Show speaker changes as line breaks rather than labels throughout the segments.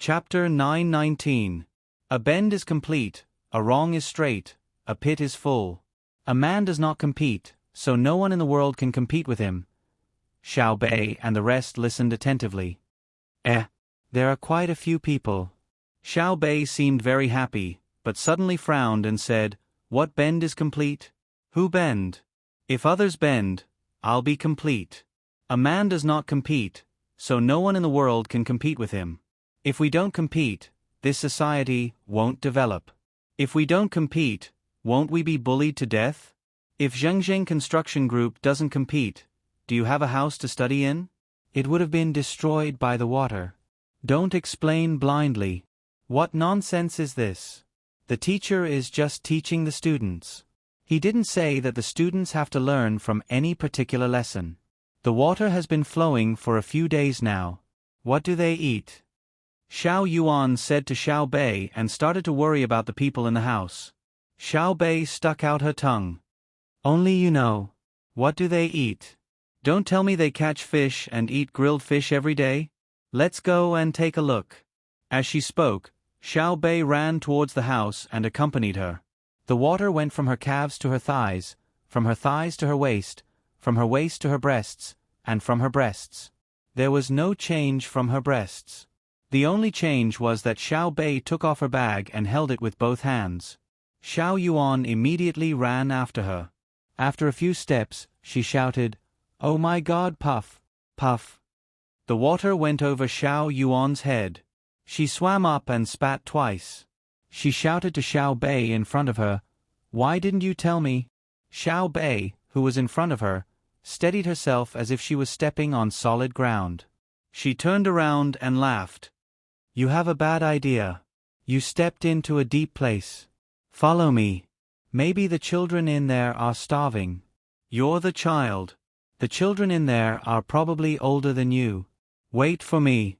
Chapter 919. A bend is complete, a wrong is straight, a pit is full. A man does not compete, so no one in the world can compete with him. Xiao Bei and the rest listened attentively. There are quite a few people. Xiao Bei seemed very happy, but suddenly frowned and said, "What bend is complete? Who bend? If others bend, I'll be complete. A man does not compete, so no one in the world can compete with him. If we don't compete, this society won't develop. If we don't compete, won't we be bullied to death? If Zhengzheng Construction Group doesn't compete, do you have a house to study in? It would have been destroyed by the water. Don't explain blindly. What nonsense is this? The teacher is just teaching the students. He didn't say that the students have to learn from any particular lesson. The water has been flowing for a few days now. What do they eat?" Xiao Yuan said to Xiao Bei and started to worry about the people in the house. Xiao Bei stuck out her tongue. "Only you know. What do they eat? Don't tell me they catch fish and eat grilled fish every day? Let's go and take a look." As she spoke, Xiao Bei ran towards the house and accompanied her. The water went from her calves to her thighs, from her thighs to her waist, from her waist to her breasts, and from her breasts. There was no change from her breasts. The only change was that Xiao Bei took off her bag and held it with both hands. Xiao Yuan immediately ran after her. After a few steps, she shouted, "Oh my God, puff, puff." The water went over Xiao Yuan's head. She swam up and spat twice. She shouted to Xiao Bei in front of her, "Why didn't you tell me?" Xiao Bei, who was in front of her, steadied herself as if she was stepping on solid ground. She turned around and laughed. "You have a bad idea. You stepped into a deep place. Follow me. Maybe the children in there are starving. You're the child. The children in there are probably older than you. Wait for me."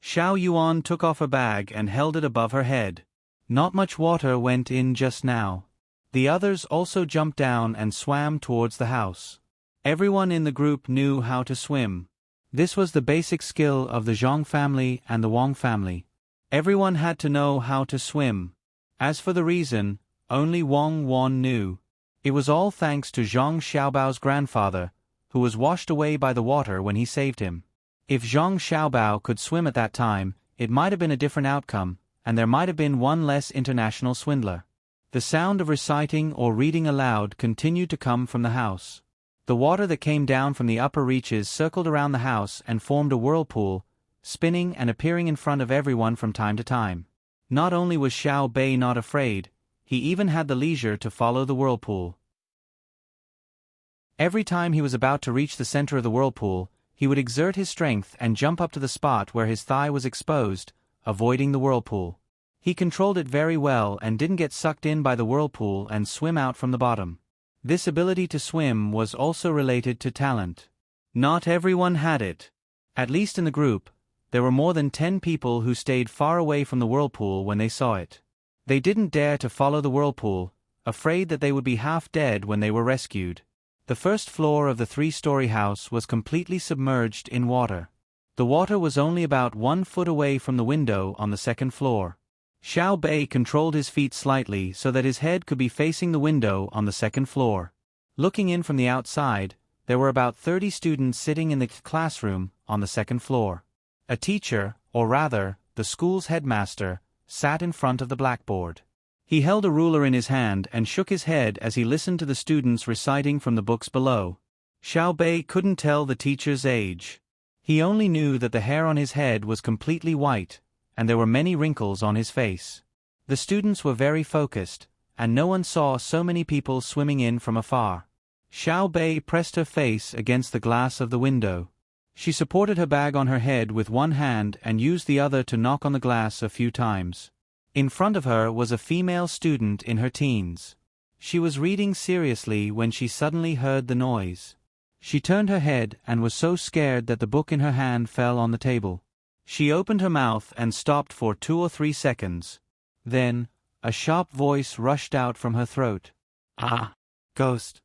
Xiao Yuan took off her bag and held it above her head. Not much water went in just now. The others also jumped down and swam towards the house. Everyone in the group knew how to swim. This was the basic skill of the Zhang family and the Wang family. Everyone had to know how to swim. As for the reason, only Wang Wan knew. It was all thanks to Zhang Xiaobao's grandfather, who was washed away by the water when he saved him. If Zhang Xiaobao could swim at that time, it might have been a different outcome, and there might have been one less international swindler. The sound of reciting or reading aloud continued to come from the house. The water that came down from the upper reaches circled around the house and formed a whirlpool, spinning and appearing in front of everyone from time to time. Not only was Xiao Bei not afraid, he even had the leisure to follow the whirlpool. Every time he was about to reach the center of the whirlpool, he would exert his strength and jump up to the spot where his thigh was exposed, avoiding the whirlpool. He controlled it very well and didn't get sucked in by the whirlpool and swim out from the bottom. This ability to swim was also related to talent. Not everyone had it. At least in the group, there were more than 10 people who stayed far away from the whirlpool when they saw it. They didn't dare to follow the whirlpool, afraid that they would be half dead when they were rescued. The first floor of the 3-story house was completely submerged in water. The water was only about 1 foot away from the window on the second floor. Xiao Bei controlled his feet slightly so that his head could be facing the window on the second floor. Looking in from the outside, there were about 30 students sitting in the classroom on the second floor. A teacher, or rather, the school's headmaster, sat in front of the blackboard. He held a ruler in his hand and shook his head as he listened to the students reciting from the books below. Xiao Bei couldn't tell the teacher's age. He only knew that the hair on his head was completely white, and there were many wrinkles on his face. The students were very focused, and no one saw so many people swimming in from afar. Xiao Bei pressed her face against the glass of the window. She supported her bag on her head with one hand and used the other to knock on the glass a few times. In front of her was a female student in her teens. She was reading seriously when she suddenly heard the noise. She turned her head and was so scared that the book in her hand fell on the table. She opened her mouth and stopped for 2 or 3 seconds. Then, a sharp voice rushed out from her throat. "Ah! Ghost!"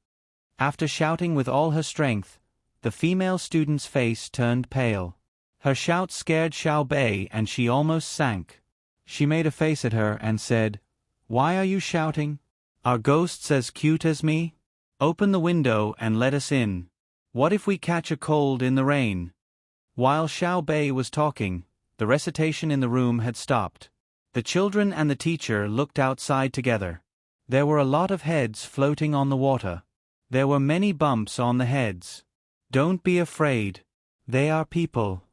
After shouting with all her strength, the female student's face turned pale. Her shout scared Xiao Bei and she almost sank. She made a face at her and said, "Why are you shouting? Are ghosts as cute as me? Open the window and let us in. What if we catch a cold in the rain?" While Xiao Bei was talking, the recitation in the room had stopped. The children and the teacher looked outside together. There were a lot of heads floating on the water. There were many bumps on the heads. "Don't be afraid. They are people."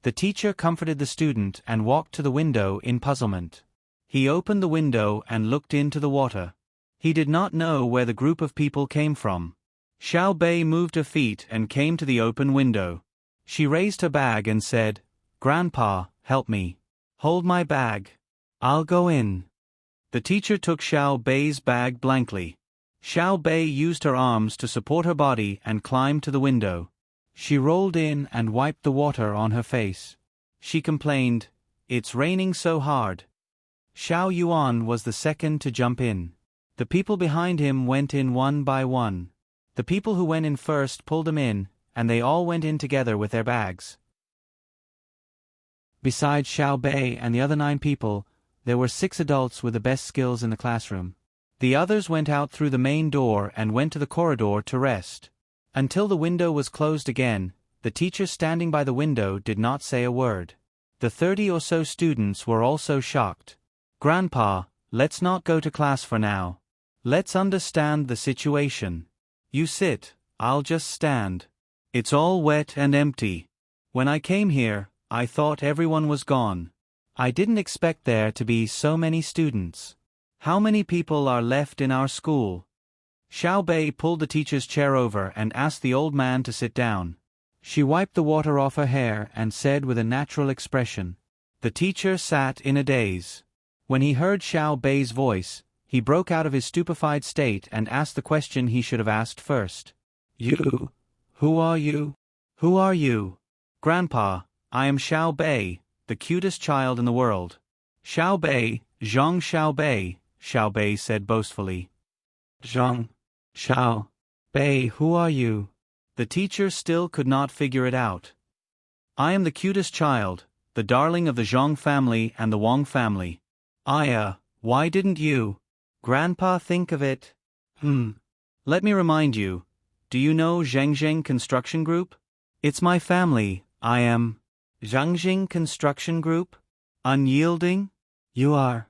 The teacher comforted the student and walked to the window in puzzlement. He opened the window and looked into the water. He did not know where the group of people came from. Xiao Bei moved her feet and came to the open window. She raised her bag and said, "Grandpa, help me. Hold my bag. I'll go in." The teacher took Xiao Bei's bag blankly. Xiao Bei used her arms to support her body and climbed to the window. She rolled in and wiped the water on her face. She complained, "It's raining so hard." Xiao Yuan was the second to jump in. The people behind him went in one by one. The people who went in first pulled them in, and they all went in together with their bags. Besides Xiao Bei and the other 9 people, there were 6 adults with the best skills in the classroom. The others went out through the main door and went to the corridor to rest. Until the window was closed again, the teacher standing by the window did not say a word. The 30 or so students were also shocked. "Grandpa, let's not go to class for now. Let's understand the situation. You sit, I'll just stand. It's all wet and empty. When I came here, I thought everyone was gone. I didn't expect there to be so many students. How many people are left in our school?" Xiao Bei pulled the teacher's chair over and asked the old man to sit down. She wiped the water off her hair and said with a natural expression. The teacher sat in a daze. When he heard Xiao Bei's voice, he broke out of his stupefied state and asked the question he should have asked first. "You? Who are you? Who are you?" "Grandpa, I am Xiao Bei, the cutest child in the world." "Xiao Bei, Zhang Xiao Bei," Xiao Bei said boastfully. "Zhang Xiao Bei, who are you?" The teacher still could not figure it out. "I am the cutest child, the darling of the Zhang family and the Wang family." Why didn't you, Grandpa, think of it?" Let me remind you, do you know Zhengzheng Construction Group? It's my family. I am Zhangxing Construction Group? Unyielding? You are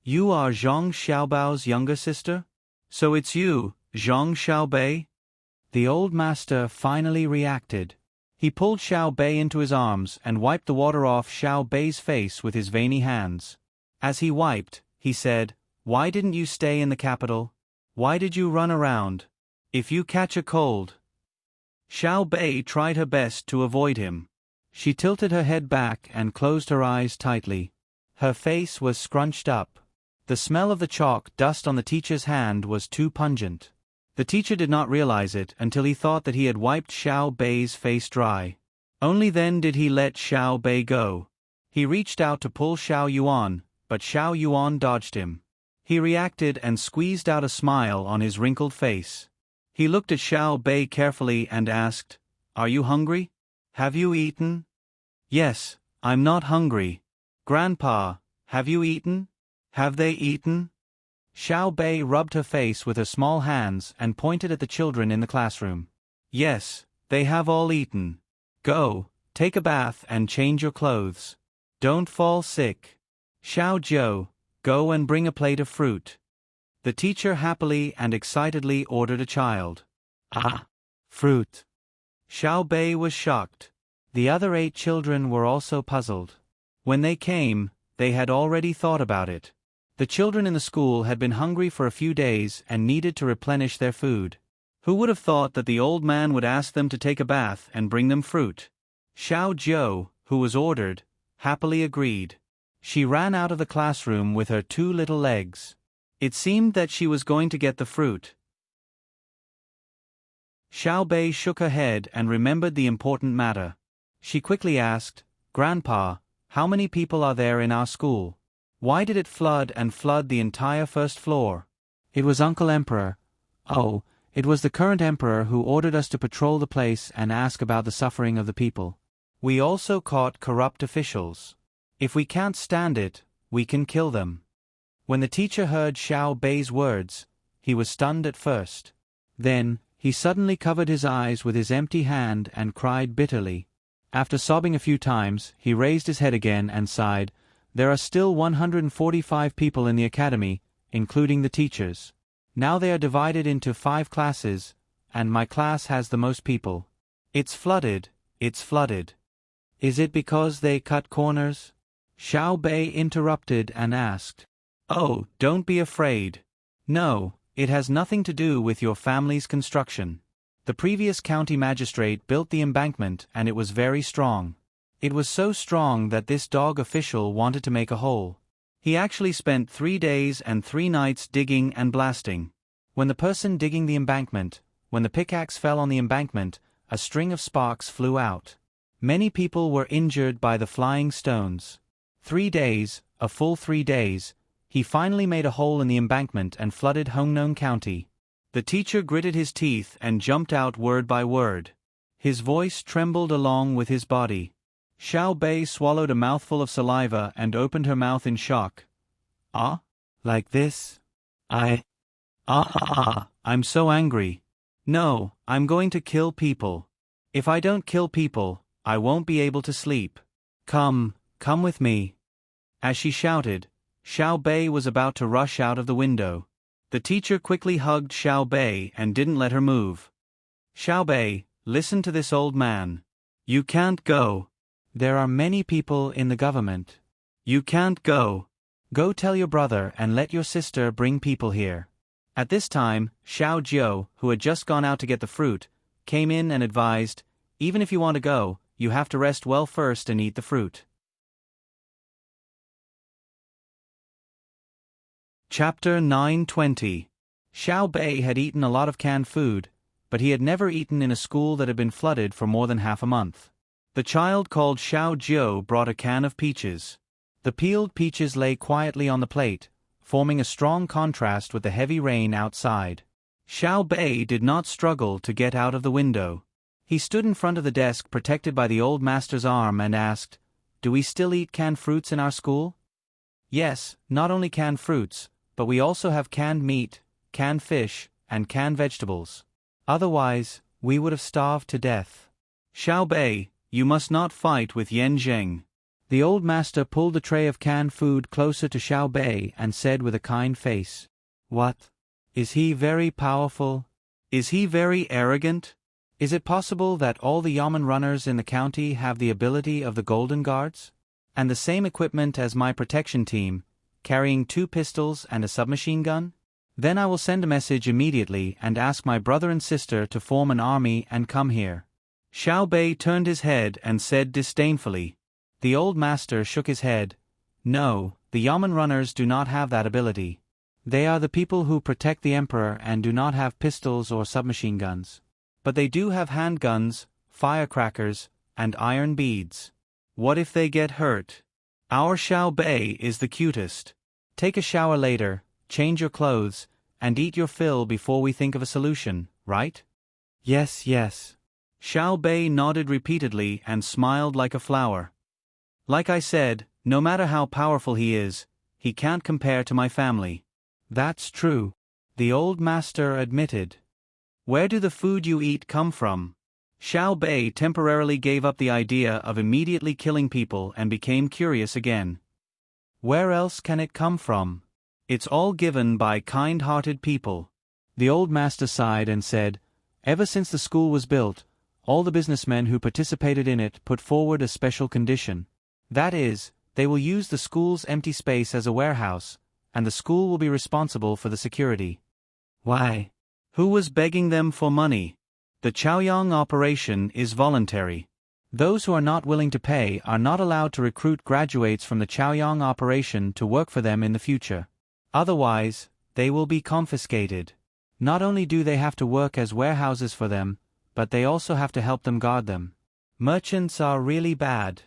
Zhang Xiaobao's younger sister? So it's you, Zhang Xiaobei? The old master finally reacted. He pulled Xiao Bei into his arms and wiped the water off Xiao Bei's face with his veiny hands. As he wiped, he said, "Why didn't you stay in the capital? Why did you run around? If you catch a cold..." Xiao Bei tried her best to avoid him. She tilted her head back and closed her eyes tightly. Her face was scrunched up. The smell of the chalk dust on the teacher's hand was too pungent. The teacher did not realize it until he thought that he had wiped Xiao Bei's face dry. Only then did he let Xiao Bei go. He reached out to pull Xiao Yuan, but Xiao Yuan dodged him. He reacted and squeezed out a smile on his wrinkled face. He looked at Xiao Bei carefully and asked, "Are you hungry? Have you eaten?" "Yes, I'm not hungry." "Grandpa, have you eaten? Have they eaten?" Xiao Bei rubbed her face with her small hands and pointed at the children in the classroom. "Yes, they have all eaten. Go, take a bath and change your clothes. Don't fall sick. Xiao Zhou, go and bring a plate of fruit." The teacher happily and excitedly ordered a child. "Ah, fruit." Xiao Bei was shocked. The other 8 children were also puzzled. When they came, they had already thought about it. The children in the school had been hungry for a few days and needed to replenish their food. Who would have thought that the old man would ask them to take a bath and bring them fruit? Xiao Zhou, who was ordered, happily agreed. She ran out of the classroom with her 2 little legs. It seemed that she was going to get the fruit. Xiao Bei shook her head and remembered the important matter. She quickly asked, "Grandpa, how many people are there in our school? Why did it flood the entire first floor?" "It was Uncle Emperor. Oh, it was the current emperor who ordered us to patrol the place and ask about the suffering of the people. We also caught corrupt officials. If we can't stand it, we can kill them. When the teacher heard Xiao Bei's words, he was stunned at first. Then, he suddenly covered his eyes with his empty hand and cried bitterly. After sobbing a few times, he raised his head again and sighed, "There are still 145 people in the academy, including the teachers. Now they are divided into 5 classes, and my class has the most people. It's flooded, it's flooded." "Is it because they cut corners?" Xiao Bei interrupted and asked. "Oh, don't be afraid. No, it has nothing to do with your family's construction. The previous county magistrate built the embankment and it was very strong. It was so strong that this dog official wanted to make a hole. He actually spent 3 days and 3 nights digging and blasting. When the person digging the embankment, when the pickaxe fell on the embankment, a string of sparks flew out. Many people were injured by the flying stones. 3 days, a full 3 days, he finally made a hole in the embankment and flooded Hongnon County." The teacher gritted his teeth and jumped out word by word. His voice trembled along with his body. Xiao Bei swallowed a mouthful of saliva and opened her mouth in shock. "Ah? Like this? I'm so angry. No, I'm going to kill people. If I don't kill people, I won't be able to sleep. Come with me." As she shouted, Xiao Bei was about to rush out of the window. The teacher quickly hugged Xiao Bei and didn't let her move. "Xiao Bei, listen to this old man. You can't go. There are many people in the government. You can't go. Go tell your brother and let your sister bring people here." At this time, Xiao Jiu, who had just gone out to get the fruit, came in and advised, "Even if you want to go, you have to rest well first and eat the fruit." Chapter 920. Xiao Bei had eaten a lot of canned food, but he had never eaten in a school that had been flooded for more than half a month. The child called Xiao Jiu brought a can of peaches. The peeled peaches lay quietly on the plate, forming a strong contrast with the heavy rain outside. Xiao Bei did not struggle to get out of the window. He stood in front of the desk protected by the old master's arm and asked, "Do we still eat canned fruits in our school?" "Yes, not only canned fruits, but we also have canned meat, canned fish, and canned vegetables. Otherwise, we would have starved to death." "Xiao Bei, you must not fight with Yan Zheng." The old master pulled the tray of canned food closer to Xiao Bei and said with a kind face, "What? Is he very powerful? Is he very arrogant? Is it possible that all the yamen runners in the county have the ability of the Golden Guards? And the same equipment as my protection team, carrying 2 pistols and a submachine gun? Then I will send a message immediately and ask my brother and sister to form an army and come here." Xiao Bei turned his head and said disdainfully. The old master shook his head. "No, the yamen runners do not have that ability. They are the people who protect the emperor and do not have pistols or submachine guns. But they do have handguns, firecrackers, and iron beads. What if they get hurt? Our Xiao Bei is the cutest. Take a shower later, change your clothes, and eat your fill before we think of a solution, right?" "Yes, yes." Xiao Bei nodded repeatedly and smiled like a flower. "Like I said, no matter how powerful he is, he can't compare to my family." "That's true," the old master admitted. "Where do the food you eat come from?" Xiao Bei temporarily gave up the idea of immediately killing people and became curious again. "Where else can it come from? It's all given by kind-hearted people." The old master sighed and said, "Ever since the school was built, all the businessmen who participated in it put forward a special condition. That is, they will use the school's empty space as a warehouse, and the school will be responsible for the security." "Why? Who was begging them for money? The Chaoyang operation is voluntary. Those who are not willing to pay are not allowed to recruit graduates from the Chaoyang operation to work for them in the future. Otherwise, they will be confiscated. Not only do they have to work as warehouses for them, but they also have to help them guard them. Merchants are really bad.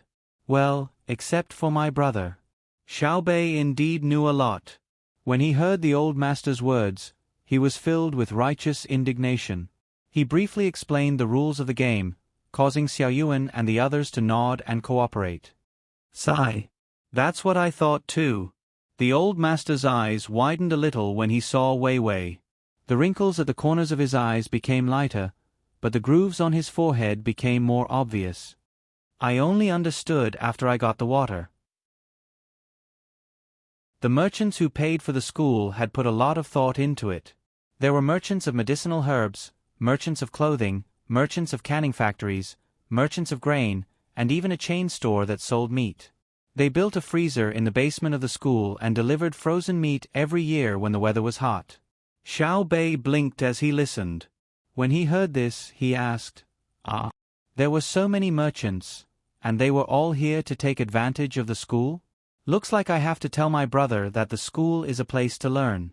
Well, except for my brother." Xiao Bei indeed knew a lot. When he heard the old master's words, he was filled with righteous indignation. He briefly explained the rules of the game, causing Xiaoyuan and the others to nod and cooperate. Sigh. That's what I thought too. The old master's eyes widened a little when he saw Wei Wei. The wrinkles at the corners of his eyes became lighter, but the grooves on his forehead became more obvious. I only understood after I got the water. The merchants who paid for the school had put a lot of thought into it. There were merchants of medicinal herbs, merchants of clothing, merchants of canning factories, merchants of grain, and even a chain store that sold meat. They built a freezer in the basement of the school and delivered frozen meat every year when the weather was hot. Xiao Bei blinked as he listened. When he heard this, he asked, "Ah, there were so many merchants, and they were all here to take advantage of the school? Looks like I have to tell my brother that the school is a place to learn."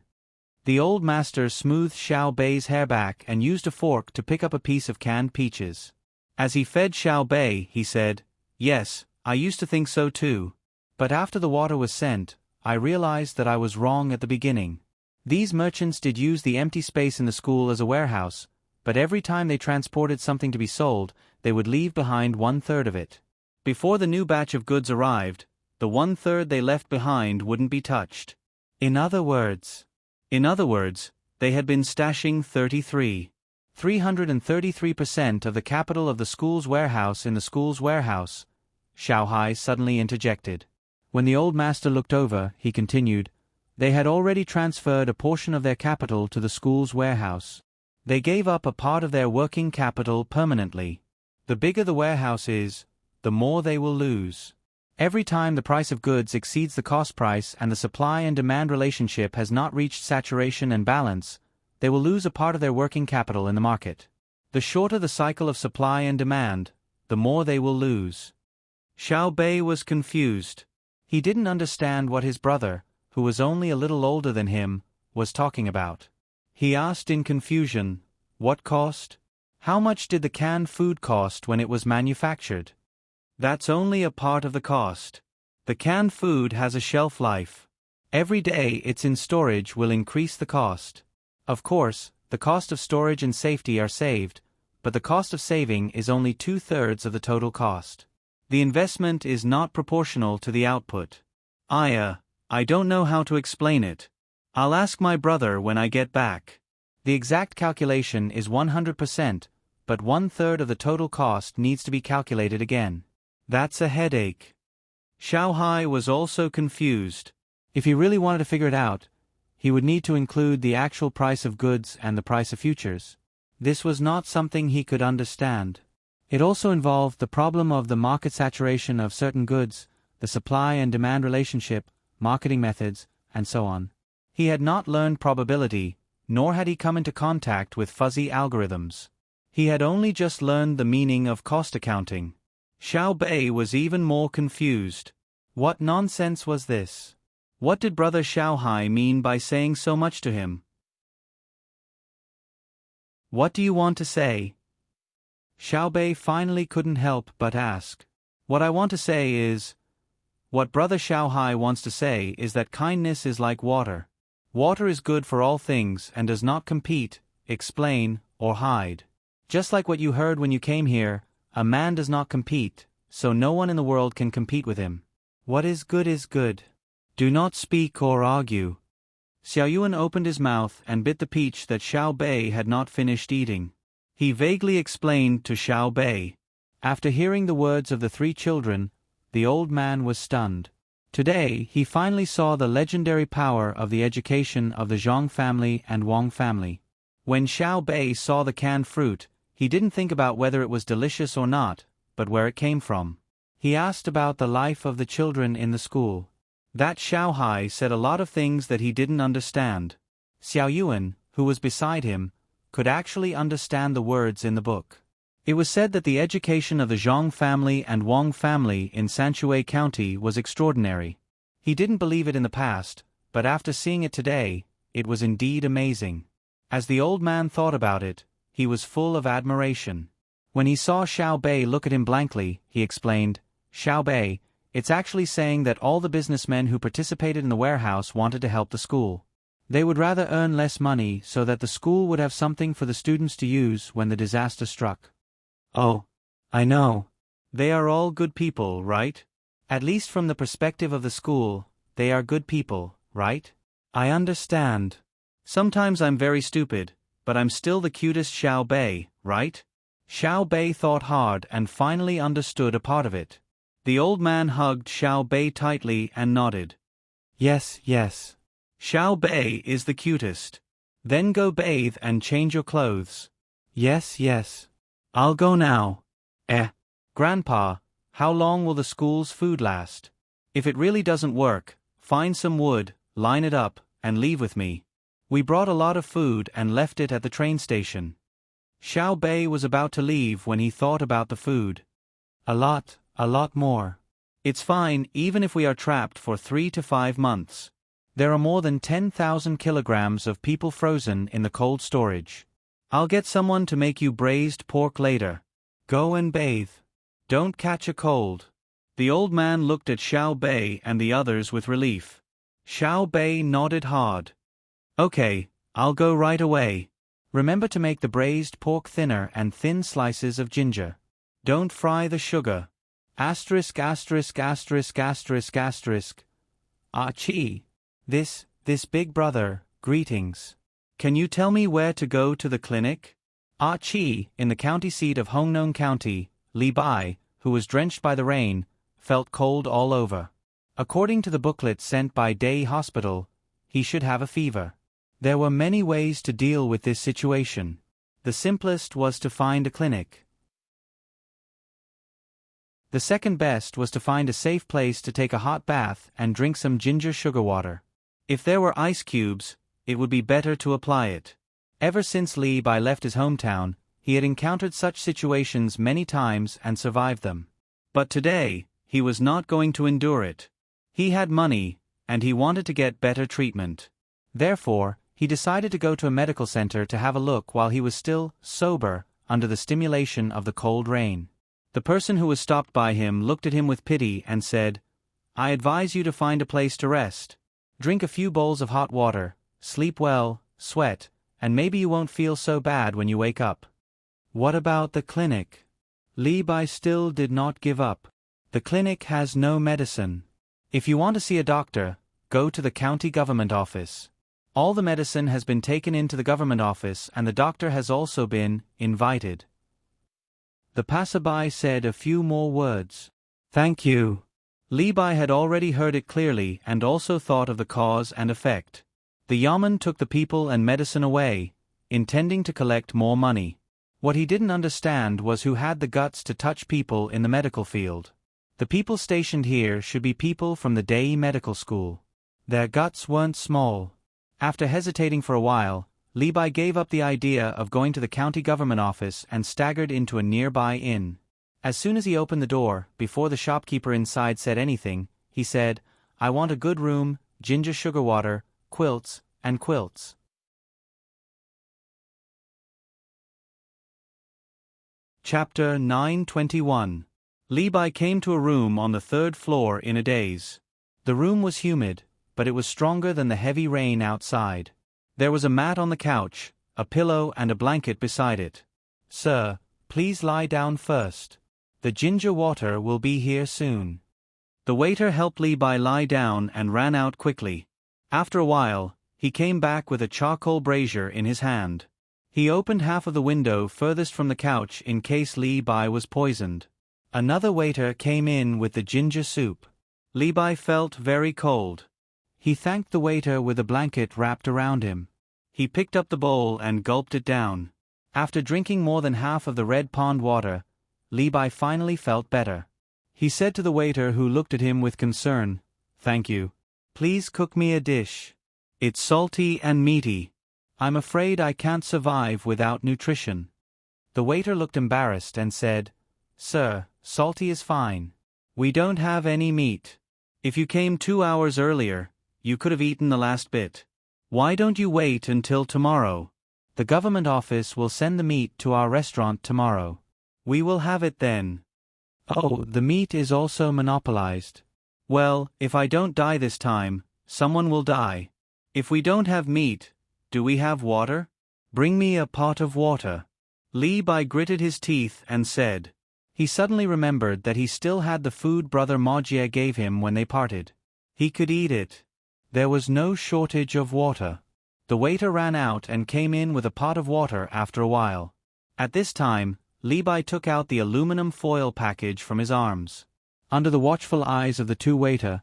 The old master smoothed Xiao Bei's hair back and used a fork to pick up a piece of canned peaches. As he fed Xiao Bei, he said, "Yes, I used to think so too. But after the water was sent, I realized that I was wrong at the beginning. These merchants did use the empty space in the school as a warehouse, but every time they transported something to be sold, they would leave behind 1/3 of it. Before the new batch of goods arrived, the 1/3 they left behind wouldn't be touched. In other words, they had been stashing 333% of the capital of the school's warehouse in the school's warehouse," Xiao Hai suddenly interjected. When the old master looked over, he continued, "They had already transferred a portion of their capital to the school's warehouse. They gave up a part of their working capital permanently. The bigger the warehouse is, the more they will lose. Every time the price of goods exceeds the cost price and the supply and demand relationship has not reached saturation and balance, they will lose a part of their working capital in the market. The shorter the cycle of supply and demand, the more they will lose." Xiao Bei was confused. He didn't understand what his brother, who was only a little older than him, was talking about. He asked in confusion, "What cost? How much did the canned food cost when it was manufactured?" "That's only a part of the cost. The canned food has a shelf life. Every day it's in storage will increase the cost. Of course, the cost of storage and safety are saved, but the cost of saving is only 2/3 of the total cost. The investment is not proportional to the output. I don't know how to explain it. I'll ask my brother when I get back. The exact calculation is 100%, but 1/3 of the total cost needs to be calculated again. That's a headache." Xiao Hai was also confused. If he really wanted to figure it out, he would need to include the actual price of goods and the price of futures. This was not something he could understand. It also involved the problem of the market saturation of certain goods, the supply and demand relationship, marketing methods, and so on. He had not learned probability, nor had he come into contact with fuzzy algorithms. He had only just learned the meaning of cost accounting. Xiao Bei was even more confused. What nonsense was this? What did brother Xiao Hai mean by saying so much to him? "What do you want to say?" Xiao Bei finally couldn't help but ask. "What I want to say is..." What brother Xiao Hai wants to say is that kindness is like water. Water is good for all things and does not compete, explain, or hide. Just like what you heard when you came here, a man does not compete, so no one in the world can compete with him. What is good is good. Do not speak or argue. Xiaoyuan opened his mouth and bit the peach that Xiao Bei had not finished eating. He vaguely explained to Xiao Bei. After hearing the words of the 3 children, the old man was stunned. Today, he finally saw the legendary power of the education of the Zhang family and Wang family. When Xiao Bei saw the canned fruit, he didn't think about whether it was delicious or not, but where it came from. He asked about the life of the children in the school. That Xiao Hai said a lot of things that he didn't understand. Xiaoyuan, who was beside him, could actually understand the words in the book. It was said that the education of the Zhang family and Wang family in Sanshui County was extraordinary. He didn't believe it in the past, but after seeing it today, it was indeed amazing. As the old man thought about it, he was full of admiration. When he saw Xiao Bei look at him blankly, he explained, "Xiao Bei, it's actually saying that all the businessmen who participated in the warehouse wanted to help the school. They would rather earn less money so that the school would have something for the students to use when the disaster struck." "Oh, I know. They are all good people, right? At least from the perspective of the school, they are good people, right? I understand. Sometimes I'm very stupid, but I'm still the cutest Xiao Bei, right? Xiao Bei thought hard and finally understood a part of it. The old man hugged Xiao Bei tightly and nodded. Yes, yes. Xiao Bei is the cutest. Then go bathe and change your clothes. Yes, yes. I'll go now. Grandpa, how long will the school's food last? If it really doesn't work, find some wood, line it up, and leave with me. We brought a lot of food and left it at the train station. Xiao Bei was about to leave when he thought about the food. A lot more. It's fine even if we are trapped for 3 to 5 months. There are more than 10,000 kilograms of people frozen in the cold storage. I'll get someone to make you braised pork later. Go and bathe. Don't catch a cold. The old man looked at Xiao Bei and the others with relief. Xiao Bei nodded hard. Okay, I'll go right away. Remember to make the braised pork thinner and thin slices of ginger. Don't fry the sugar. Asterisk asterisk asterisk asterisk asterisk. Chi. This big brother, greetings. Can you tell me where to go to the clinic? Chi, in the county seat of Hongnon County, Li Bai, who was drenched by the rain, felt cold all over. According to the booklet sent by Day Hospital, he should have a fever. There were many ways to deal with this situation. The simplest was to find a clinic. The second best was to find a safe place to take a hot bath and drink some ginger sugar water. If there were ice cubes, it would be better to apply it. Ever since Li Bai left his hometown, he had encountered such situations many times and survived them. But today, he was not going to endure it. He had money, and he wanted to get better treatment. Therefore, he decided to go to a medical center to have a look while he was still sober under the stimulation of the cold rain. The person who was stopped by him looked at him with pity and said, I advise you to find a place to rest. Drink a few bowls of hot water, sleep well, sweat, and maybe you won't feel so bad when you wake up. What about the clinic? Li Bai still did not give up. The clinic has no medicine. If you want to see a doctor, go to the county government office. All the medicine has been taken into the government office and the doctor has also been invited. The passerby said a few more words. Thank you. Li Bai had already heard it clearly and also thought of the cause and effect. The yamen took the people and medicine away, intending to collect more money. What he didn't understand was who had the guts to touch people in the medical field. The people stationed here should be people from the Dei Medical School. Their guts weren't small. After hesitating for a while, Li Bai gave up the idea of going to the county government office and staggered into a nearby inn. As soon as he opened the door, before the shopkeeper inside said anything, he said, I want a good room, ginger sugar water, quilts, and quilts. Chapter 921. Li Bai came to a room on the 3rd floor in a daze. The room was humid, but it was stronger than the heavy rain outside. There was a mat on the couch, a pillow and a blanket beside it. Sir, please lie down first. The ginger water will be here soon. The waiter helped Li Bai lie down and ran out quickly. After a while, he came back with a charcoal brazier in his hand. He opened half of the window furthest from the couch in case Li Bai was poisoned. Another waiter came in with the ginger soup. Li Bai felt very cold. He thanked the waiter with a blanket wrapped around him. He picked up the bowl and gulped it down. After drinking more than half of the red pond water, Li Bai finally felt better. He said to the waiter who looked at him with concern, Thank you. Please cook me a dish. It's salty and meaty. I'm afraid I can't survive without nutrition. The waiter looked embarrassed and said, Sir, salty is fine. We don't have any meat. If you came 2 hours earlier, you could have eaten the last bit. Why don't you wait until tomorrow? The government office will send the meat to our restaurant tomorrow. We will have it then. Oh, the meat is also monopolized. Well, if I don't die this time, someone will die. If we don't have meat, do we have water? Bring me a pot of water. Li Bai gritted his teeth and said, He suddenly remembered that he still had the food Brother Mojie gave him when they parted. He could eat it. There was no shortage of water. The waiter ran out and came in with a pot of water after a while. At this time, Levi took out the aluminum foil package from his arms. Under the watchful eyes of the two waiters,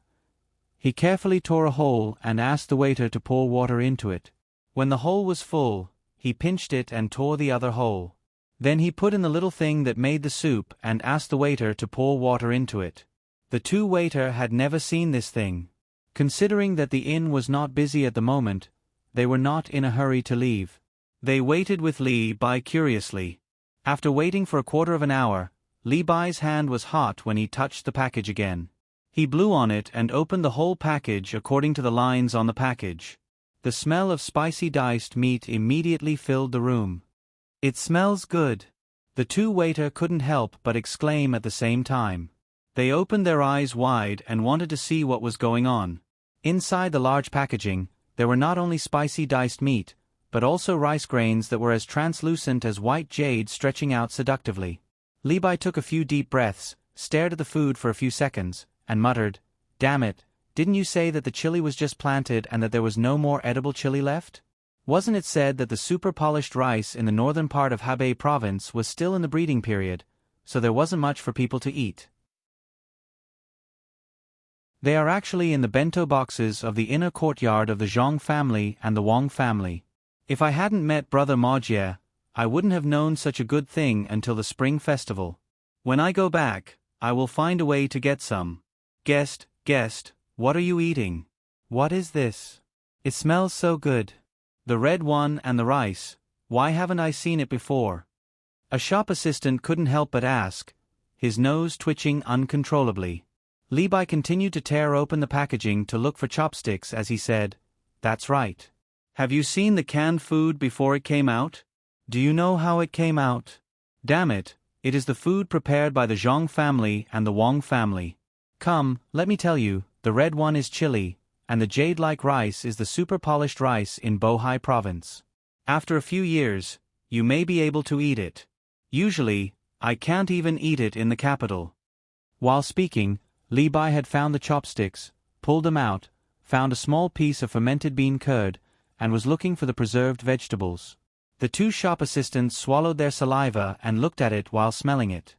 he carefully tore a hole and asked the waiter to pour water into it. When the hole was full, he pinched it and tore the other hole. Then he put in the little thing that made the soup and asked the waiter to pour water into it. The two waiters had never seen this thing. Considering that the inn was not busy at the moment, they were not in a hurry to leave. They waited with Levi curiously. After waiting for a quarter of an hour, Levi's hand was hot when he touched the package again. He blew on it and opened the whole package according to the lines on the package. The smell of spicy diced meat immediately filled the room. "It smells good." The two waiters couldn't help but exclaim at the same time. They opened their eyes wide and wanted to see what was going on. Inside the large packaging, there were not only spicy diced meat, but also rice grains that were as translucent as white jade stretching out seductively. Levi took a few deep breaths, stared at the food for a few seconds, and muttered, "Damn it, didn't you say that the chili was just planted and that there was no more edible chili left? Wasn't it said that the super-polished rice in the northern part of Hebei province was still in the breeding period, so there wasn't much for people to eat?" They are actually in the bento boxes of the inner courtyard of the Zhang family and the Wang family. If I hadn't met Brother Mojie, I wouldn't have known such a good thing until the spring festival. When I go back, I will find a way to get some. Guest, what are you eating? What is this? It smells so good. The red one and the rice, why haven't I seen it before? A shop assistant couldn't help but ask, his nose twitching uncontrollably. Levi continued to tear open the packaging to look for chopsticks as he said, "That's right. Have you seen the canned food before it came out? Do you know how it came out? Damn it, it is the food prepared by the Zhang family and the Wang family. Come, let me tell you, the red one is chili, and the jade-like rice is the super-polished rice in Bohai province. After a few years, you may be able to eat it. Usually, I can't even eat it in the capital." While speaking, Levi had found the chopsticks, pulled them out, found a small piece of fermented bean curd, and was looking for the preserved vegetables. The two shop assistants swallowed their saliva and looked at it while smelling it.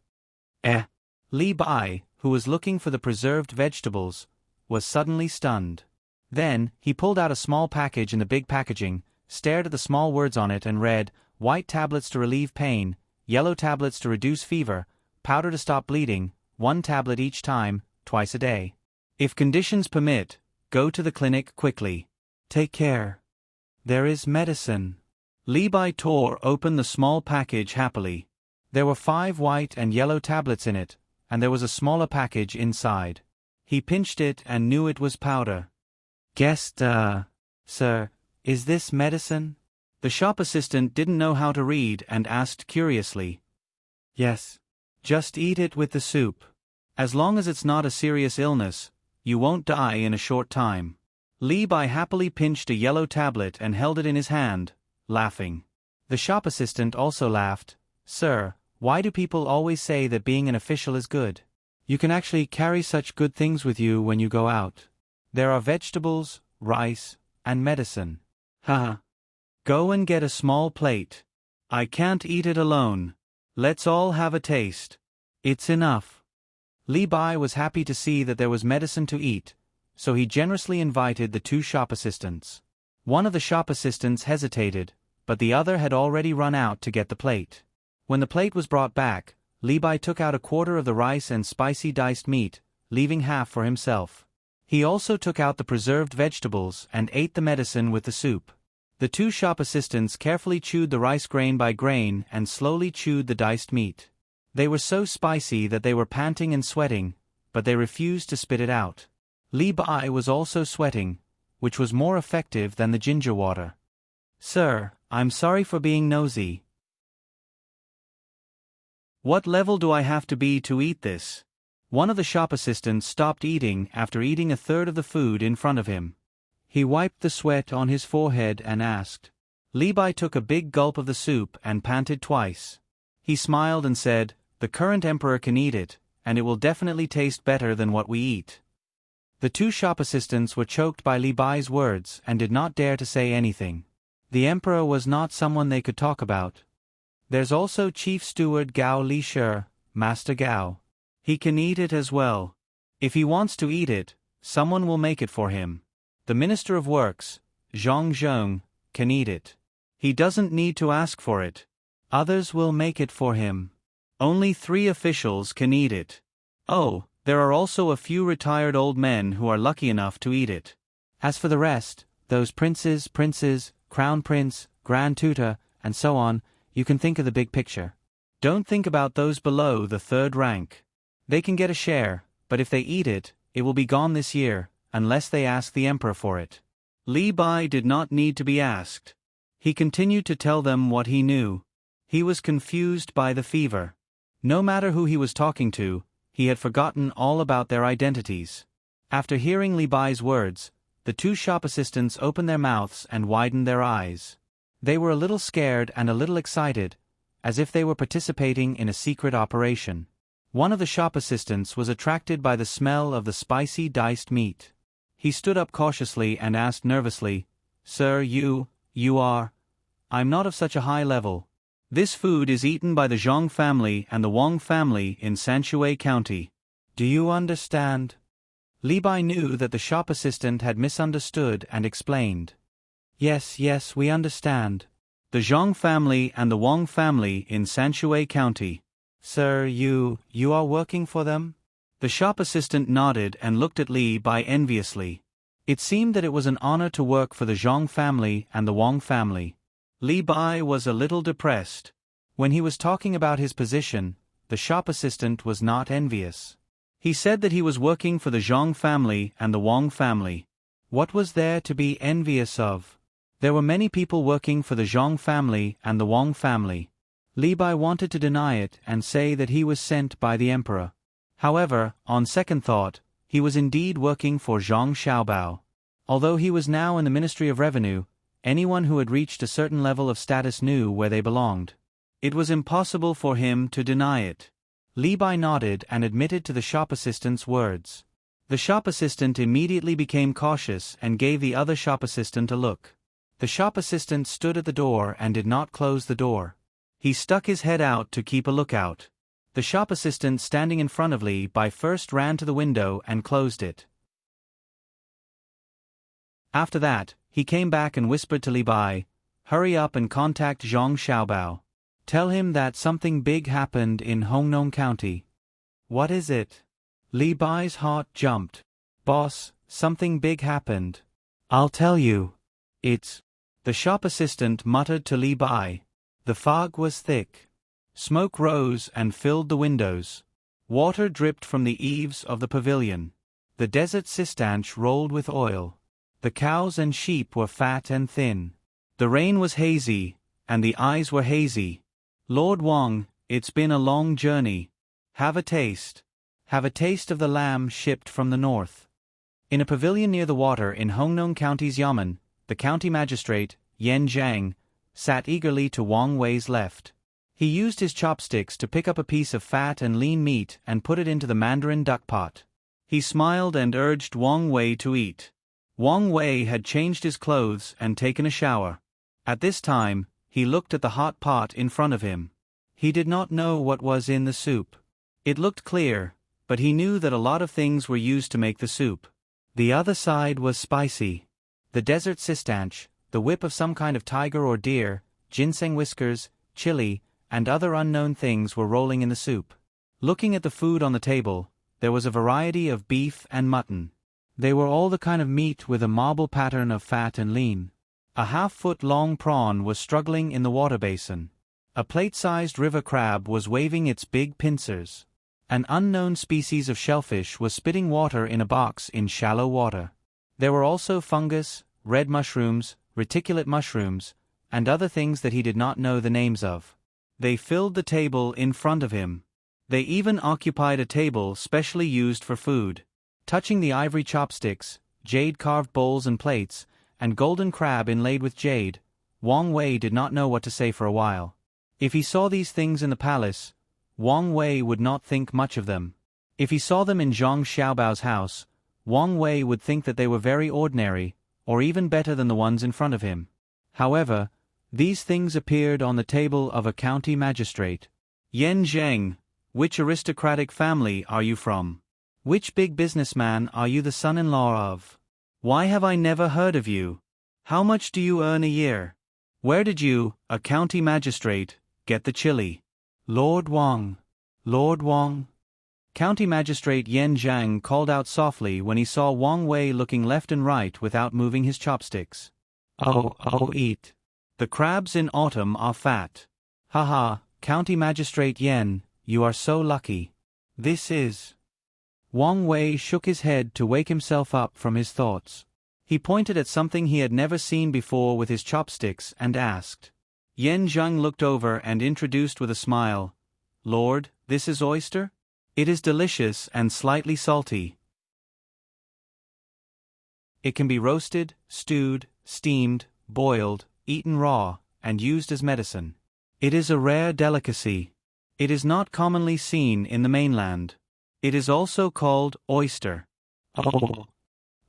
Levi, who was looking for the preserved vegetables, was suddenly stunned. Then, he pulled out a small package in the big packaging, stared at the small words on it and read, "White tablets to relieve pain, yellow tablets to reduce fever, powder to stop bleeding, 1 tablet each time, twice a day. If conditions permit, go to the clinic quickly. Take care. There is medicine." Levi tore open the small package happily. There were 5 white and yellow tablets in it, and there was a smaller package inside. He pinched it and knew it was powder. Sir, is this medicine?" The shop assistant didn't know how to read and asked curiously. "Yes. Just eat it with the soup. As long as it's not a serious illness, you won't die in a short time." Levi happily pinched a yellow tablet and held it in his hand, laughing. The shop assistant also laughed. "Sir, why do people always say that being an official is good? You can actually carry such good things with you when you go out. There are vegetables, rice, and medicine. Haha. Go and get a small plate. I can't eat it alone. Let's all have a taste. It's enough." Levi was happy to see that there was medicine to eat, so he generously invited the 2 shop assistants. One of the shop assistants hesitated, but the other had already run out to get the plate. When the plate was brought back, Levi took out a quarter of the rice and spicy diced meat, leaving half for himself. He also took out the preserved vegetables and ate the medicine with the soup. The 2 shop assistants carefully chewed the rice grain by grain and slowly chewed the diced meat. They were so spicy that they were panting and sweating, but they refused to spit it out. Levi was also sweating, which was more effective than the ginger water. "Sir, I'm sorry for being nosy. What level do I have to be to eat this?" One of the shop assistants stopped eating after eating a third of the food in front of him. He wiped the sweat on his forehead and asked. Levi took a big gulp of the soup and panted twice. He smiled and said, The current emperor can eat it, and it will definitely taste better than what we eat." The two shop assistants were choked by Li Bai's words and did not dare to say anything. The emperor was not someone they could talk about. "There's also Chief Steward Gao Li Shi, Master Gao. He can eat it as well. If he wants to eat it, someone will make it for him. The Minister of Works, Zhang Zhong, can eat it. He doesn't need to ask for it. Others will make it for him. Only 3 officials can eat it. Oh, there are also a few retired old men who are lucky enough to eat it. As for the rest, those princes, crown prince, grand tutor, and so on, you can think of the big picture. Don't think about those below the 3rd rank. They can get a share, but if they eat it, it will be gone this year, unless they ask the emperor for it." Li Bai did not need to be asked. He continued to tell them what he knew. He was confused by the fever. No matter who he was talking to, he had forgotten all about their identities. After hearing Li Bai's words, the 2 shop assistants opened their mouths and widened their eyes. They were a little scared and a little excited, as if they were participating in a secret operation. One of the shop assistants was attracted by the smell of the spicy diced meat. He stood up cautiously and asked nervously, "Sir, you are? I'm not of such a high level. This food is eaten by the Zhang family and the Wang family in Sanshui County. Do you understand?" Li Bai knew that the shop assistant had misunderstood and explained. Yes, we understand. The Zhang family and the Wang family in Sanshui County. Sir, you are working for them?" The shop assistant nodded and looked at Li Bai enviously. It seemed that it was an honor to work for the Zhang family and the Wang family. Li Bai was a little depressed. When he was talking about his position, the shop assistant was not envious. He said that he was working for the Zhang family and the Wang family. What was there to be envious of? There were many people working for the Zhang family and the Wang family. Li Bai wanted to deny it and say that he was sent by the emperor. However, on second thought, he was indeed working for Zhang Xiaobao. Although he was now in the Ministry of Revenue, anyone who had reached a certain level of status knew where they belonged. It was impossible for him to deny it. Li Bai nodded and admitted to the shop assistant's words. The shop assistant immediately became cautious and gave the other shop assistant a look. The shop assistant stood at the door and did not close the door. He stuck his head out to keep a lookout. The shop assistant standing in front of Li Bai first ran to the window and closed it. After that, he came back and whispered to Li Bai, "Hurry up and contact Zhang Xiaobao. Tell him that something big happened in Hongnong County." "What is it?" Li Bai's heart jumped. "Boss, something big happened." "I'll tell you. It's..." The shop assistant muttered to Li Bai. The fog was thick. Smoke rose and filled the windows. Water dripped from the eaves of the pavilion. The desert cistanche rolled with oil. The cows and sheep were fat and thin. The rain was hazy, and the eyes were hazy. "Lord Wang, it's been a long journey. Have a taste. Have a taste of the lamb shipped from the north." In a pavilion near the water in Hongnong County's Yamen, the county magistrate, Yan Zhang, sat eagerly to Wang Wei's left. He used his chopsticks to pick up a piece of fat and lean meat and put it into the mandarin duck pot. He smiled and urged Wang Wei to eat. Wang Wei had changed his clothes and taken a shower. At this time, he looked at the hot pot in front of him. He did not know what was in the soup. It looked clear, but he knew that a lot of things were used to make the soup. The other side was spicy. The desert cistanche, the whip of some kind of tiger or deer, ginseng whiskers, chili, and other unknown things were rolling in the soup. Looking at the food on the table, there was a variety of beef and mutton. They were all the kind of meat with a marble pattern of fat and lean. A half-foot-long prawn was struggling in the water basin. A plate-sized river crab was waving its big pincers. An unknown species of shellfish was spitting water in a box in shallow water. There were also fungus, red mushrooms, reticulate mushrooms, and other things that he did not know the names of. They filled the table in front of him. They even occupied a table specially used for food. Touching the ivory chopsticks, jade-carved bowls and plates, and golden crab inlaid with jade, Wang Wei did not know what to say for a while. If he saw these things in the palace, Wang Wei would not think much of them. If he saw them in Zhang Xiaobao's house, Wang Wei would think that they were very ordinary, or even better than the ones in front of him. However, these things appeared on the table of a county magistrate. Yan Zheng, which aristocratic family are you from? Which big businessman are you the son-in-law of? Why have I never heard of you? How much do you earn a year? Where did you, a county magistrate, get the chili? Lord Wang. Lord Wang. County Magistrate Yan Zhang called out softly when he saw Wang Wei looking left and right without moving his chopsticks. Oh, eat. The crabs in autumn are fat. Haha, County Magistrate Yan, you are so lucky. This is... Wang Wei shook his head to wake himself up from his thoughts. He pointed at something he had never seen before with his chopsticks and asked. Yan Zhang looked over and introduced with a smile. Lord, this is oyster? It is delicious and slightly salty. It can be roasted, stewed, steamed, boiled, eaten raw, and used as medicine. It is a rare delicacy. It is not commonly seen in the mainland. It is also called oyster. Oh.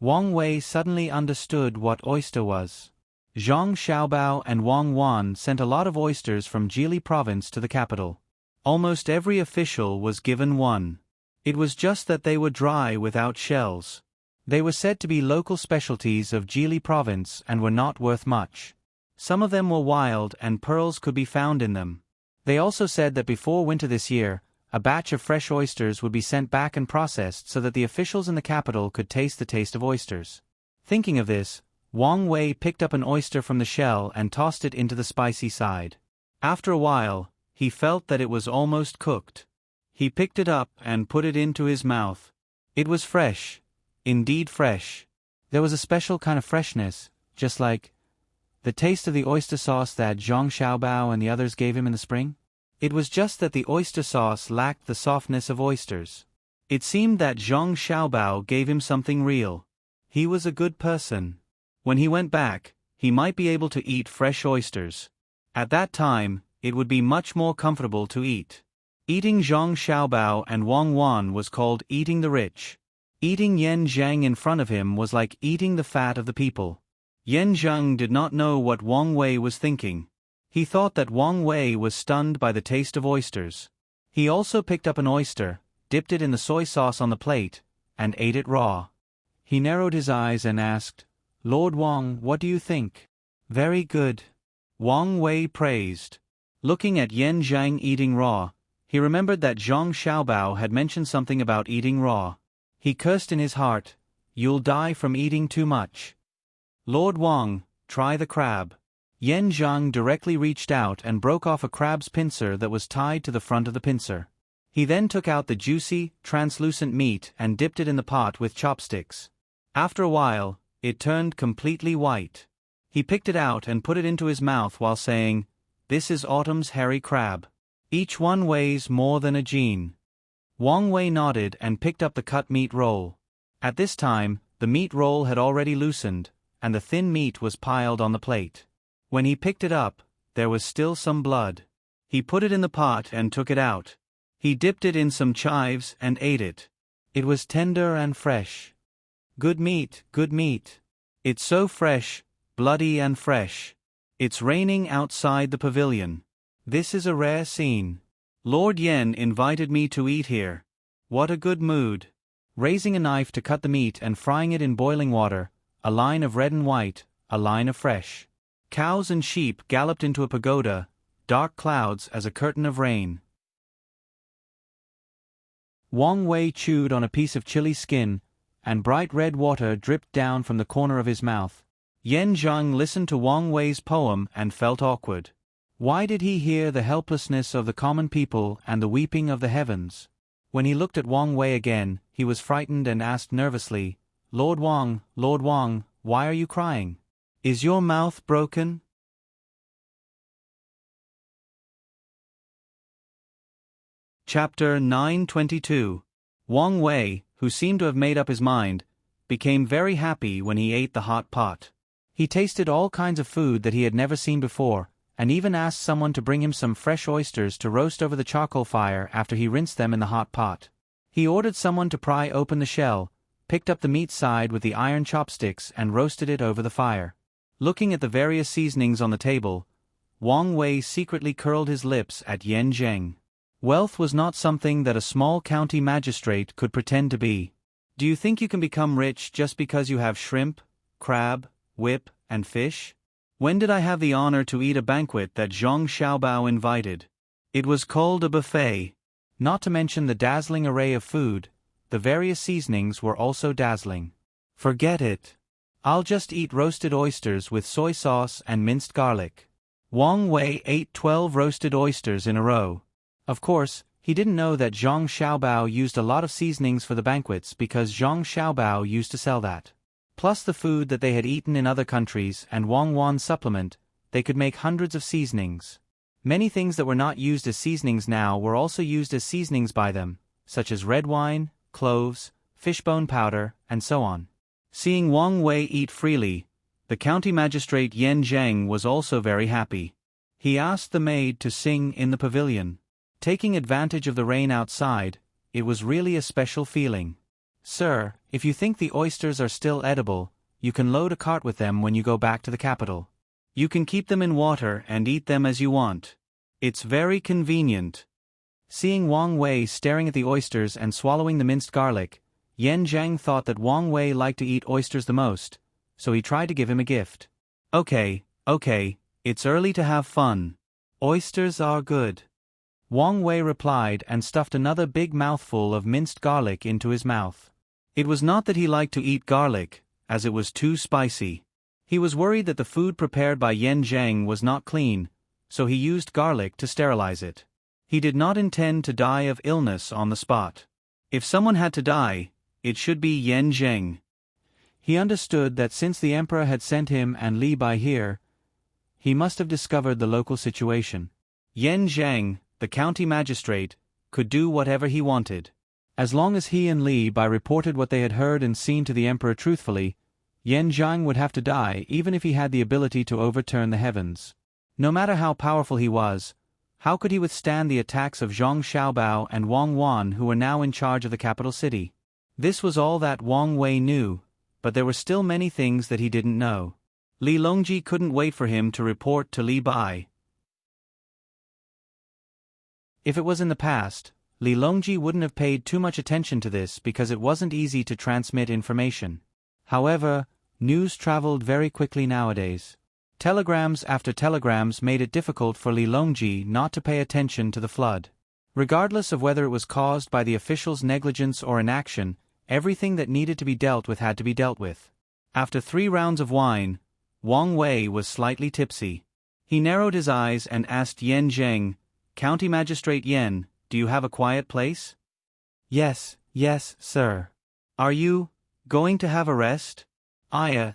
Wang Wei suddenly understood what oyster was. Zhang Xiaobao and Wang Wan sent a lot of oysters from Jili province to the capital. Almost every official was given one. It was just that they were dry without shells. They were said to be local specialties of Jili province and were not worth much. Some of them were wild and pearls could be found in them. They also said that before winter this year, a batch of fresh oysters would be sent back and processed so that the officials in the capital could taste the taste of oysters. Thinking of this, Wang Wei picked up an oyster from the shell and tossed it into the spicy side. After a while, he felt that it was almost cooked. He picked it up and put it into his mouth. It was fresh. Indeed fresh. There was a special kind of freshness, just like the taste of the oyster sauce that Zhang Xiaobao and the others gave him in the spring. It was just that the oyster sauce lacked the softness of oysters. It seemed that Zhang Xiaobao gave him something real. He was a good person. When he went back, he might be able to eat fresh oysters. At that time, it would be much more comfortable to eat. Eating Zhang Xiaobao and Wang Wan was called eating the rich. Eating Yan Zhang in front of him was like eating the fat of the people. Yan Zhang did not know what Wang Wei was thinking. He thought that Wang Wei was stunned by the taste of oysters. He also picked up an oyster, dipped it in the soy sauce on the plate, and ate it raw. He narrowed his eyes and asked, Lord Wang, what do you think? Very good. Wang Wei praised. Looking at Yan Zhang eating raw, he remembered that Zhang Xiaobao had mentioned something about eating raw. He cursed in his heart, You'll die from eating too much. Lord Wang, try the crab. Yan Zhang directly reached out and broke off a crab's pincer that was tied to the front of the pincer. He then took out the juicy, translucent meat and dipped it in the pot with chopsticks. After a while, it turned completely white. He picked it out and put it into his mouth while saying, This is autumn's hairy crab. Each one weighs more than a gene. Wang Wei nodded and picked up the cut meat roll. At this time, the meat roll had already loosened, and the thin meat was piled on the plate. When he picked it up, there was still some blood. He put it in the pot and took it out. He dipped it in some chives and ate it. It was tender and fresh. Good meat, good meat. It's so fresh, bloody and fresh. It's raining outside the pavilion. This is a rare scene. Lord Yen invited me to eat here. What a good mood. Raising a knife to cut the meat and frying it in boiling water, a line of red and white, a line of fresh. Cows and sheep galloped into a pagoda, dark clouds as a curtain of rain. Wang Wei chewed on a piece of chili skin, and bright red water dripped down from the corner of his mouth. Yan Zhang listened to Wang Wei's poem and felt awkward. Why did he hear the helplessness of the common people and the weeping of the heavens? When he looked at Wang Wei again, he was frightened and asked nervously, Lord Wang, why are you crying? Is your mouth broken? Chapter 922. Wang Wei, who seemed to have made up his mind, became very happy when he ate the hot pot. He tasted all kinds of food that he had never seen before, and even asked someone to bring him some fresh oysters to roast over the charcoal fire after he rinsed them in the hot pot. He ordered someone to pry open the shell, picked up the meat side with the iron chopsticks and roasted it over the fire. Looking at the various seasonings on the table, Wang Wei secretly curled his lips at Yan Zheng. Wealth was not something that a small county magistrate could pretend to be. Do you think you can become rich just because you have shrimp, crab, whip, and fish? When did I have the honor to eat a banquet that Zhang Xiaobao invited? It was called a buffet. Not to mention the dazzling array of food, the various seasonings were also dazzling. Forget it. I'll just eat roasted oysters with soy sauce and minced garlic. Wang Wei ate 12 roasted oysters in a row. Of course, he didn't know that Zhang Xiaobao used a lot of seasonings for the banquets because Zhang Xiaobao used to sell that. Plus the food that they had eaten in other countries and Wang Wan's supplement, they could make hundreds of seasonings. Many things that were not used as seasonings now were also used as seasonings by them, such as red wine, cloves, fishbone powder, and so on. Seeing Wang Wei eat freely, the county magistrate Yan Zheng was also very happy. He asked the maid to sing in the pavilion. Taking advantage of the rain outside, it was really a special feeling. Sir, if you think the oysters are still edible, you can load a cart with them when you go back to the capital. You can keep them in water and eat them as you want. It's very convenient. Seeing Wang Wei staring at the oysters and swallowing the minced garlic, Yan Zheng thought that Wang Wei liked to eat oysters the most, so he tried to give him a gift. Okay, it's early to have fun. Oysters are good. Wang Wei replied and stuffed another big mouthful of minced garlic into his mouth. It was not that he liked to eat garlic, as it was too spicy. He was worried that the food prepared by Yan Zheng was not clean, so he used garlic to sterilize it. He did not intend to die of illness on the spot. If someone had to die, it should be Yan Zheng. He understood that since the emperor had sent him and Li Bai here, he must have discovered the local situation. Yan Zheng, the county magistrate, could do whatever he wanted. As long as he and Li Bai reported what they had heard and seen to the emperor truthfully, Yan Zheng would have to die even if he had the ability to overturn the heavens. No matter how powerful he was, how could he withstand the attacks of Zhang Xiaobao and Wang Wan, who were now in charge of the capital city? This was all that Wang Wei knew, but there were still many things that he didn't know. Li Longji couldn't wait for him to report to Li Bai. If it was in the past, Li Longji wouldn't have paid too much attention to this because it wasn't easy to transmit information. However, news traveled very quickly nowadays. Telegrams after telegrams made it difficult for Li Longji not to pay attention to the flood. Regardless of whether it was caused by the officials' negligence or inaction, everything that needed to be dealt with had to be dealt with. After 3 rounds of wine, Wang Wei was slightly tipsy. He narrowed his eyes and asked Yan Zheng, "County Magistrate Yan, do you have a quiet place?" Yes, sir. Are you going to have a rest?"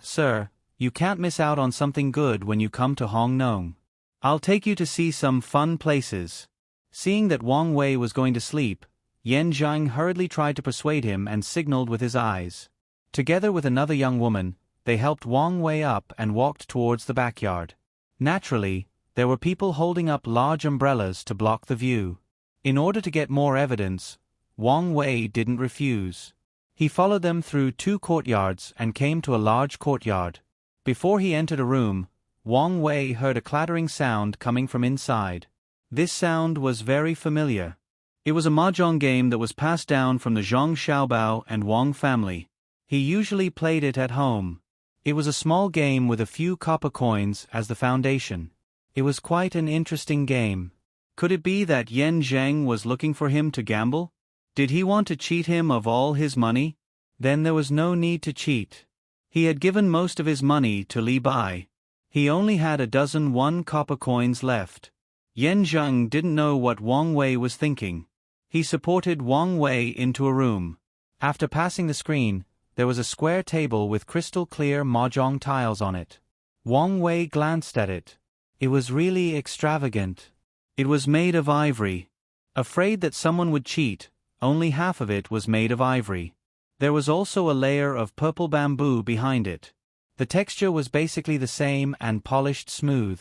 Sir, you can't miss out on something good when you come to Hong Nong. I'll take you to see some fun places." Seeing that Wang Wei was going to sleep, Yan Zheng hurriedly tried to persuade him and signaled with his eyes. Together with another young woman, they helped Wang Wei up and walked towards the backyard. Naturally, there were people holding up large umbrellas to block the view. In order to get more evidence, Wang Wei didn't refuse. He followed them through 2 courtyards and came to a large courtyard. Before he entered a room, Wang Wei heard a clattering sound coming from inside. This sound was very familiar. It was a mahjong game that was passed down from the Zhang Xiaobao and Wang family. He usually played it at home. It was a small game with a few copper coins as the foundation. It was quite an interesting game. Could it be that Yan Zheng was looking for him to gamble? Did he want to cheat him of all his money? Then there was no need to cheat. He had given most of his money to Li Bai. He only had a dozen 1 copper coins left. Yan Zheng didn't know what Wang Wei was thinking. He supported Wang Wei into a room. After passing the screen, there was a square table with crystal-clear mahjong tiles on it. Wang Wei glanced at it. It was really extravagant. It was made of ivory. Afraid that someone would cheat, only half of it was made of ivory. There was also a layer of purple bamboo behind it. The texture was basically the same and polished smooth.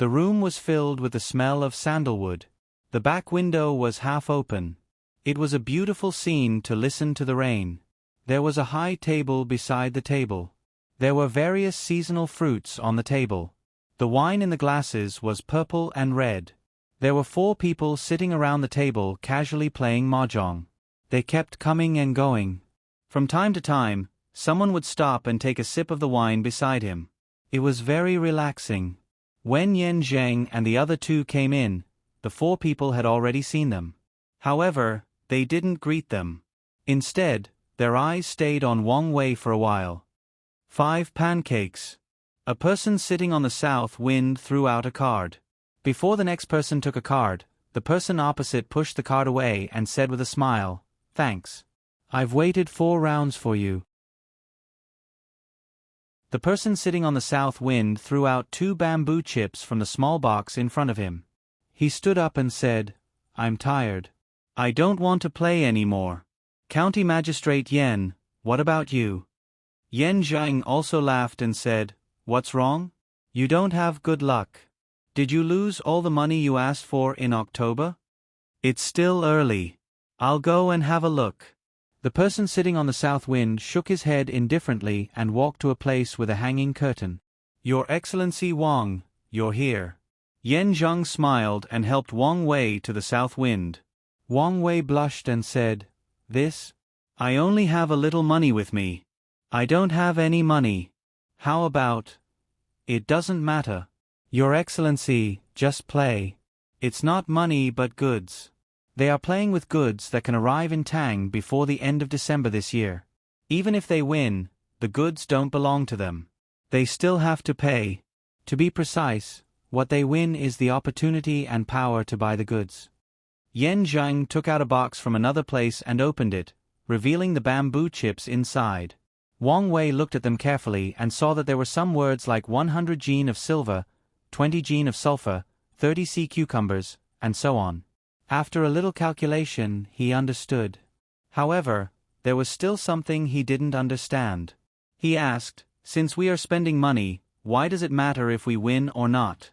The room was filled with the smell of sandalwood. The back window was half open. It was a beautiful scene to listen to the rain. There was a high table beside the table. There were various seasonal fruits on the table. The wine in the glasses was purple and red. There were 4 people sitting around the table casually playing mahjong. They kept coming and going. From time to time, someone would stop and take a sip of the wine beside him. It was very relaxing. When Yen Zheng and the other 2 came in, the 4 people had already seen them. However, they didn't greet them. Instead, their eyes stayed on Wang Wei for a while. 5 pancakes. A person sitting on the south wind threw out a card. Before the next person took a card, the person opposite pushed the card away and said with a smile, "Thanks. I've waited 4 rounds for you." The person sitting on the south wind threw out 2 bamboo chips from the small box in front of him. He stood up and said, "I'm tired. I don't want to play anymore. County Magistrate Yen, what about you?" Yen Zhang also laughed and said, "What's wrong? You don't have good luck. Did you lose all the money you asked for in October? It's still early. I'll go and have a look." The person sitting on the south wind shook his head indifferently and walked to a place with a hanging curtain. "Your Excellency Wang, you're here." Yen Zhang smiled and helped Wang Wei to the south wind. Wang Wei blushed and said, "This? I only have a little money with me. I don't have any money. How about? It doesn't matter. Your Excellency, just play. It's not money but goods. They are playing with goods that can arrive in Tang before the end of December this year. Even if they win, the goods don't belong to them. They still have to pay. To be precise, what they win is the opportunity and power to buy the goods." Yen Zhang took out a box from another place and opened it, revealing the bamboo chips inside. Wang Wei looked at them carefully and saw that there were some words like 100 gene of silver, 20 gene of sulfur, 30 sea cucumbers, and so on. After a little calculation, he understood. However, there was still something he didn't understand. He asked, "Since we are spending money, why does it matter if we win or not?"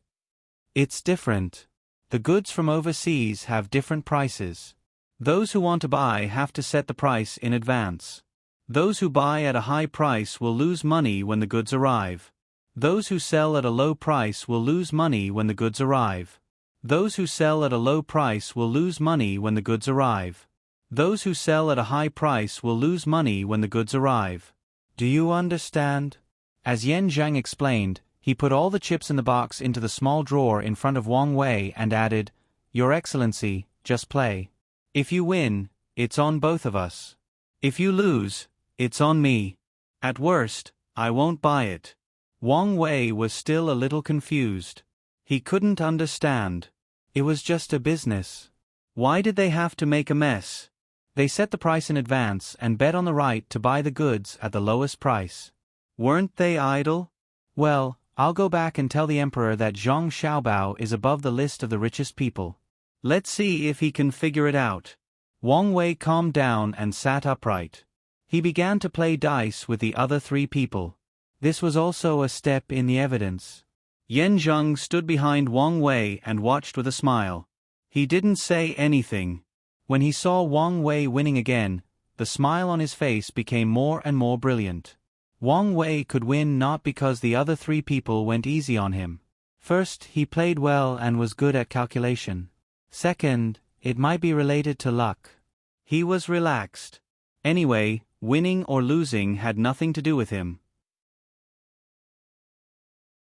"It's different. The goods from overseas have different prices. Those who want to buy have to set the price in advance. Those who buy at a high price will lose money when the goods arrive. Those who sell at a low price will lose money when the goods arrive. Those who sell at a low price will lose money when the goods arrive. Those who sell at a high price will lose money when the goods arrive. Do you understand?" As Yen Zhang explained, he put all the chips in the box into the small drawer in front of Wang Wei and added, "Your Excellency, just play. If you win, it's on both of us. If you lose, it's on me. At worst, I won't buy it." Wang Wei was still a little confused. He couldn't understand. It was just a business. Why did they have to make a mess? They set the price in advance and bet on the right to buy the goods at the lowest price. Weren't they idle? "Well, I'll go back and tell the emperor that Zhang Xiaobao is above the list of the richest people. Let's see if he can figure it out." Wang Wei calmed down and sat upright. He began to play dice with the other 3 people. This was also a step in the evidence. Yen Zhang stood behind Wang Wei and watched with a smile. He didn't say anything. When he saw Wang Wei winning again, the smile on his face became more and more brilliant. Wang Wei could win not because the other 3 people went easy on him. First, he played well and was good at calculation. Second, it might be related to luck. He was relaxed. Anyway, winning or losing had nothing to do with him.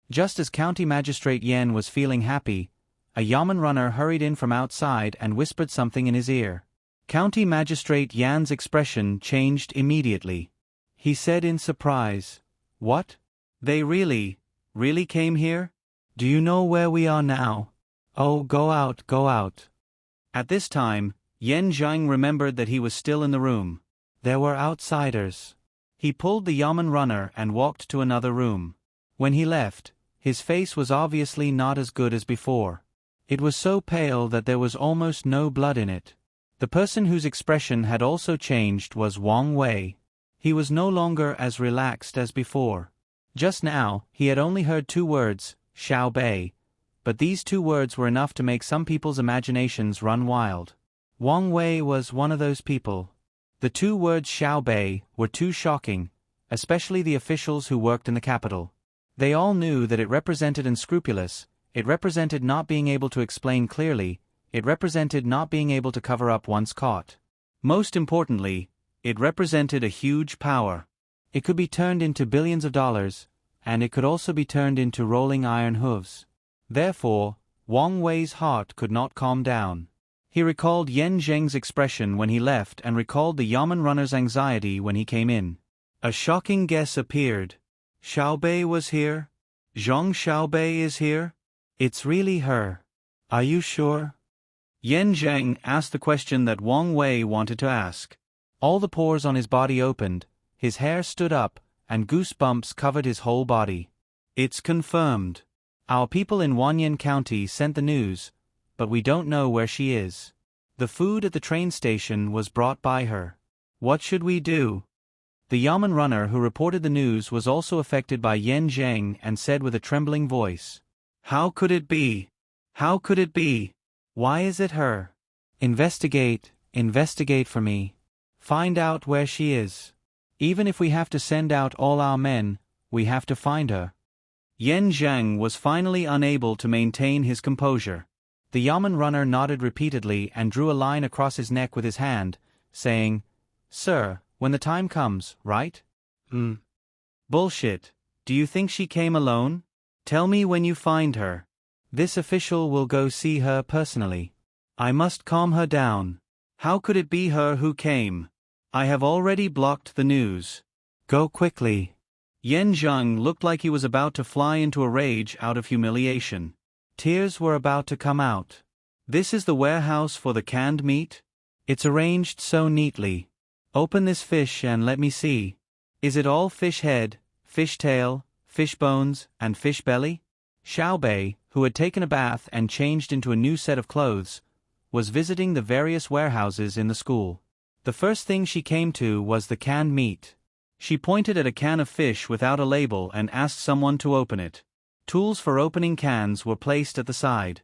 Just as County Magistrate Yen was feeling happy, a yamen runner hurried in from outside and whispered something in his ear. County Magistrate Yan's expression changed immediately. He said in surprise, "What? They really came here? Do you know where we are now? Oh, go out, go out." At this time, Yen Zhang remembered that he was still in the room. There were outsiders. He pulled the yamen runner and walked to another room. When he left, his face was obviously not as good as before. It was so pale that there was almost no blood in it. The person whose expression had also changed was Wang Wei. He was no longer as relaxed as before. Just now, he had only heard 2 words, Xiao Bei, but these 2 words were enough to make some people's imaginations run wild. Wang Wei was one of those people. The 2 words Xiaobei were too shocking, especially the officials who worked in the capital. They all knew that it represented unscrupulous, it represented not being able to explain clearly, it represented not being able to cover up once caught. Most importantly, it represented a huge power. It could be turned into billions of dollars, and it could also be turned into rolling iron hooves. Therefore, Wang Wei's heart could not calm down. He recalled Yan Zheng's expression when he left and recalled the Yamen runner's anxiety when he came in. A shocking guess appeared. Xiaobei was here? Zhang Xiaobei is here? It's really her. Are you sure? Yan Zheng asked the question that Wang Wei wanted to ask. All the pores on his body opened, his hair stood up, and goosebumps covered his whole body. It's confirmed. Our people in Wanyan County sent the news, but we don't know where she is. The food at the train station was brought by her. What should we do? The Yamen runner who reported the news was also affected by Yan Zheng and said with a trembling voice, "How could it be? How could it be? Why is it her? Investigate for me. Find out where she is. Even if we have to send out all our men, we have to find her." Yan Zheng was finally unable to maintain his composure. The Yamen runner nodded repeatedly and drew a line across his neck with his hand, saying, "Sir, when the time comes, right?" Bullshit. Do you think she came alone? Tell me when you find her. This official will go see her personally. I must calm her down. How could it be her who came? I have already blocked the news. Go quickly. Yan Zheng looked like he was about to fly into a rage out of humiliation. Tears were about to come out. This is the warehouse for the canned meat? It's arranged so neatly. Open this fish and let me see. Is it all fish head, fish tail, fish bones, and fish belly? Xiaobei, who had taken a bath and changed into a new set of clothes, was visiting the various warehouses in the school. The first thing she came to was the canned meat. She pointed at a can of fish without a label and asked someone to open it. Tools for opening cans were placed at the side.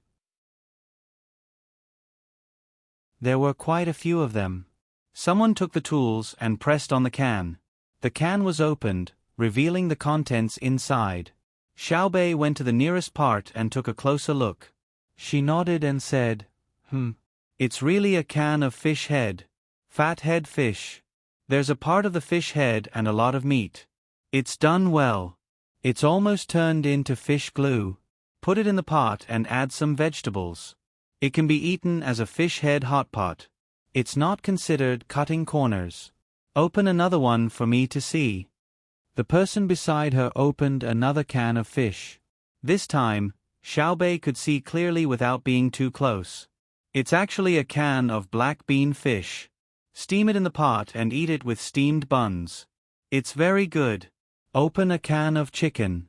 There were quite a few of them. Someone took the tools and pressed on the can. The can was opened, revealing the contents inside. Xiaobei went to the nearest part and took a closer look. She nodded and said, It's really a can of fish head. Fat head fish. There's a part of the fish head and a lot of meat. It's done well. It's almost turned into fish glue. Put it in the pot and add some vegetables. It can be eaten as a fish head hot pot. It's not considered cutting corners. Open another one for me to see. The person beside her opened another can of fish. This time, Xiaobei could see clearly without being too close. It's actually a can of black bean fish. Steam it in the pot and eat it with steamed buns. It's very good. Open a can of chicken.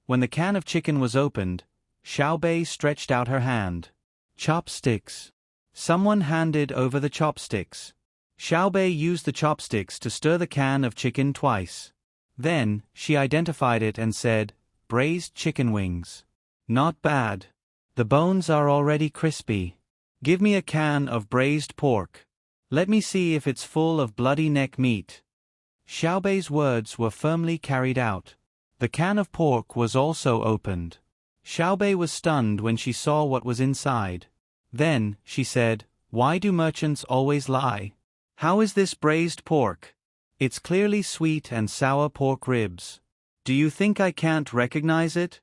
When the can of chicken was opened, Xiaobei stretched out her hand. Chopsticks. Someone handed over the chopsticks. Xiaobei used the chopsticks to stir the can of chicken twice. Then, she identified it and said, braised chicken wings. Not bad. The bones are already crispy. Give me a can of braised pork. Let me see if it's full of bloody neck meat. Xiaobei's words were firmly carried out. The can of pork was also opened. Xiaobei was stunned when she saw what was inside. Then, she said, why do merchants always lie? How is this braised pork? It's clearly sweet and sour pork ribs. Do you think I can't recognize it?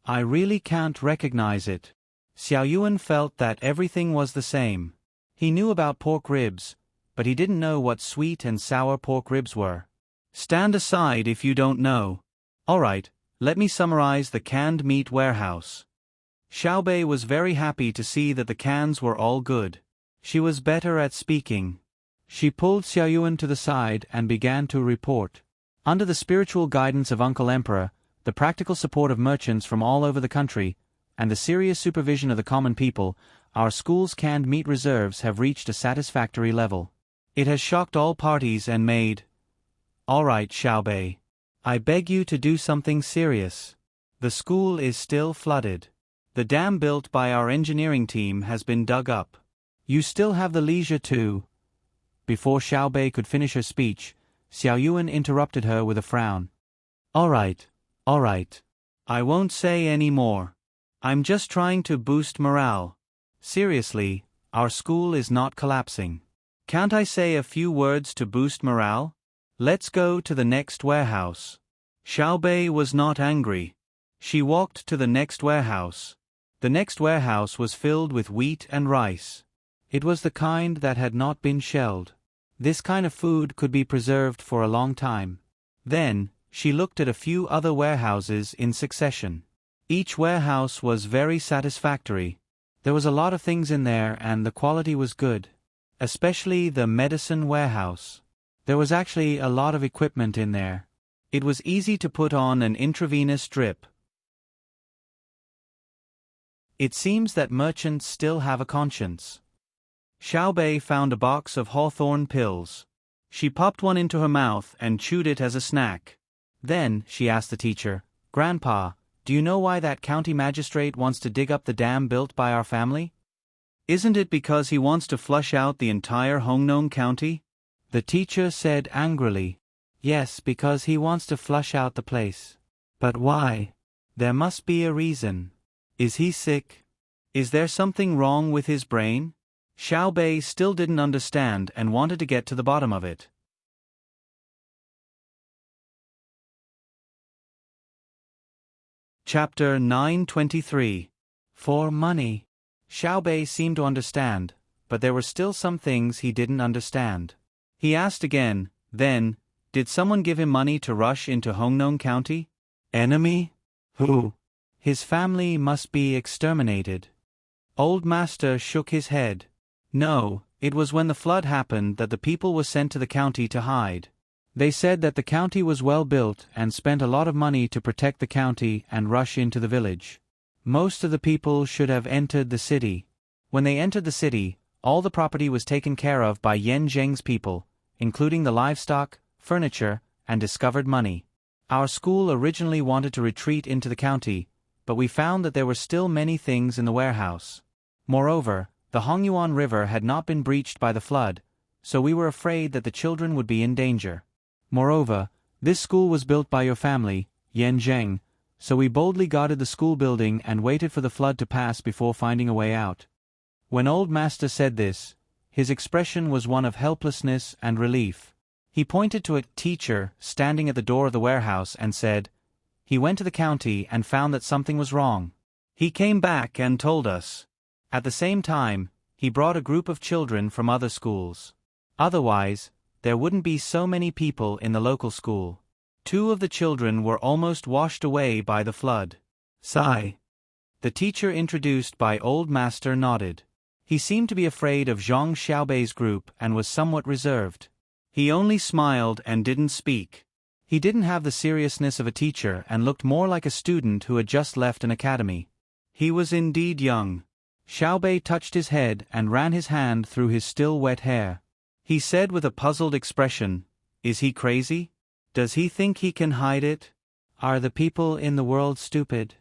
I really can't recognize it. Xiaoyuan felt that everything was the same. He knew about pork ribs, but he didn't know what sweet and sour pork ribs were. Stand aside if you don't know. All right, let me summarize the canned meat warehouse. Xiaobei was very happy to see that the cans were all good. She was better at speaking. She pulled Xiaoyuan to the side and began to report. Under the spiritual guidance of Uncle Emperor, the practical support of merchants from all over the country, and the serious supervision of the common people, our school's canned meat reserves have reached a satisfactory level. It has shocked all parties and made... All right, Xiaobei. I beg you to do something serious. The school is still flooded. The dam built by our engineering team has been dug up. You still have the leisure to. Before Xiaobei could finish her speech, Xiao Yuan interrupted her with a frown. All right. I won't say any more. I'm just trying to boost morale. Seriously, our school is not collapsing. Can't I say a few words to boost morale? Let's go to the next warehouse. Xiaobei was not angry. She walked to the next warehouse. The next warehouse was filled with wheat and rice. It was the kind that had not been shelled. This kind of food could be preserved for a long time. Then, she looked at a few other warehouses in succession. Each warehouse was very satisfactory. There was a lot of things in there and the quality was good. Especially the medicine warehouse. There was actually a lot of equipment in there. It was easy to put on an intravenous drip. It seems that merchants still have a conscience. Xiaobei found a box of hawthorn pills. She popped one into her mouth and chewed it as a snack. Then, she asked the teacher, "Grandpa, do you know why that county magistrate wants to dig up the dam built by our family? Isn't it because he wants to flush out the entire Hongnong County?" The teacher said angrily, "Yes, because he wants to flush out the place. But why? There must be a reason. Is he sick? Is there something wrong with his brain?" Xiaobei still didn't understand and wanted to get to the bottom of it. Chapter 923. For money. Xiaobei seemed to understand, but there were still some things he didn't understand. He asked again, then, did someone give him money to rush into Hongnong County? Enemy? Who? His family must be exterminated. Old Master shook his head. No, it was when the flood happened that the people were sent to the county to hide. They said that the county was well built and spent a lot of money to protect the county and rush into the village. Most of the people should have entered the city. When they entered the city, all the property was taken care of by Yan Zheng's people, including the livestock, furniture, and discovered money. Our school originally wanted to retreat into the county, but we found that there were still many things in the warehouse. Moreover, the Hongyuan River had not been breached by the flood, so we were afraid that the children would be in danger. Moreover, this school was built by your family, Yan Zheng, so we boldly guarded the school building and waited for the flood to pass before finding a way out. When Old Master said this, his expression was one of helplessness and relief. He pointed to a teacher standing at the door of the warehouse and said, "He went to the county and found that something was wrong. He came back and told us. At the same time, he brought a group of children from other schools. Otherwise, there wouldn't be so many people in the local school. 2 of the children were almost washed away by the flood." Sigh. The teacher introduced by Old Master nodded. He seemed to be afraid of Zhang Xiaobei's group and was somewhat reserved. He only smiled and didn't speak. He didn't have the seriousness of a teacher and looked more like a student who had just left an academy. He was indeed young. Xiaobei touched his head and ran his hand through his still wet hair. He said with a puzzled expression, "Is he crazy? Does he think he can hide it? Are the people in the world stupid?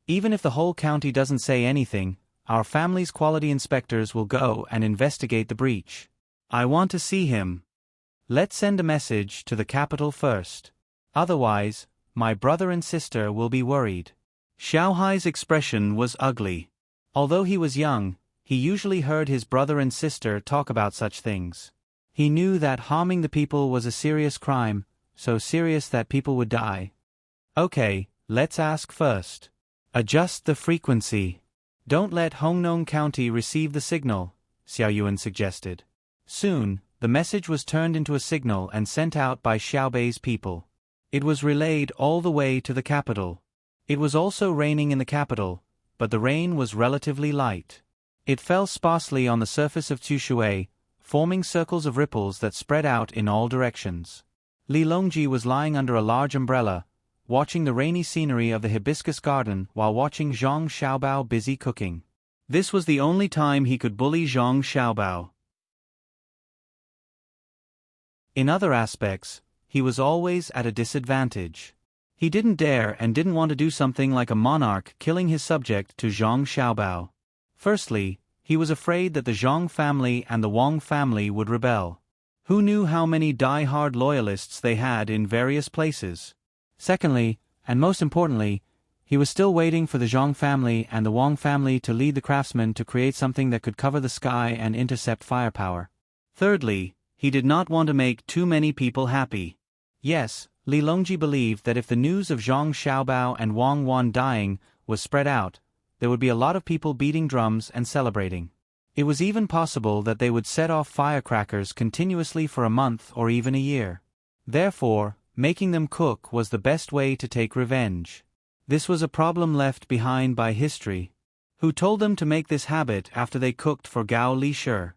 Even if the whole county doesn't say anything, our family's quality inspectors will go and investigate the breach. I want to see him. Let's send a message to the capital first. Otherwise, my brother and sister will be worried." Xiaohai's expression was ugly. Although he was young, he usually heard his brother and sister talk about such things. He knew that harming the people was a serious crime, so serious that people would die. "Okay, let's ask first. Adjust the frequency. Don't let Hongnong County receive the signal," Xiao Yuan suggested. Soon, the message was turned into a signal and sent out by Xiaobei's people. It was relayed all the way to the capital. It was also raining in the capital, but the rain was relatively light. It fell sparsely on the surface of Tushui, forming circles of ripples that spread out in all directions. Li Longji was lying under a large umbrella, watching the rainy scenery of the hibiscus garden while watching Zhang Xiaobao busy cooking. This was the only time he could bully Zhang Xiaobao. In other aspects, he was always at a disadvantage. He didn't dare and didn't want to do something like a monarch killing his subject to Zhang Xiaobao. Firstly, he was afraid that the Zhang family and the Wang family would rebel. Who knew how many die-hard loyalists they had in various places? Secondly, and most importantly, he was still waiting for the Zhang family and the Wang family to lead the craftsmen to create something that could cover the sky and intercept firepower. Thirdly, he did not want to make too many people happy. Yes, Li Longji believed that if the news of Zhang Xiaobao and Wang Wan dying was spread out, there would be a lot of people beating drums and celebrating. It was even possible that they would set off firecrackers continuously for a month or even a year. Therefore, making them cook was the best way to take revenge. This was a problem left behind by history. Who told them to make this habit after they cooked for Gao Li Shi?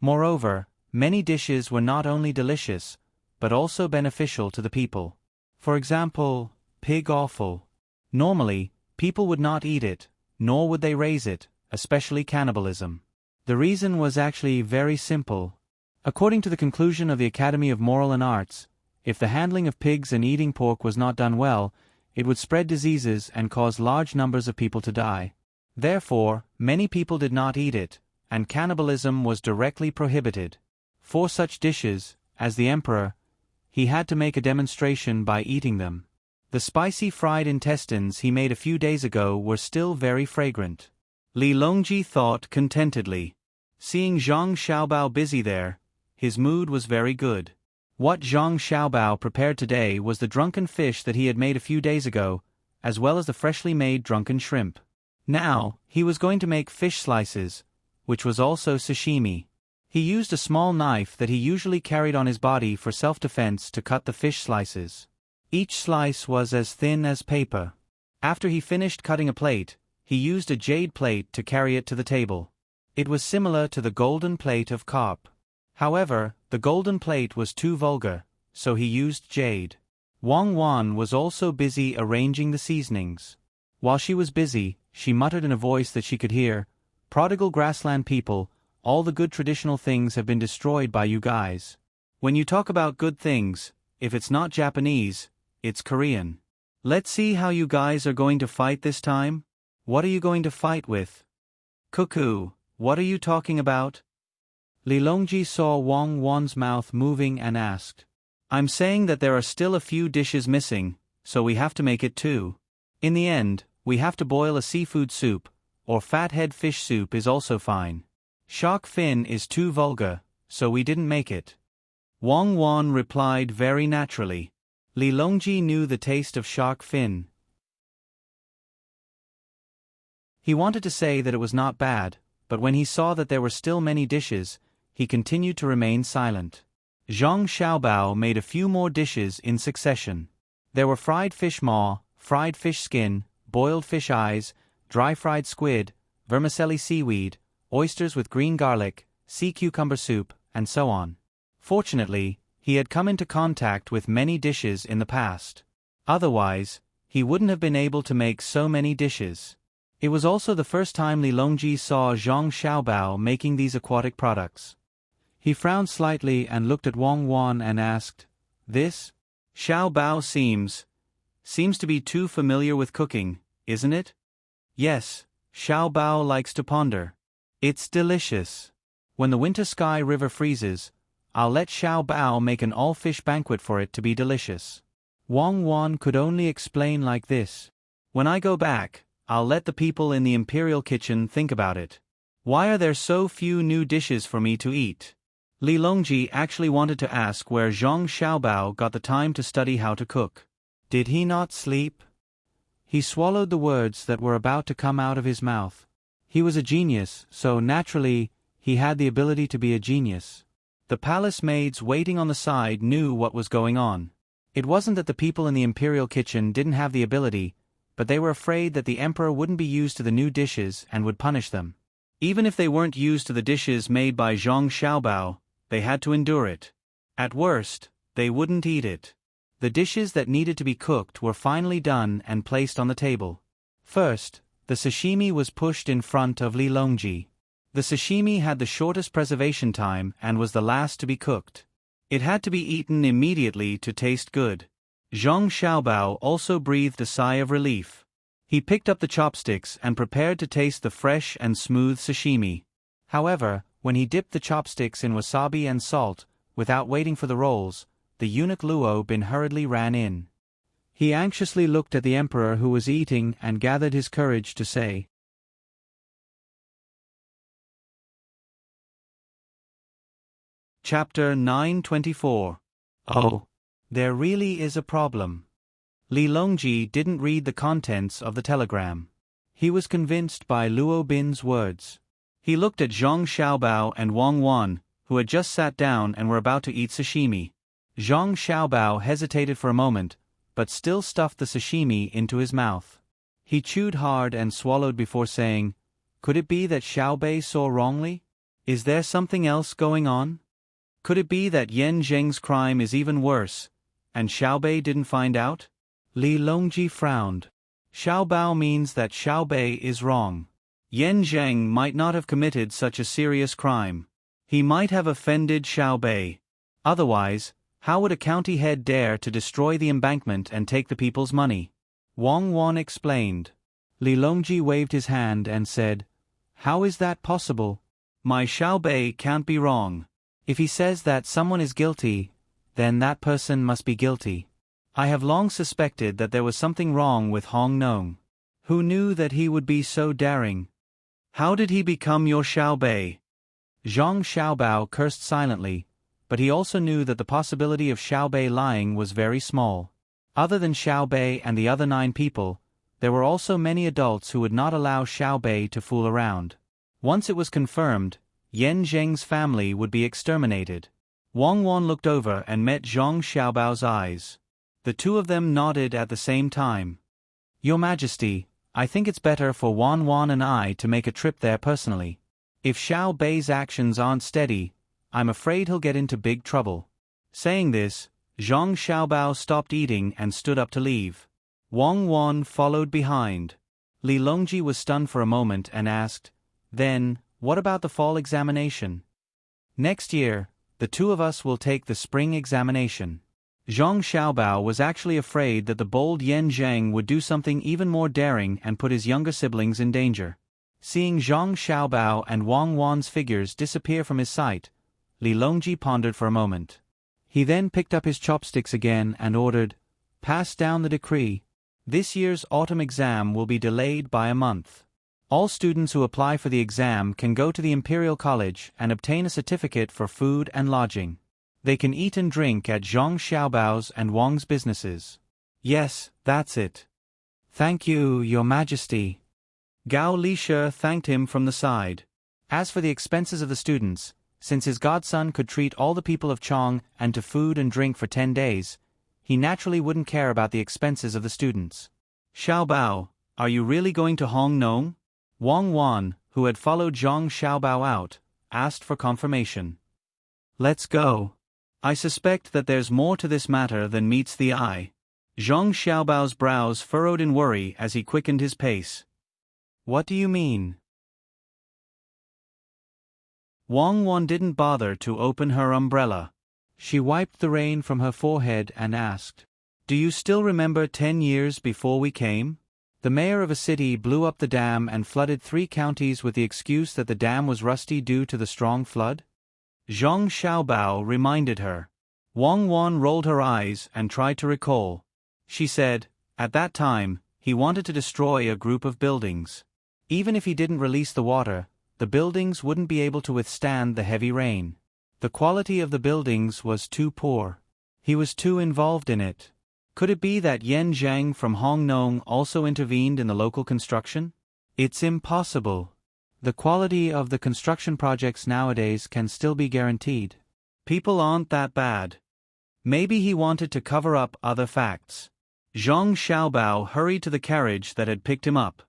Moreover, many dishes were not only delicious, but also beneficial to the people. For example, pig offal. Normally, people would not eat it, nor would they raise it, especially cannibalism. The reason was actually very simple. According to the conclusion of the Academy of Moral and Arts, if the handling of pigs and eating pork was not done well, it would spread diseases and cause large numbers of people to die. Therefore, many people did not eat it, and cannibalism was directly prohibited. For such dishes, as the emperor, he had to make a demonstration by eating them. The spicy fried intestines he made a few days ago were still very fragrant. Li Longji thought contentedly. Seeing Zhang Xiaobao busy there, his mood was very good. What Zhang Xiaobao prepared today was the drunken fish that he had made a few days ago, as well as the freshly made drunken shrimp. Now, he was going to make fish slices, which was also sashimi. He used a small knife that he usually carried on his body for self-defense to cut the fish slices. Each slice was as thin as paper. After he finished cutting a plate, he used a jade plate to carry it to the table. It was similar to the golden plate of carp. However, the golden plate was too vulgar, so he used jade. Wang Wan was also busy arranging the seasonings. While she was busy, she muttered in a voice that she could hear, "Prodigal grassland people, all the good traditional things have been destroyed by you guys. When you talk about good things, if it's not Japanese, it's Korean. Let's see how you guys are going to fight this time. What are you going to fight with?" "Cuckoo, what are you talking about?" Li Longji saw Wang Wan's mouth moving and asked. "I'm saying that there are still a few dishes missing, so we have to make it too. In the end, we have to boil a seafood soup, or fathead fish soup is also fine. Shark fin is too vulgar, so we didn't make it." Wang Wan replied very naturally. Li Longji knew the taste of shark fin. He wanted to say that it was not bad, but when he saw that there were still many dishes, he continued to remain silent. Zhang Xiaobao made a few more dishes in succession. There were fried fish maw, fried fish skin, boiled fish eyes, dry fried squid, vermicelli seaweed, oysters with green garlic, sea cucumber soup, and so on. Fortunately, he had come into contact with many dishes in the past. Otherwise, he wouldn't have been able to make so many dishes. It was also the first time Li Longji saw Zhang Xiaobao making these aquatic products. He frowned slightly and looked at Wang Wan and asked, "This? Xiaobao seems to be too familiar with cooking, isn't it?" "Yes, Xiaobao likes to ponder. It's delicious. When the winter sky river freezes, I'll let Xiaobao make an all-fish banquet for it to be delicious." Wang Wan could only explain like this. "When I go back, I'll let the people in the imperial kitchen think about it. Why are there so few new dishes for me to eat?" Li Longji actually wanted to ask where Zhang Xiaobao got the time to study how to cook. Did he not sleep? He swallowed the words that were about to come out of his mouth. He was a genius, so naturally, he had the ability to be a genius. The palace maids waiting on the side knew what was going on. It wasn't that the people in the imperial kitchen didn't have the ability, but they were afraid that the emperor wouldn't be used to the new dishes and would punish them. Even if they weren't used to the dishes made by Zhang Xiaobao, they had to endure it. At worst, they wouldn't eat it. The dishes that needed to be cooked were finally done and placed on the table. First, the sashimi was pushed in front of Li Longji. The sashimi had the shortest preservation time and was the last to be cooked. It had to be eaten immediately to taste good. Zhang Xiaobao also breathed a sigh of relief. He picked up the chopsticks and prepared to taste the fresh and smooth sashimi. However, when he dipped the chopsticks in wasabi and salt, without waiting for the rolls, the eunuch Luo Bin hurriedly ran in. He anxiously looked at the emperor who was eating and gathered his courage to say, Chapter 924. Oh, there really is a problem. Li Longji didn't read the contents of the telegram. He was convinced by Luo Bin's words. He looked at Zhang Xiaobao and Wang Wan, who had just sat down and were about to eat sashimi. Zhang Xiaobao hesitated for a moment, but still stuffed the sashimi into his mouth. He chewed hard and swallowed before saying, Could it be that Xiaobei saw wrongly? Is there something else going on? Could it be that Yan Zheng's crime is even worse, and Xiaobei didn't find out? Li Longji frowned. Xiaobao means that Xiaobei is wrong. Yan Zheng might not have committed such a serious crime. He might have offended Xiaobei. Otherwise, how would a county head dare to destroy the embankment and take the people's money? Wang Wan explained. Li Longji waved his hand and said, How is that possible? My Xiaobei can't be wrong. If he says that someone is guilty, then that person must be guilty. I have long suspected that there was something wrong with Hong Nong. Who knew that he would be so daring? How did he become your Xiaobei? Zhang Xiaobao cursed silently, but he also knew that the possibility of Xiaobei lying was very small. Other than Xiaobei and the other 9 people, there were also many adults who would not allow Xiaobei to fool around. Once it was confirmed, Yan Zheng's family would be exterminated. Wang Wan looked over and met Zhang Xiaobao's eyes. The two of them nodded at the same time. Your Majesty, I think it's better for Wan Wan and I to make a trip there personally. If Xiaobei's actions aren't steady, I'm afraid he'll get into big trouble. Saying this, Zhang Xiaobao stopped eating and stood up to leave. Wang Wan followed behind. Li Longji was stunned for a moment and asked, Then, what about the fall examination? Next year, the two of us will take the spring examination. Zhang Xiaobao was actually afraid that the bold Yan Zheng would do something even more daring and put his younger siblings in danger. Seeing Zhang Xiaobao and Wang Wan's figures disappear from his sight, Li Longji pondered for a moment. He then picked up his chopsticks again and ordered, Pass down the decree. This year's autumn exam will be delayed by a month. All students who apply for the exam can go to the Imperial College and obtain a certificate for food and lodging. They can eat and drink at Zhang Xiaobao's and Wang's businesses. Yes, that's it. Thank you, Your Majesty. Gao Lishe thanked him from the side. As for the expenses of the students, since his godson could treat all the people of Chong and to food and drink for 10 days, he naturally wouldn't care about the expenses of the students. Xiaobao, are you really going to Hong Nong? Wang Wan, who had followed Zhang Xiaobao out, asked for confirmation. Let's go. I suspect that there's more to this matter than meets the eye. Zhang Xiaobao's brows furrowed in worry as he quickened his pace. What do you mean? Wang Wan didn't bother to open her umbrella. She wiped the rain from her forehead and asked, Do you still remember 10 years before we came? The mayor of a city blew up the dam and flooded 3 counties with the excuse that the dam was rusty due to the strong flood? Zhang Xiaobao reminded her. Wang Wan rolled her eyes and tried to recall. She said, at that time, he wanted to destroy a group of buildings. Even if he didn't release the water, the buildings wouldn't be able to withstand the heavy rain. The quality of the buildings was too poor. He was too involved in it. Could it be that Yan Zheng from Hong Nong also intervened in the local construction? It's impossible. The quality of the construction projects nowadays can still be guaranteed. People aren't that bad. Maybe he wanted to cover up other facts. Zhang Xiaobao hurried to the carriage that had picked him up.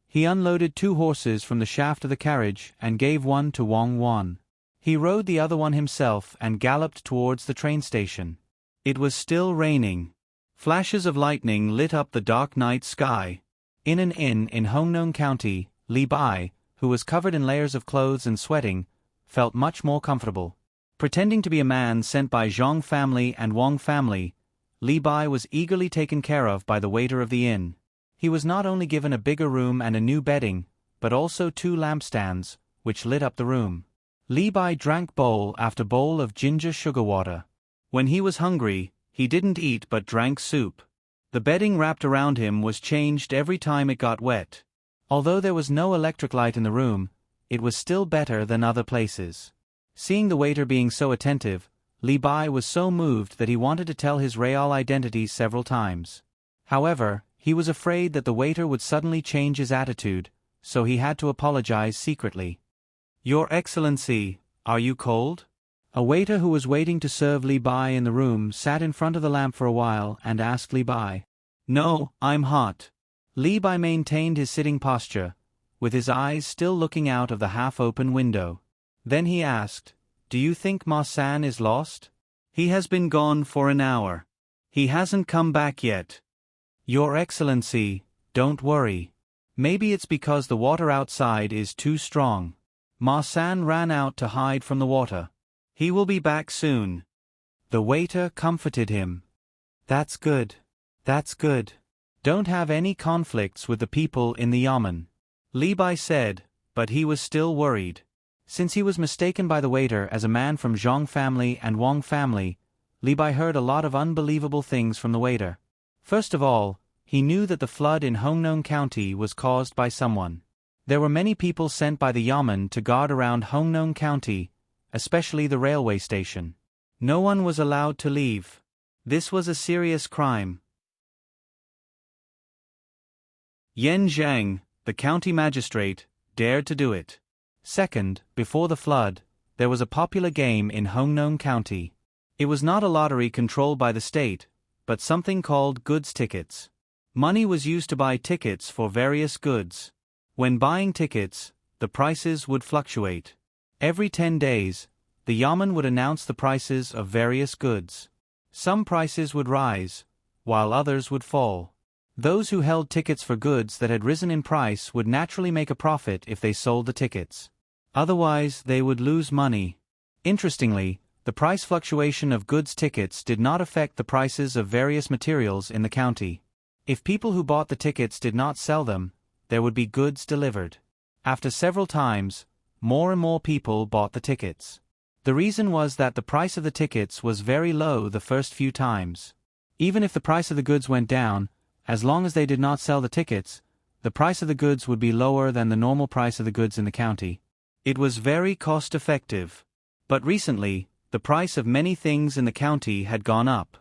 He unloaded 2 horses from the shaft of the carriage and gave one to Wang Wan. He rode the other one himself and galloped towards the train station. It was still raining. Flashes of lightning lit up the dark night sky. In an inn in Hongnong County, Li Bai, who was covered in layers of clothes and sweating, felt much more comfortable. Pretending to be a man sent by Zhang family and Wang family, Li Bai was eagerly taken care of by the waiter of the inn. He was not only given a bigger room and a new bedding, but also 2 lampstands, which lit up the room. Li Bai drank bowl after bowl of ginger sugar water. When he was hungry, he didn't eat but drank soup. The bedding wrapped around him was changed every time it got wet. Although there was no electric light in the room, it was still better than other places. Seeing the waiter being so attentive, Li Bai was so moved that he wanted to tell his real identity several times. However, he was afraid that the waiter would suddenly change his attitude, so he had to apologize secretly. "Your Excellency, are you cold?" A waiter who was waiting to serve Li Bai in the room sat in front of the lamp for a while and asked Li Bai. "No, I'm hot." Li Bai maintained his sitting posture, with his eyes still looking out of the half-open window. Then he asked, "Do you think Ma San is lost?" "He has been gone for an hour. He hasn't come back yet." "Your Excellency, don't worry. Maybe it's because the water outside is too strong. Ma San ran out to hide from the water. He will be back soon." The waiter comforted him. "That's good. That's good. Don't have any conflicts with the people in the yamen," Li Bai said, but he was still worried. Since he was mistaken by the waiter as a man from Zhang family and Wang family, Li Bai heard a lot of unbelievable things from the waiter. First of all, he knew that the flood in Hongnon County was caused by someone. There were many people sent by the yamen to guard around Hongnon County, especially the railway station. No one was allowed to leave. This was a serious crime. Yan Zhang, the county magistrate, dared to do it. Second, before the flood, there was a popular game in Hongnon County. It was not a lottery controlled by the state, but something called goods tickets. Money was used to buy tickets for various goods. When buying tickets, the prices would fluctuate. Every 10 days, the yamen would announce the prices of various goods. Some prices would rise, while others would fall. Those who held tickets for goods that had risen in price would naturally make a profit if they sold the tickets. Otherwise, they would lose money. Interestingly, the price fluctuation of goods tickets did not affect the prices of various materials in the county. If people who bought the tickets did not sell them, there would be goods delivered. After several times, more and more people bought the tickets. The reason was that the price of the tickets was very low the first few times. Even if the price of the goods went down, as long as they did not sell the tickets, the price of the goods would be lower than the normal price of the goods in the county. It was very cost-effective. But recently, the price of many things in the county had gone up.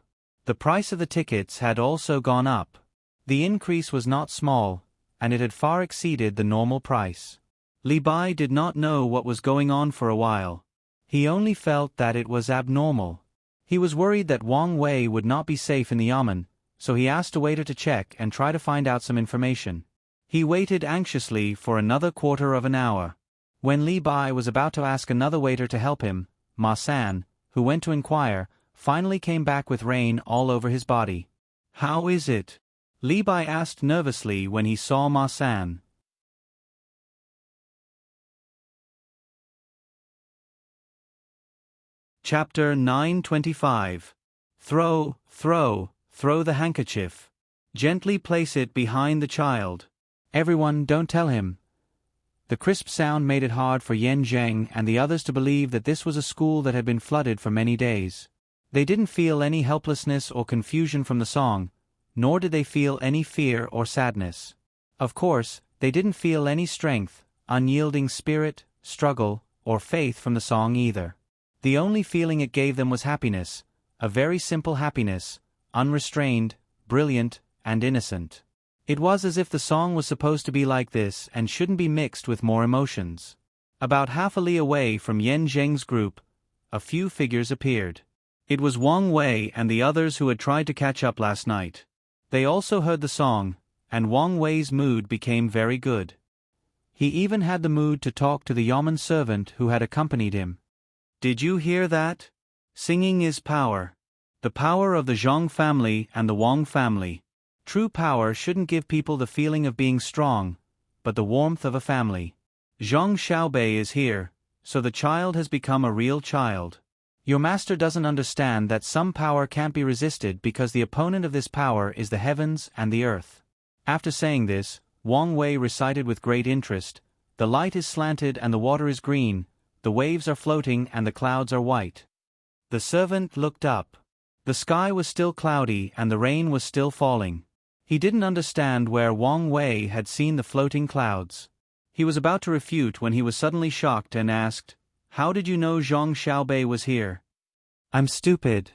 The price of the tickets had also gone up. The increase was not small, and it had far exceeded the normal price. Li Bai did not know what was going on for a while. He only felt that it was abnormal. He was worried that Wang Wei would not be safe in the yamen, so he asked a waiter to check and try to find out some information. He waited anxiously for another quarter of an hour. When Li Bai was about to ask another waiter to help him, Ma San, who went to inquire, finally came back with rain all over his body. "How is it?" Li Bai asked nervously when he saw Ma San. Chapter 925. Throw, throw, throw the handkerchief. Gently place it behind the child. Everyone, don't tell him. The crisp sound made it hard for Yan Zheng and the others to believe that this was a school that had been flooded for many days. They didn't feel any helplessness or confusion from the song, nor did they feel any fear or sadness. Of course, they didn't feel any strength, unyielding spirit, struggle, or faith from the song either. The only feeling it gave them was happiness, a very simple happiness, unrestrained, brilliant, and innocent. It was as if the song was supposed to be like this and shouldn't be mixed with more emotions. About half a li away from Yan Zheng's group, a few figures appeared. It was Wang Wei and the others who had tried to catch up last night. They also heard the song, and Wang Wei's mood became very good. He even had the mood to talk to the yamen servant who had accompanied him. "Did you hear that? Singing is power. The power of the Zhang family and the Wang family. True power shouldn't give people the feeling of being strong, but the warmth of a family. Zhang Xiaobei is here, so the child has become a real child. Your master doesn't understand that some power can't be resisted because the opponent of this power is the heavens and the earth. After saying this, Wang Wei recited with great interest, "The light is slanted and the water is green, the waves are floating and the clouds are white." The servant looked up. The sky was still cloudy and the rain was still falling. He didn't understand where Wang Wei had seen the floating clouds. He was about to refute when he was suddenly shocked and asked, "How did you know Zhang Xiaobei was here?" "I'm stupid.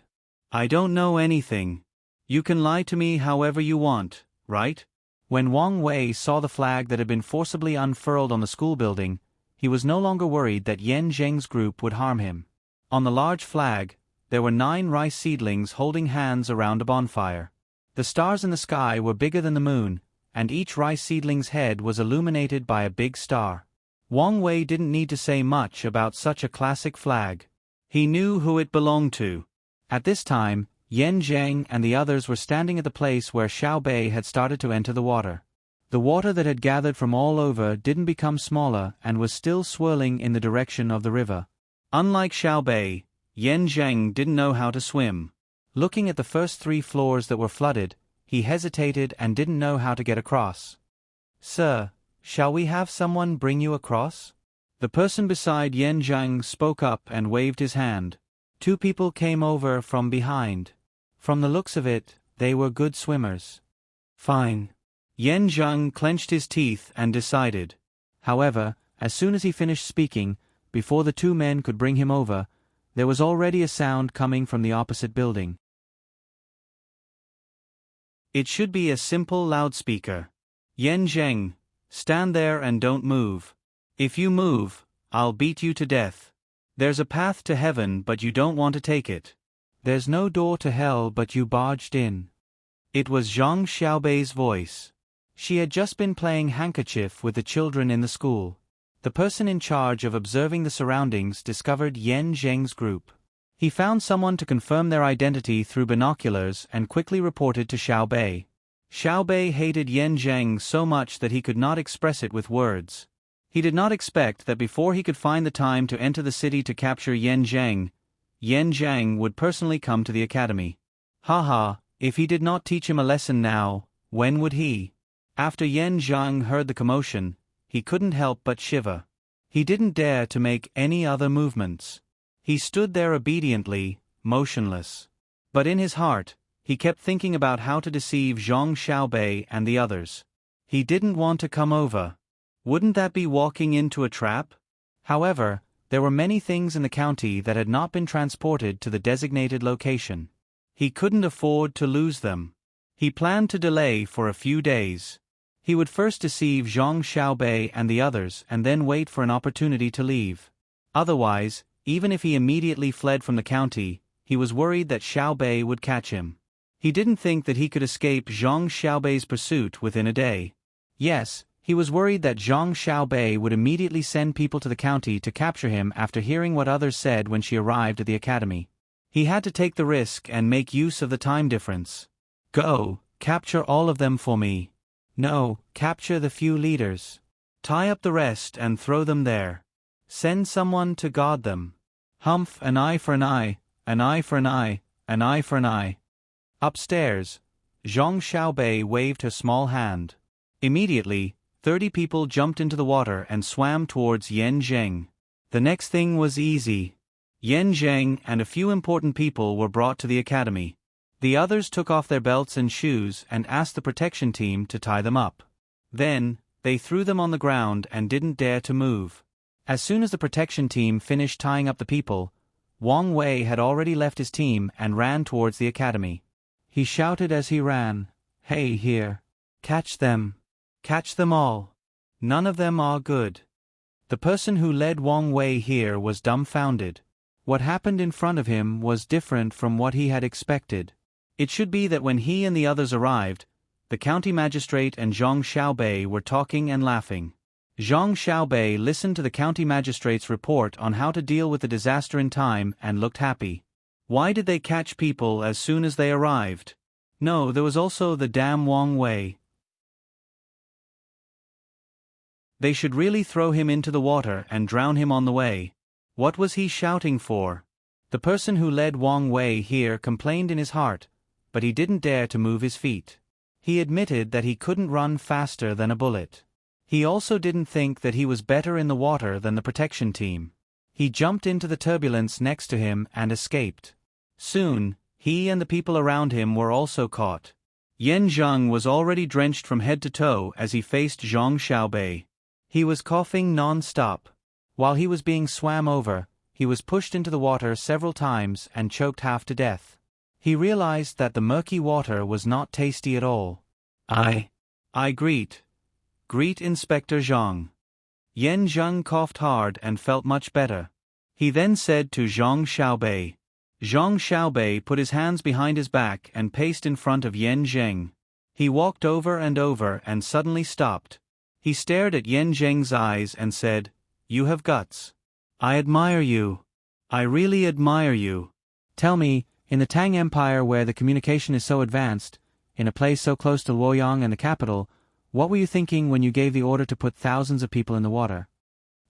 I don't know anything. You can lie to me however you want, right?" When Wang Wei saw the flag that had been forcibly unfurled on the school building, he was no longer worried that Yan Zheng's group would harm him. On the large flag, there were 9 rice seedlings holding hands around a bonfire. The stars in the sky were bigger than the moon, and each rice seedling's head was illuminated by a big star. Wang Wei didn't need to say much about such a classic flag. He knew who it belonged to. At this time, Yan Zheng and the others were standing at the place where Xiaobei had started to enter the water. The water that had gathered from all over didn't become smaller and was still swirling in the direction of the river. Unlike Xiaobei, Yan Zheng didn't know how to swim. Looking at the first 3 floors that were flooded, he hesitated and didn't know how to get across. "Sir, shall we have someone bring you across?" The person beside Yan Zheng spoke up and waved his hand. 2 people came over from behind. From the looks of it, they were good swimmers. "Fine." Yan Zheng clenched his teeth and decided. However, as soon as he finished speaking, before the 2 men could bring him over, there was already a sound coming from the opposite building. It should be a simple loudspeaker. "Yan Zheng, stand there and don't move. If you move, I'll beat you to death. There's a path to heaven but you don't want to take it. There's no door to hell but you barged in." It was Zhang Xiaobei's voice. She had just been playing handkerchief with the children in the school. The person in charge of observing the surroundings discovered Yan Zheng's group. He found someone to confirm their identity through binoculars and quickly reported to Xiaobei. Xiaobei hated Yan Zheng so much that he could not express it with words. He did not expect that before he could find the time to enter the city to capture Yan Zheng would personally come to the academy. Haha, if he did not teach him a lesson now, when would he? After Yan Zheng heard the commotion, he couldn't help but shiver. He didn't dare to make any other movements. He stood there obediently, motionless. But in his heart, he kept thinking about how to deceive Zhang Xiaobei and the others. He didn't want to come over. Wouldn't that be walking into a trap? However, there were many things in the county that had not been transported to the designated location. He couldn't afford to lose them. He planned to delay for a few days. He would first deceive Zhang Xiaobei and the others and then wait for an opportunity to leave. Otherwise, even if he immediately fled from the county, he was worried that Xiaobei would catch him. He didn't think that he could escape Zhang Xiaobei's pursuit within a day. Yes, he was worried that Zhang Xiaobei would immediately send people to the county to capture him after hearing what others said when she arrived at the academy. He had to take the risk and make use of the time difference. "Go, capture all of them for me. No, capture the few leaders. Tie up the rest and throw them there. Send someone to guard them. Humph, an eye for an eye, an eye for an eye, an eye for an eye." Upstairs, Zhang Xiaobei waved her small hand. Immediately, 30 people jumped into the water and swam towards Yan Zheng. The next thing was easy. Yan Zheng and a few important people were brought to the academy. The others took off their belts and shoes and asked the protection team to tie them up. Then, they threw them on the ground and didn't dare to move. As soon as the protection team finished tying up the people, Wang Wei had already left his team and ran towards the academy. He shouted as he ran, "Hey here! Catch them! Catch them all! None of them are good." The person who led Wang Wei here was dumbfounded. What happened in front of him was different from what he had expected. It should be that when he and the others arrived, the county magistrate and Zhang Xiaobei were talking and laughing. Zhang Xiaobei listened to the county magistrate's report on how to deal with the disaster in time and looked happy. Why did they catch people as soon as they arrived? No, there was also the damn Wang Wei. They should really throw him into the water and drown him on the way. What was he shouting for? The person who led Wang Wei here complained in his heart, but he didn't dare to move his feet. He admitted that he couldn't run faster than a bullet. He also didn't think that he was better in the water than the protection team. He jumped into the turbulence next to him and escaped. Soon, he and the people around him were also caught. Yan Zheng was already drenched from head to toe as he faced Zhang Xiaobei. He was coughing non-stop. While he was being swam over, he was pushed into the water several times and choked half to death. He realized that the murky water was not tasty at all. I greet Inspector Zhang. Yan Zheng coughed hard and felt much better. He then said to Zhang Xiaobei. Zhang Xiaobei put his hands behind his back and paced in front of Yan Zheng. He walked over and suddenly stopped. He stared at Yan Zheng's eyes and said, "You have guts. I admire you. I really admire you. Tell me, in the Tang Empire where the communication is so advanced, in a place so close to Luoyang and the capital, what were you thinking when you gave the order to put thousands of people in the water?"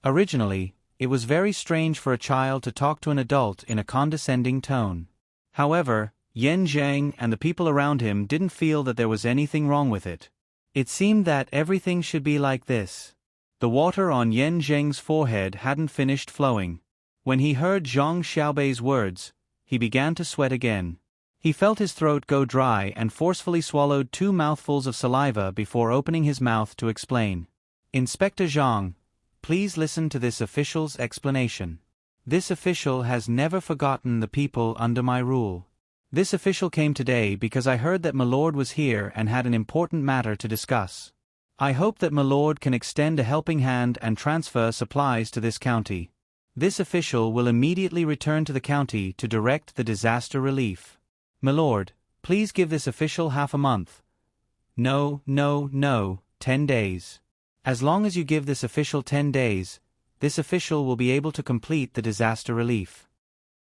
Originally, it was very strange for a child to talk to an adult in a condescending tone. However, Yan Zheng and the people around him didn't feel that there was anything wrong with it. It seemed that everything should be like this. The water on Yan Zheng's forehead hadn't finished flowing. When he heard Zhang Xiaobei's words, he began to sweat again. He felt his throat go dry and forcefully swallowed 2 mouthfuls of saliva before opening his mouth to explain. "Inspector Zhang, please listen to this official's explanation. This official has never forgotten the people under my rule. This official came today because I heard that Milord was here and had an important matter to discuss. I hope that Milord can extend a helping hand and transfer supplies to this county. This official will immediately return to the county to direct the disaster relief. Milord, please give this official half a month. No, 10 days. As long as you give this official 10 days, this official will be able to complete the disaster relief."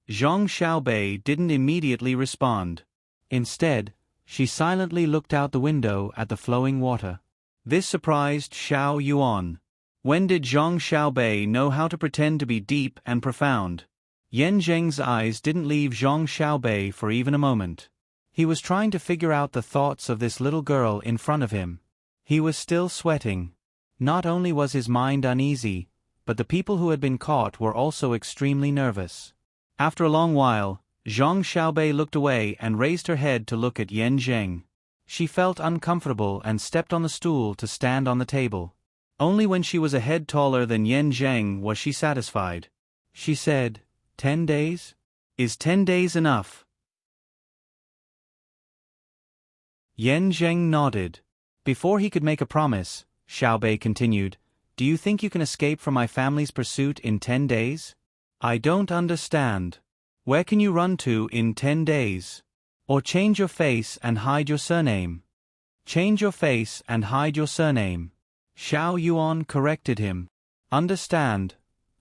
Zhang Xiaobei didn't immediately respond. Instead, she silently looked out the window at the flowing water. This surprised Xiao Yuan. When did Zhang Xiaobei know how to pretend to be deep and profound? Yan Zheng's eyes didn't leave Zhang Xiaobei for even a moment. He was trying to figure out the thoughts of this little girl in front of him. He was still sweating. Not only was his mind uneasy, but the people who had been caught were also extremely nervous. After a long while, Zhang Xiaobei looked away and raised her head to look at Yan Zheng. She felt uncomfortable and stepped on the stool to stand on the table. Only when she was a head taller than Yan Zheng was she satisfied. She said, 10 days? Is 10 days enough? Yan Zheng nodded. Before he could make a promise, Xiaobei continued, "Do you think you can escape from my family's pursuit in 10 days? I don't understand. Where can you run to in 10 days? Or change your face and hide your surname. Change your face and hide your surname." Xiao Yuan corrected him. "Understand,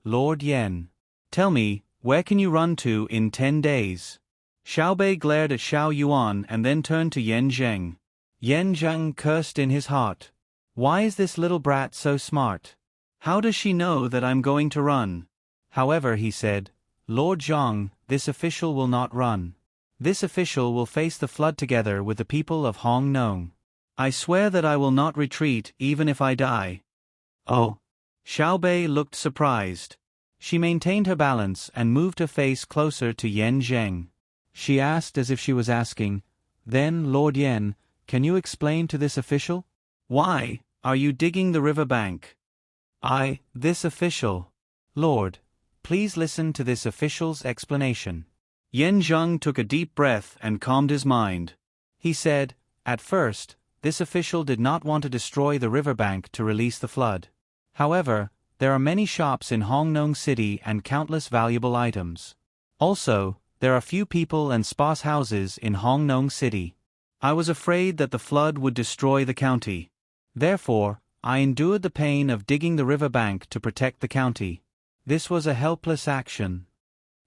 Lord Yan. Tell me, where can you run to in 10 days? Xiaobei glared at Xiao Yuan and then turned to Yan Zheng. Yan Zheng cursed in his heart. Why is this little brat so smart? How does she know that I'm going to run? However, he said, "Lord Zhang, this official will not run. This official will face the flood together with the people of Hong Nong. I swear that I will not retreat even if I die." "Oh." Xiaobei looked surprised. She maintained her balance and moved her face closer to Yan Zheng. She asked as if she was asking, "Then, Lord Yan, can you explain to this official? Why are you digging the river bank?" This official. Lord, please listen to this official's explanation." Yan Zheng took a deep breath and calmed his mind. He said, "At first, this official did not want to destroy the riverbank to release the flood. However, there are many shops in Hong Nong City and countless valuable items. Also, there are few people and sparse houses in Hong Nong City. I was afraid that the flood would destroy the county. Therefore, I endured the pain of digging the riverbank to protect the county. This was a helpless action.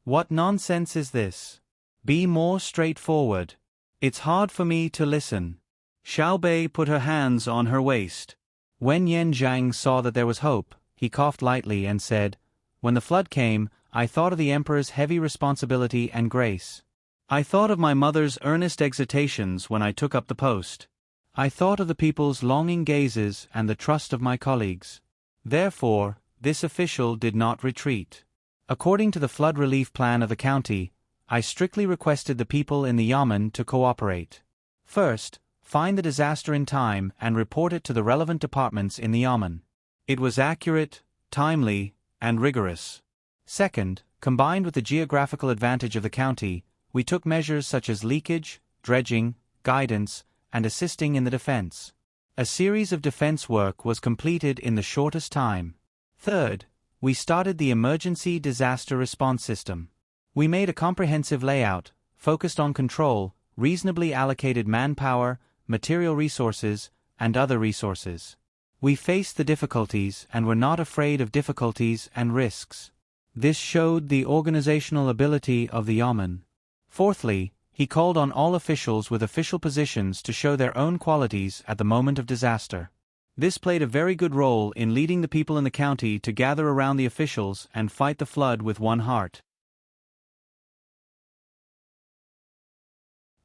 What nonsense is this? Be more straightforward. It's hard for me to listen." Xiaobei put her hands on her waist. When Yan Zheng saw that there was hope, he coughed lightly and said, "When the flood came, I thought of the emperor's heavy responsibility and grace. I thought of my mother's earnest exhortations when I took up the post. I thought of the people's longing gazes and the trust of my colleagues. Therefore, this official did not retreat. According to the flood relief plan of the county, I strictly requested the people in the yamen to cooperate. First, find the disaster in time and report it to the relevant departments in the yamen. It was accurate, timely, and rigorous. Second, combined with the geographical advantage of the county, we took measures such as leakage, dredging, guidance, and assisting in the defense. A series of defense work was completed in the shortest time. Third, we started the emergency disaster response system. We made a comprehensive layout, focused on control, reasonably allocated manpower, material resources, and other resources. We faced the difficulties and were not afraid of difficulties and risks. This showed the organizational ability of the yamen. Fourthly, he called on all officials with official positions to show their own qualities at the moment of disaster. This played a very good role in leading the people in the county to gather around the officials and fight the flood with one heart.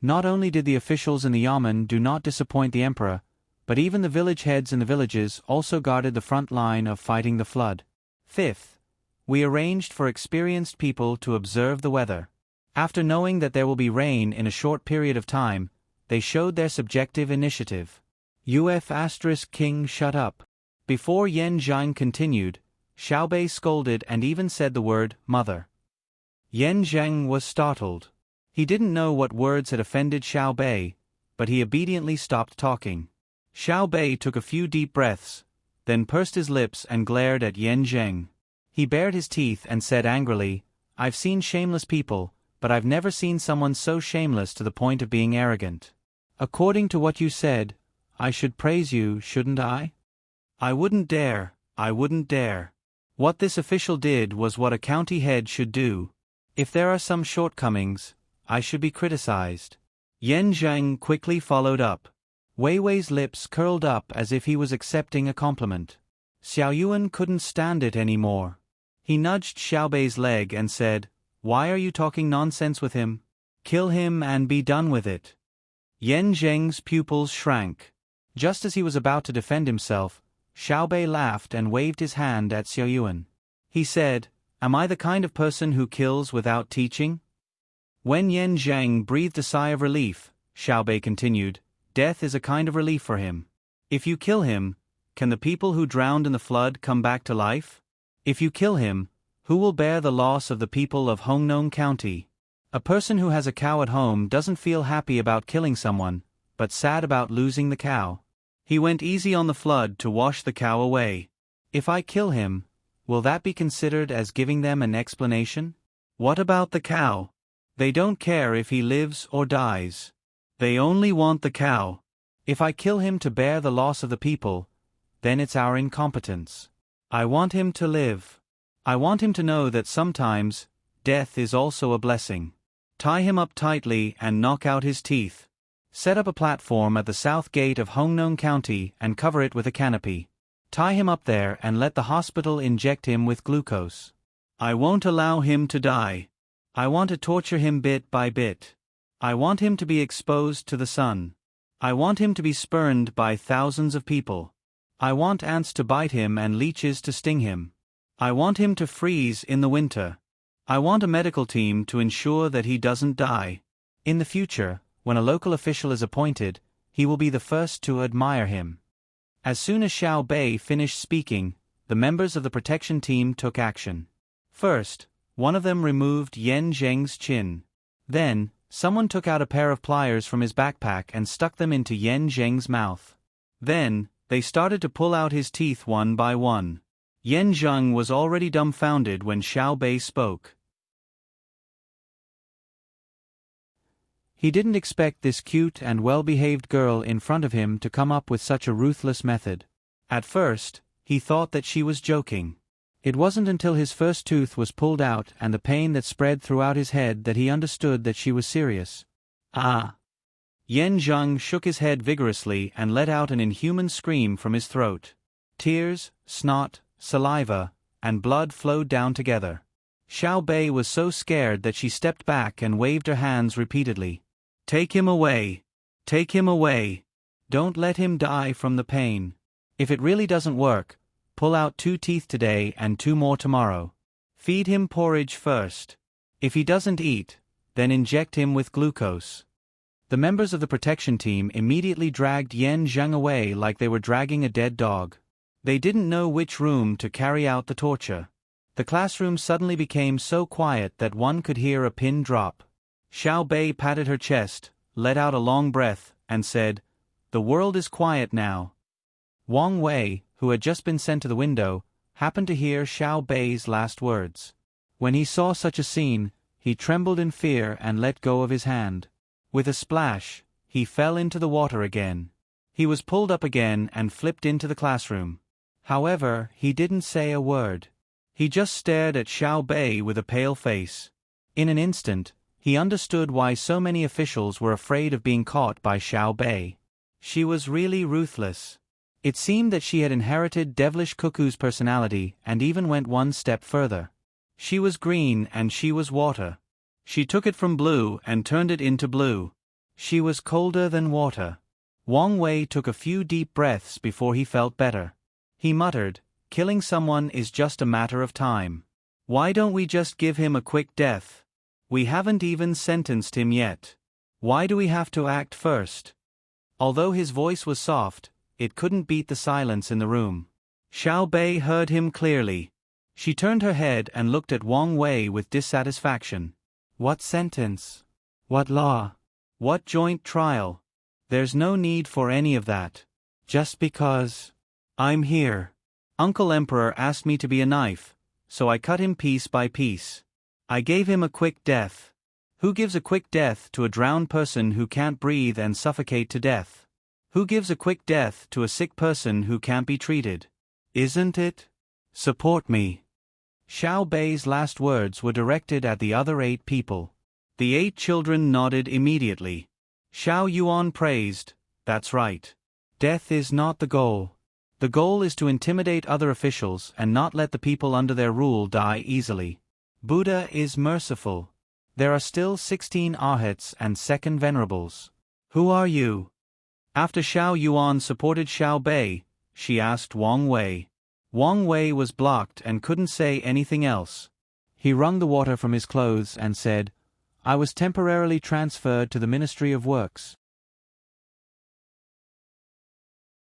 Not only did the officials in the yamen do not disappoint the emperor, but even the village heads in the villages also guarded the front line of fighting the flood. Fifth, we arranged for experienced people to observe the weather. After knowing that there will be rain in a short period of time, they showed their subjective initiative. King shut up. Before Yan Zhang continued, Xiaobei scolded and even said the word, mother. Yan Zhang was startled. He didn't know what words had offended Xiaobei, but he obediently stopped talking. Xiaobei took a few deep breaths, then pursed his lips and glared at Yan Zhang. He bared his teeth and said angrily, I've seen shameless people, but I've never seen someone so shameless to the point of being arrogant. According to what you said, I should praise you, shouldn't I? I wouldn't dare. What this official did was what a county head should do. If there are some shortcomings, I should be criticized. Yan Zhang quickly followed up. Wei Wei's lips curled up as if he was accepting a compliment. Xiao Yuan couldn't stand it anymore. He nudged Xiaobei's leg and said, Why are you talking nonsense with him? Kill him and be done with it. Yan Zheng's pupils shrank. Just as he was about to defend himself, Xiaobei laughed and waved his hand at Xiao Yuan. He said, Am I the kind of person who kills without teaching? When Yan Zhang breathed a sigh of relief, Xiaobei continued, Death is a kind of relief for him. If you kill him, can the people who drowned in the flood come back to life? If you kill him, who will bear the loss of the people of Hongnong County? A person who has a cow at home doesn't feel happy about killing someone, but sad about losing the cow. He went easy on the flood to wash the cow away. If I kill him, will that be considered as giving them an explanation? What about the cow? They don't care if he lives or dies. They only want the cow. If I kill him to bear the loss of the people, then it's our incompetence. I want him to live. I want him to know that sometimes, death is also a blessing. Tie him up tightly and knock out his teeth. Set up a platform at the south gate of Hongnong County and cover it with a canopy. Tie him up there and let the hospital inject him with glucose. I won't allow him to die. I want to torture him bit by bit. I want him to be exposed to the sun. I want him to be spurned by thousands of people. I want ants to bite him and leeches to sting him. I want him to freeze in the winter. I want a medical team to ensure that he doesn't die. In the future, when a local official is appointed, he will be the first to admire him. As soon as Xiaobei finished speaking, the members of the protection team took action. First, one of them removed Yan Zheng's chin. Then, someone took out a pair of pliers from his backpack and stuck them into Yan Zheng's mouth. Then, they started to pull out his teeth one by one. Yan Zheng was already dumbfounded when Xiaobei spoke. He didn't expect this cute and well-behaved girl in front of him to come up with such a ruthless method. At first, he thought that she was joking. It wasn't until his first tooth was pulled out and the pain that spread throughout his head that he understood that she was serious. Ah! Yan Zheng shook his head vigorously and let out an inhuman scream from his throat. Tears, snot, saliva, and blood flowed down together. Xiao Bei was so scared that she stepped back and waved her hands repeatedly. Take him away! Take him away! Don't let him die from the pain. If it really doesn't work, pull out 2 teeth today and 2 more tomorrow. Feed him porridge first. If he doesn't eat, then inject him with glucose. The members of the protection team immediately dragged Yan Zheng away like they were dragging a dead dog. They didn't know which room to carry out the torture. The classroom suddenly became so quiet that one could hear a pin drop. Xiao Bei patted her chest, let out a long breath, and said, "The world is quiet now." Wang Wei, who had just been sent to the window, happened to hear Xiao Bei's last words. When he saw such a scene, he trembled in fear and let go of his hand. With a splash, he fell into the water again. He was pulled up again and flipped into the classroom. However, he didn't say a word. He just stared at Xiao Bei with a pale face. In an instant, he understood why so many officials were afraid of being caught by Xiao Bei. She was really ruthless. It seemed that she had inherited Devilish Cuckoo's personality and even went one step further. She was green and she was water. She took it from blue and turned it into blue. She was colder than water. Wang Wei took a few deep breaths before he felt better. He muttered, "Killing someone is just a matter of time. Why don't we just give him a quick death? We haven't even sentenced him yet. Why do we have to act first?" Although his voice was soft, it couldn't beat the silence in the room. Xiao Bei heard him clearly. She turned her head and looked at Wang Wei with dissatisfaction. "What sentence? What law? What joint trial? There's no need for any of that. Just because I'm here. Uncle Emperor asked me to be a knife, so I cut him piece by piece. I gave him a quick death. Who gives a quick death to a drowned person who can't breathe and suffocate to death? Who gives a quick death to a sick person who can't be treated? Isn't it? Support me." Xiao Bei's last words were directed at the other 8 people. The 8 children nodded immediately. Xiao Yuan praised, "That's right. Death is not the goal. The goal is to intimidate other officials and not let the people under their rule die easily. Buddha is merciful. There are still 16 Arhats and second venerables. Who are you?" After Xiao Yuan supported Xiao Bei, she asked Wang Wei. Wang Wei was blocked and couldn't say anything else. He wrung the water from his clothes and said, "I was temporarily transferred to the Ministry of Works.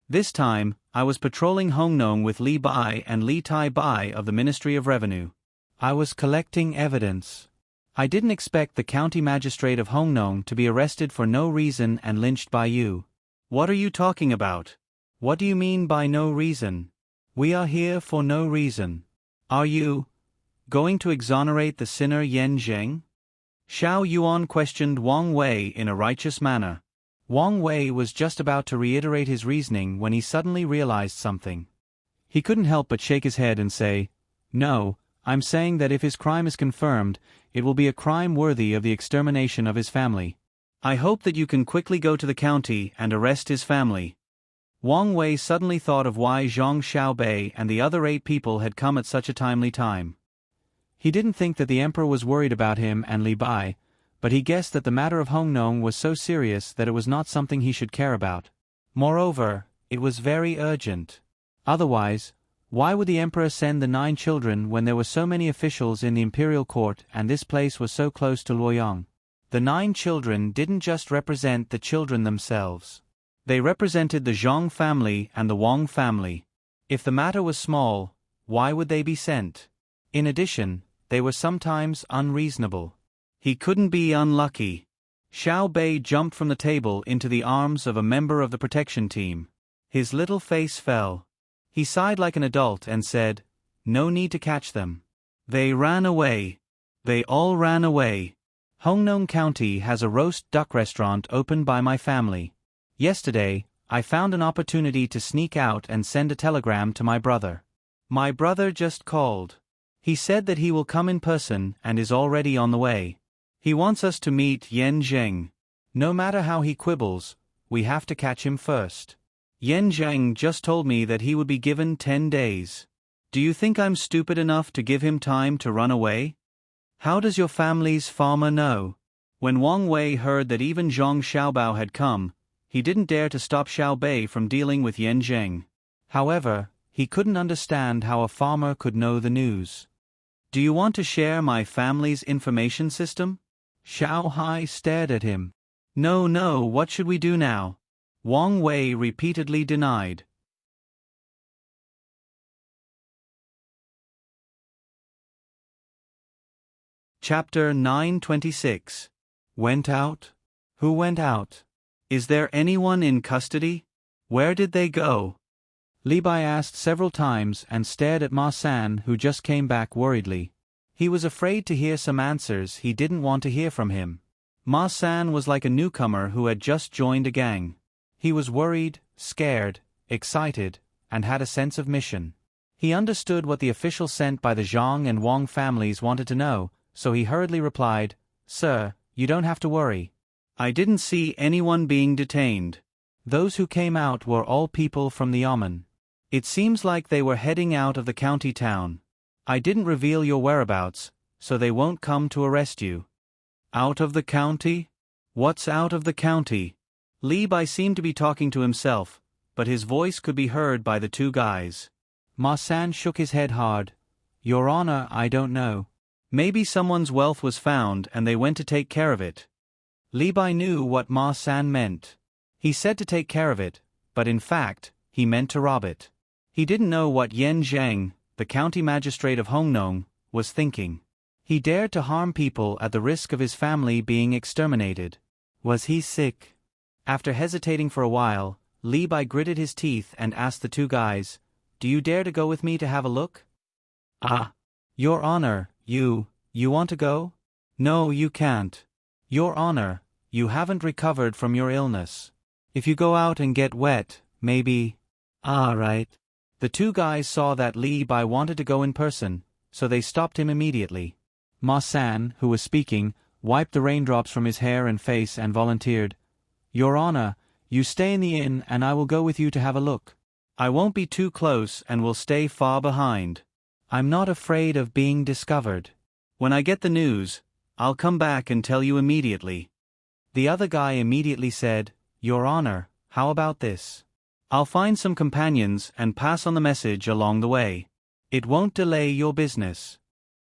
This time, I was patrolling Hongnong with Li Bai and Li Tai Bai of the Ministry of Revenue. I was collecting evidence. I didn't expect the county magistrate of Hongnong to be arrested for no reason and lynched by you." "What are you talking about? What do you mean by no reason?" "We are here for no reason. Are you going to exonerate the sinner Yan Zheng?" Xiao Yuan questioned Wang Wei in a righteous manner. Wang Wei was just about to reiterate his reasoning when he suddenly realized something. He couldn't help but shake his head and say, "No, I'm saying that if his crime is confirmed, it will be a crime worthy of the extermination of his family. I hope that you can quickly go to the county and arrest his family." Wang Wei suddenly thought of why Zhang Xiaobei and the other 8 people had come at such a timely time. He didn't think that the emperor was worried about him and Li Bai, but he guessed that the matter of Hongnong was so serious that it was not something he should care about. Moreover, it was very urgent. Otherwise, why would the emperor send the 9 children when there were so many officials in the imperial court and this place was so close to Luoyang? The 9 children didn't just represent the children themselves. They represented the Zhang family and the Wang family. If the matter was small, why would they be sent? In addition, they were sometimes unreasonable. He couldn't be unlucky. Xiao Bei jumped from the table into the arms of a member of the protection team. His little face fell. He sighed like an adult and said, "No need to catch them. They ran away. They all ran away. Hongnong County has a roast duck restaurant opened by my family. Yesterday, I found an opportunity to sneak out and send a telegram to my brother. My brother just called. He said that he will come in person and is already on the way. He wants us to meet Yan Zheng. No matter how he quibbles, we have to catch him first. Yan Zheng just told me that he would be given 10 days. Do you think I'm stupid enough to give him time to run away?" How does your family's farmer know? When Wang Wei heard that even Zhang Xiaobao had come, he didn't dare to stop Xiao Bei from dealing with Yan Zheng. However, he couldn't understand how a farmer could know the news. Do you want to share my family's information system? Xiao Hai stared at him. No, what should we do now? Wang Wei repeatedly denied. Chapter 926. Went out? Who went out? Is there anyone in custody? Where did they go? Li Bai asked several times and stared at Ma San, who just came back worriedly. He was afraid to hear some answers he didn't want to hear from him. Ma San was like a newcomer who had just joined a gang. He was worried, scared, excited, and had a sense of mission. He understood what the officials sent by the Zhang and Wang families wanted to know, so he hurriedly replied, "Sir, you don't have to worry. I didn't see anyone being detained. Those who came out were all people from the Yamen. It seems like they were heading out of the county town. I didn't reveal your whereabouts, so they won't come to arrest you." Out of the county? What's out of the county? Li Bai seemed to be talking to himself, but his voice could be heard by the two guys. Ma San shook his head hard. "Your Honor, I don't know. Maybe someone's wealth was found and they went to take care of it." Li Bai knew what Ma San meant. He said to take care of it, but in fact, he meant to rob it. He didn't know what Yan Zheng, the county magistrate of Hongnong, was thinking. He dared to harm people at the risk of his family being exterminated. Was he sick? After hesitating for a while, Li Bai gritted his teeth and asked the two guys, "Do you dare to go with me to have a look?" "Ah. Your Honor, you want to go?" "No, you can't. Your Honor, you haven't recovered from your illness. If you go out and get wet, maybe..." "Ah, right." The two guys saw that Li Bai wanted to go in person, so they stopped him immediately. Ma San, who was speaking, wiped the raindrops from his hair and face and volunteered, "Your Honor, you stay in the inn and I will go with you to have a look. I won't be too close and will stay far behind. I'm not afraid of being discovered. When I get the news, I'll come back and tell you immediately." The other guy immediately said, "Your Honor, how about this? I'll find some companions and pass on the message along the way. It won't delay your business."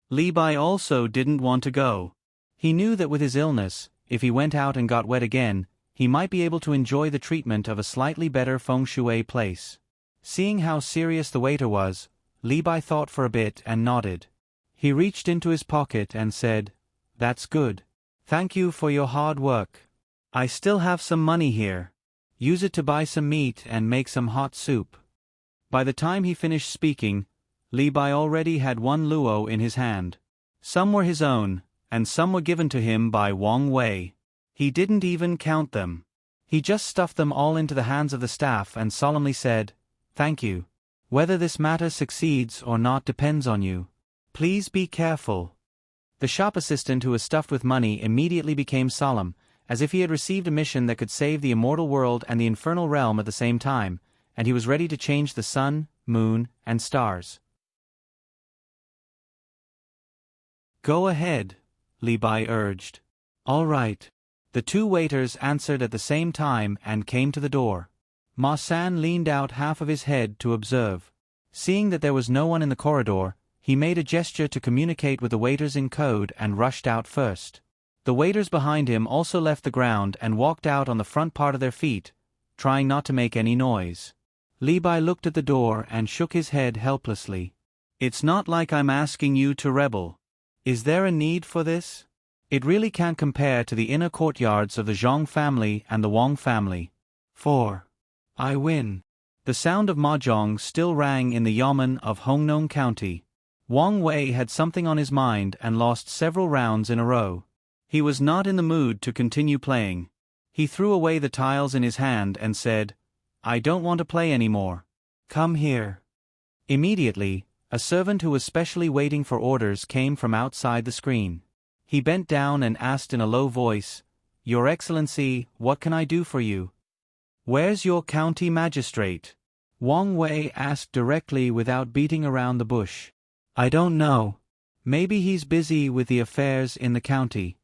Li Bai also didn't want to go. He knew that with his illness, if he went out and got wet again, he might be able to enjoy the treatment of a slightly better feng shui place. Seeing how serious the waiter was, Li Bai thought for a bit and nodded. He reached into his pocket and said, "That's good. Thank you for your hard work. I still have some money here. Use it to buy some meat and make some hot soup." By the time he finished speaking, Li Bai already had 1 luo in his hand. Some were his own, and some were given to him by Wang Wei. He didn't even count them. He just stuffed them all into the hands of the staff and solemnly said, "Thank you. Whether this matter succeeds or not depends on you. Please be careful." The shop assistant, who was stuffed with money, immediately became solemn, as if he had received a mission that could save the immortal world and the infernal realm at the same time, and he was ready to change the sun, moon, and stars. "Go ahead," Li Bai urged. "All right." The two waiters answered at the same time and came to the door. Ma San leaned out half of his head to observe. Seeing that there was no one in the corridor, he made a gesture to communicate with the waiters in code and rushed out first. The waiters behind him also left the ground and walked out on the front part of their feet, trying not to make any noise. Li Bai looked at the door and shook his head helplessly. "It's not like I'm asking you to rebel. Is there a need for this? It really can't compare to the inner courtyards of the Zhang family and the Wang family. 4. I win." The sound of mahjong still rang in the yamen of Hongnong County. Wang Wei had something on his mind and lost several rounds in a row. He was not in the mood to continue playing. He threw away the tiles in his hand and said, "I don't want to play anymore. Come here." Immediately, a servant who was specially waiting for orders came from outside the screen. He bent down and asked in a low voice, "Your Excellency, what can I do for you?" "Where's your county magistrate?" Wang Wei asked directly without beating around the bush. "I don't know. Maybe he's busy with the affairs in the county.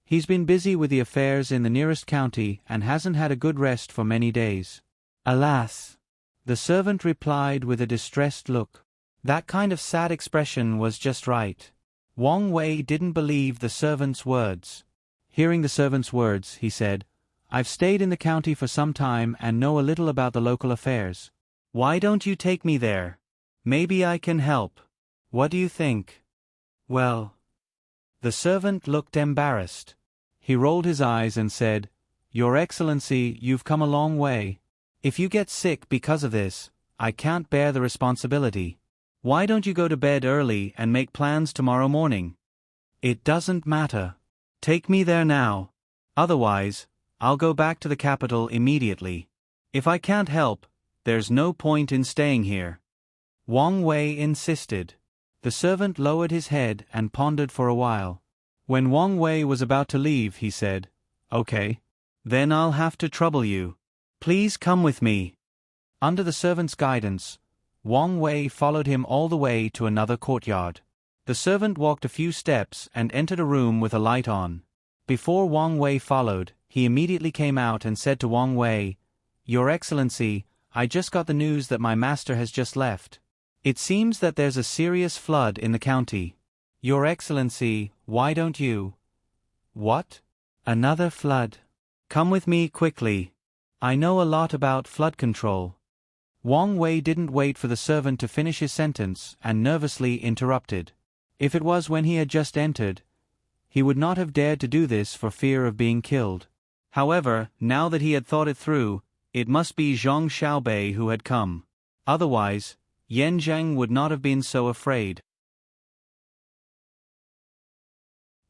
He's been busy with the affairs in the nearest county and hasn't had a good rest for many days. Alas! The servant replied with a distressed look. That kind of sad expression was just right. Wang Wei didn't believe the servant's words. Hearing the servant's words, he said, "I've stayed in the county for some time and know a little about the local affairs. Why don't you take me there? Maybe I can help. What do you think?" "Well..." The servant looked embarrassed. He rolled his eyes and said, "Your Excellency, you've come a long way. If you get sick because of this, I can't bear the responsibility. Why don't you go to bed early and make plans tomorrow morning?" "It doesn't matter. Take me there now. Otherwise, I'll go back to the capital immediately. If I can't help, there's no point in staying here." Wang Wei insisted. The servant lowered his head and pondered for a while. When Wang Wei was about to leave, he said, "Okay. Then I'll have to trouble you. Please come with me." Under the servant's guidance, Wang Wei followed him all the way to another courtyard. The servant walked a few steps and entered a room with a light on. Before Wang Wei followed, he immediately came out and said to Wang Wei, "Your Excellency, I just got the news that my master has just left. It seems that there's a serious flood in the county. Your Excellency, why don't you—" "What? Another flood? Come with me quickly. I know a lot about flood control." Wang Wei didn't wait for the servant to finish his sentence and nervously interrupted. If it was when he had just entered, he would not have dared to do this for fear of being killed. However, now that he had thought it through, it must be Zhang Xiaobei who had come. Otherwise, Yan Zheng would not have been so afraid.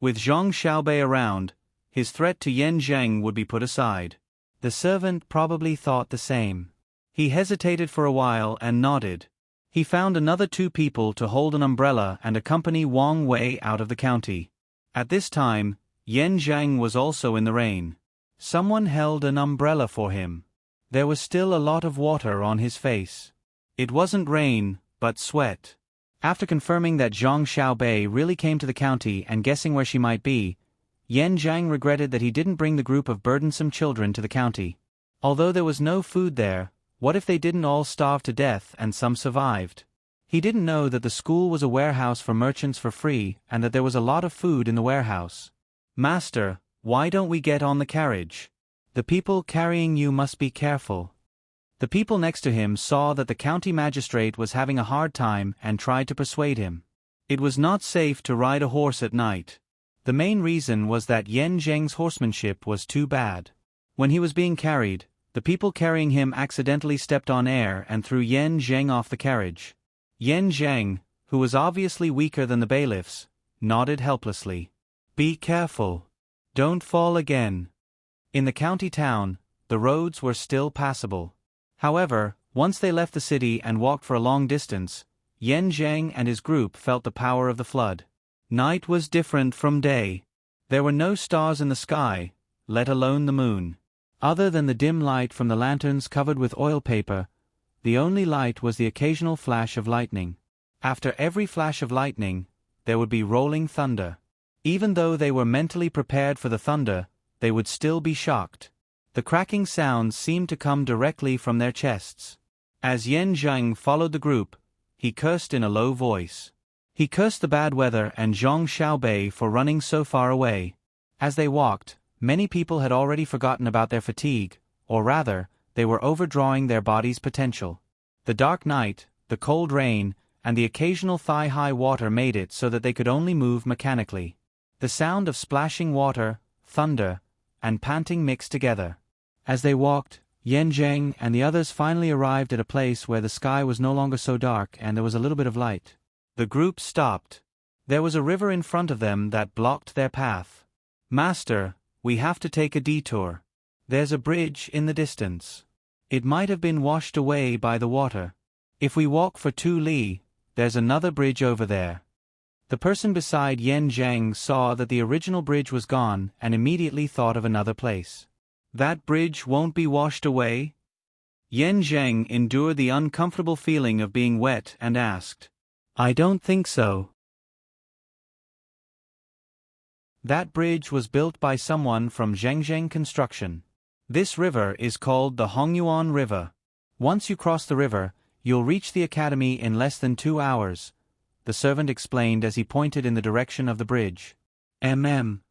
With Zhang Xiaobei around, his threat to Yan Zheng would be put aside. The servant probably thought the same. He hesitated for a while and nodded. He found another 2 people to hold an umbrella and accompany Wang Wei out of the county. At this time, Yan Zheng was also in the rain. Someone held an umbrella for him. There was still a lot of water on his face. It wasn't rain, but sweat. After confirming that Zhang Xiaobei really came to the county and guessing where she might be, Yan Zheng regretted that he didn't bring the group of burdensome children to the county. Although there was no food there, what if they didn't all starve to death and some survived? He didn't know that the school was a warehouse for merchants for free and that there was a lot of food in the warehouse. "Master, why don't we get on the carriage? The people carrying you must be careful." The people next to him saw that the county magistrate was having a hard time and tried to persuade him. It was not safe to ride a horse at night. The main reason was that Yan Zheng's horsemanship was too bad. When he was being carried, the people carrying him accidentally stepped on air and threw Yan Zheng off the carriage. Yan Zheng, who was obviously weaker than the bailiffs, nodded helplessly. "Be careful. Don't fall again." In the county town, the roads were still passable. However, once they left the city and walked for a long distance, Yan Zheng and his group felt the power of the flood. Night was different from day. There were no stars in the sky, let alone the moon. Other than the dim light from the lanterns covered with oil paper, the only light was the occasional flash of lightning. After every flash of lightning, there would be rolling thunder. Even though they were mentally prepared for the thunder, they would still be shocked. The cracking sounds seemed to come directly from their chests. As Yan Zheng followed the group, he cursed in a low voice. He cursed the bad weather and Zhang Xiaobei for running so far away. As they walked, many people had already forgotten about their fatigue, or rather, they were overdrawing their body's potential. The dark night, the cold rain, and the occasional thigh-high water made it so that they could only move mechanically. The sound of splashing water, thunder, and panting mixed together. As they walked, Yan Zheng and the others finally arrived at a place where the sky was no longer so dark and there was a little bit of light. The group stopped. There was a river in front of them that blocked their path. "Master, we have to take a detour. There's a bridge in the distance. It might have been washed away by the water. If we walk for 2 li, there's another bridge over there." The person beside Yan Zheng saw that the original bridge was gone and immediately thought of another place. "That bridge won't be washed away?" Yan Zheng endured the uncomfortable feeling of being wet and asked. "I don't think so." That bridge was built by someone from Zhengzheng Construction. This river is called the Hongyuan River. Once you cross the river, you'll reach the academy in less than 2 hours, the servant explained as he pointed in the direction of the bridge. Yan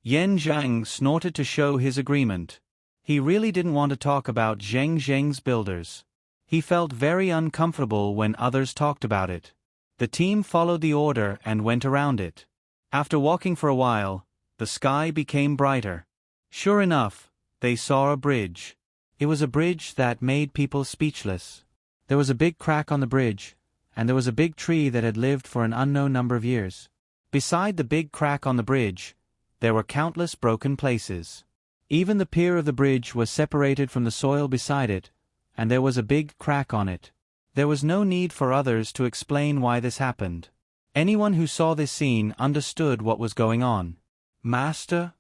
Zhang snorted to show his agreement. He really didn't want to talk about Zhengzheng's builders. He felt very uncomfortable when others talked about it. The team followed the order and went around it. After walking for a while, the sky became brighter. Sure enough, they saw a bridge. It was a bridge that made people speechless. There was a big crack on the bridge, and there was a big tree that had lived for an unknown number of years. Beside the big crack on the bridge, there were countless broken places. Even the pier of the bridge was separated from the soil beside it, and there was a big crack on it. There was no need for others to explain why this happened. Anyone who saw this scene understood what was going on. Master?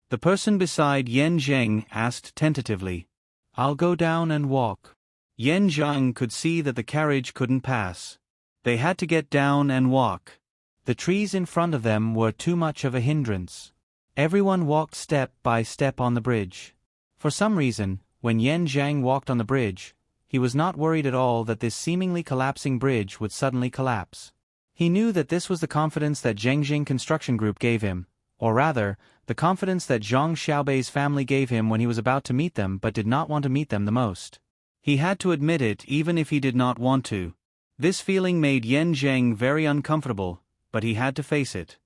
The person beside Yan Zheng asked tentatively. I'll go down and walk. Yan Zheng could see that the carriage couldn't pass. They had to get down and walk. The trees in front of them were too much of a hindrance. Everyone walked step by step on the bridge. For some reason, when Yan Zheng walked on the bridge, he was not worried at all that this seemingly collapsing bridge would suddenly collapse. He knew that this was the confidence that Zhengzheng Construction Group gave him, or rather, the confidence that Zhang Xiaobei's family gave him when he was about to meet them but did not want to meet them the most. He had to admit it even if he did not want to. This feeling made Yan Zheng very uncomfortable, but he had to face it.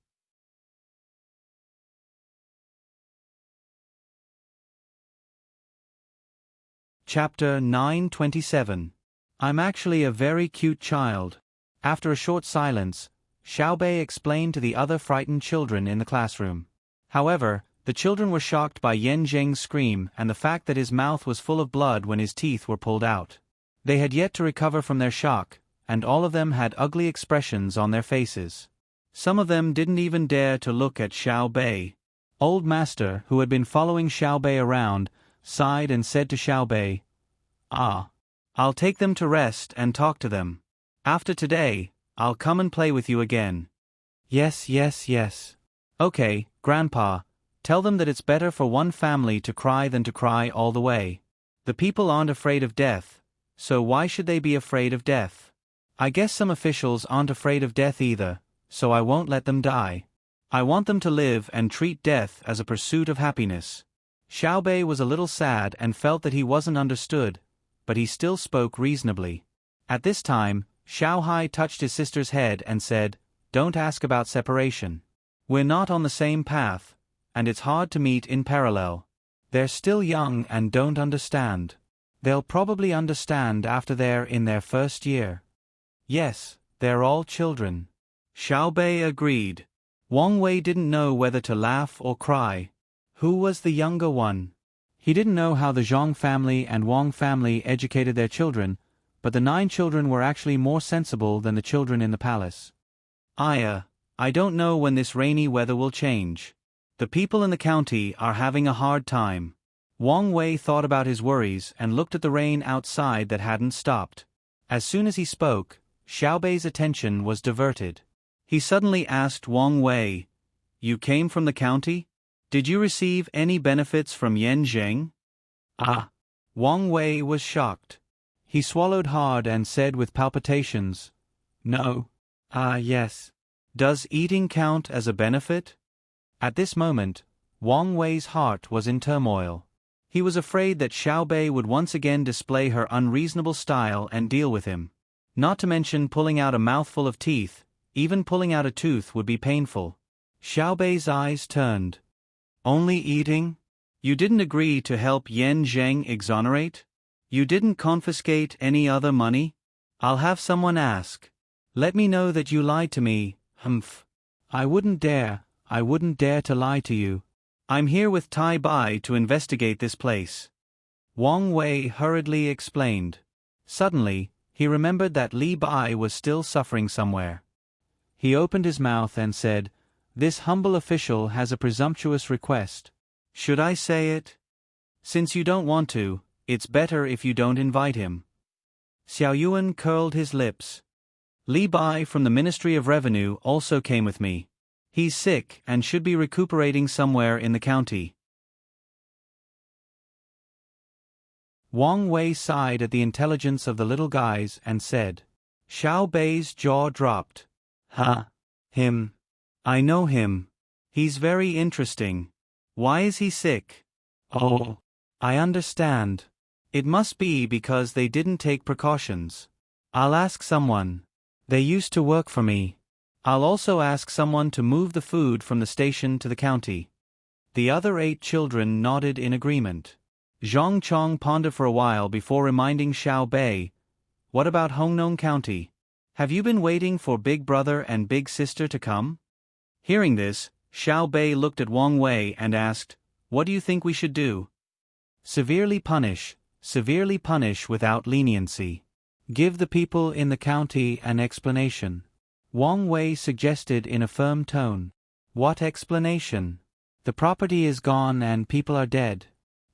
Chapter 927. I'm actually a very cute child. After a short silence, Xiaobei explained to the other frightened children in the classroom. However, the children were shocked by Yan Zheng's scream and the fact that his mouth was full of blood when his teeth were pulled out. They had yet to recover from their shock, and all of them had ugly expressions on their faces. Some of them didn't even dare to look at Xiaobei. Old Master, who had been following Xiaobei around, sighed and said to Xiaobei, I'll take them to rest and talk to them. After today, I'll come and play with you again. Yes. Okay, Grandpa, tell them that it's better for one family to cry than to cry all the way. The people aren't afraid of death, so why should they be afraid of death? I guess some officials aren't afraid of death either, so I won't let them die. I want them to live and treat death as a pursuit of happiness. Xiaobei was a little sad and felt that he wasn't understood, but he still spoke reasonably. At this time, Xiaohai touched his sister's head and said, Don't ask about separation. We're not on the same path, and it's hard to meet in parallel. They're still young and don't understand. They'll probably understand after they're in their first year. Yes, they're all children. Xiaobei agreed. Wang Wei didn't know whether to laugh or cry. Who was the younger one? He didn't know how the Zhang family and Wang family educated their children, but the 9 children were actually more sensible than the children in the palace. I don't know when this rainy weather will change. The people in the county are having a hard time. Wang Wei thought about his worries and looked at the rain outside that hadn't stopped. As soon as he spoke, Xiaobei's attention was diverted. He suddenly asked Wang Wei, You came from the county? Did you receive any benefits from Yan Zheng? Wang Wei was shocked. He swallowed hard and said with palpitations, No. Yes. Does eating count as a benefit? At this moment, Wang Wei's heart was in turmoil. He was afraid that Xiaobei would once again display her unreasonable style and deal with him. Not to mention pulling out a mouthful of teeth, even pulling out a tooth would be painful. Xiaobei's eyes turned. Only eating? You didn't agree to help Yan Zheng exonerate? You didn't confiscate any other money? I'll have someone ask. Let me know that you lied to me. Humph. I wouldn't dare to lie to you. I'm here with Tai Bai to investigate this place. Wang Wei hurriedly explained. Suddenly, he remembered that Li Bai was still suffering somewhere. He opened his mouth and said, This humble official has a presumptuous request. Should I say it? Since you don't want to, it's better if you don't invite him. Xiao Yuan curled his lips. Li Bai from the Ministry of Revenue also came with me. He's sick and should be recuperating somewhere in the county. Wang Wei sighed at the intelligence of the little guys and said. Xiao Bei's jaw dropped. Huh? Him? I know him. He's very interesting. Why is he sick? Oh, I understand. It must be because they didn't take precautions. I'll ask someone. They used to work for me. I'll also ask someone to move the food from the station to the county. The other 8 children nodded in agreement. Zhang Chong pondered for a while before reminding Xiao Bei, what about Hongnong County? Have you been waiting for Big Brother and Big Sister to come? Hearing this, Xiao Bei looked at Wang Wei and asked, what do you think we should do? Severely punish without leniency. Give the people in the county an explanation. Wang Wei suggested in a firm tone. What explanation? The property is gone and people are dead.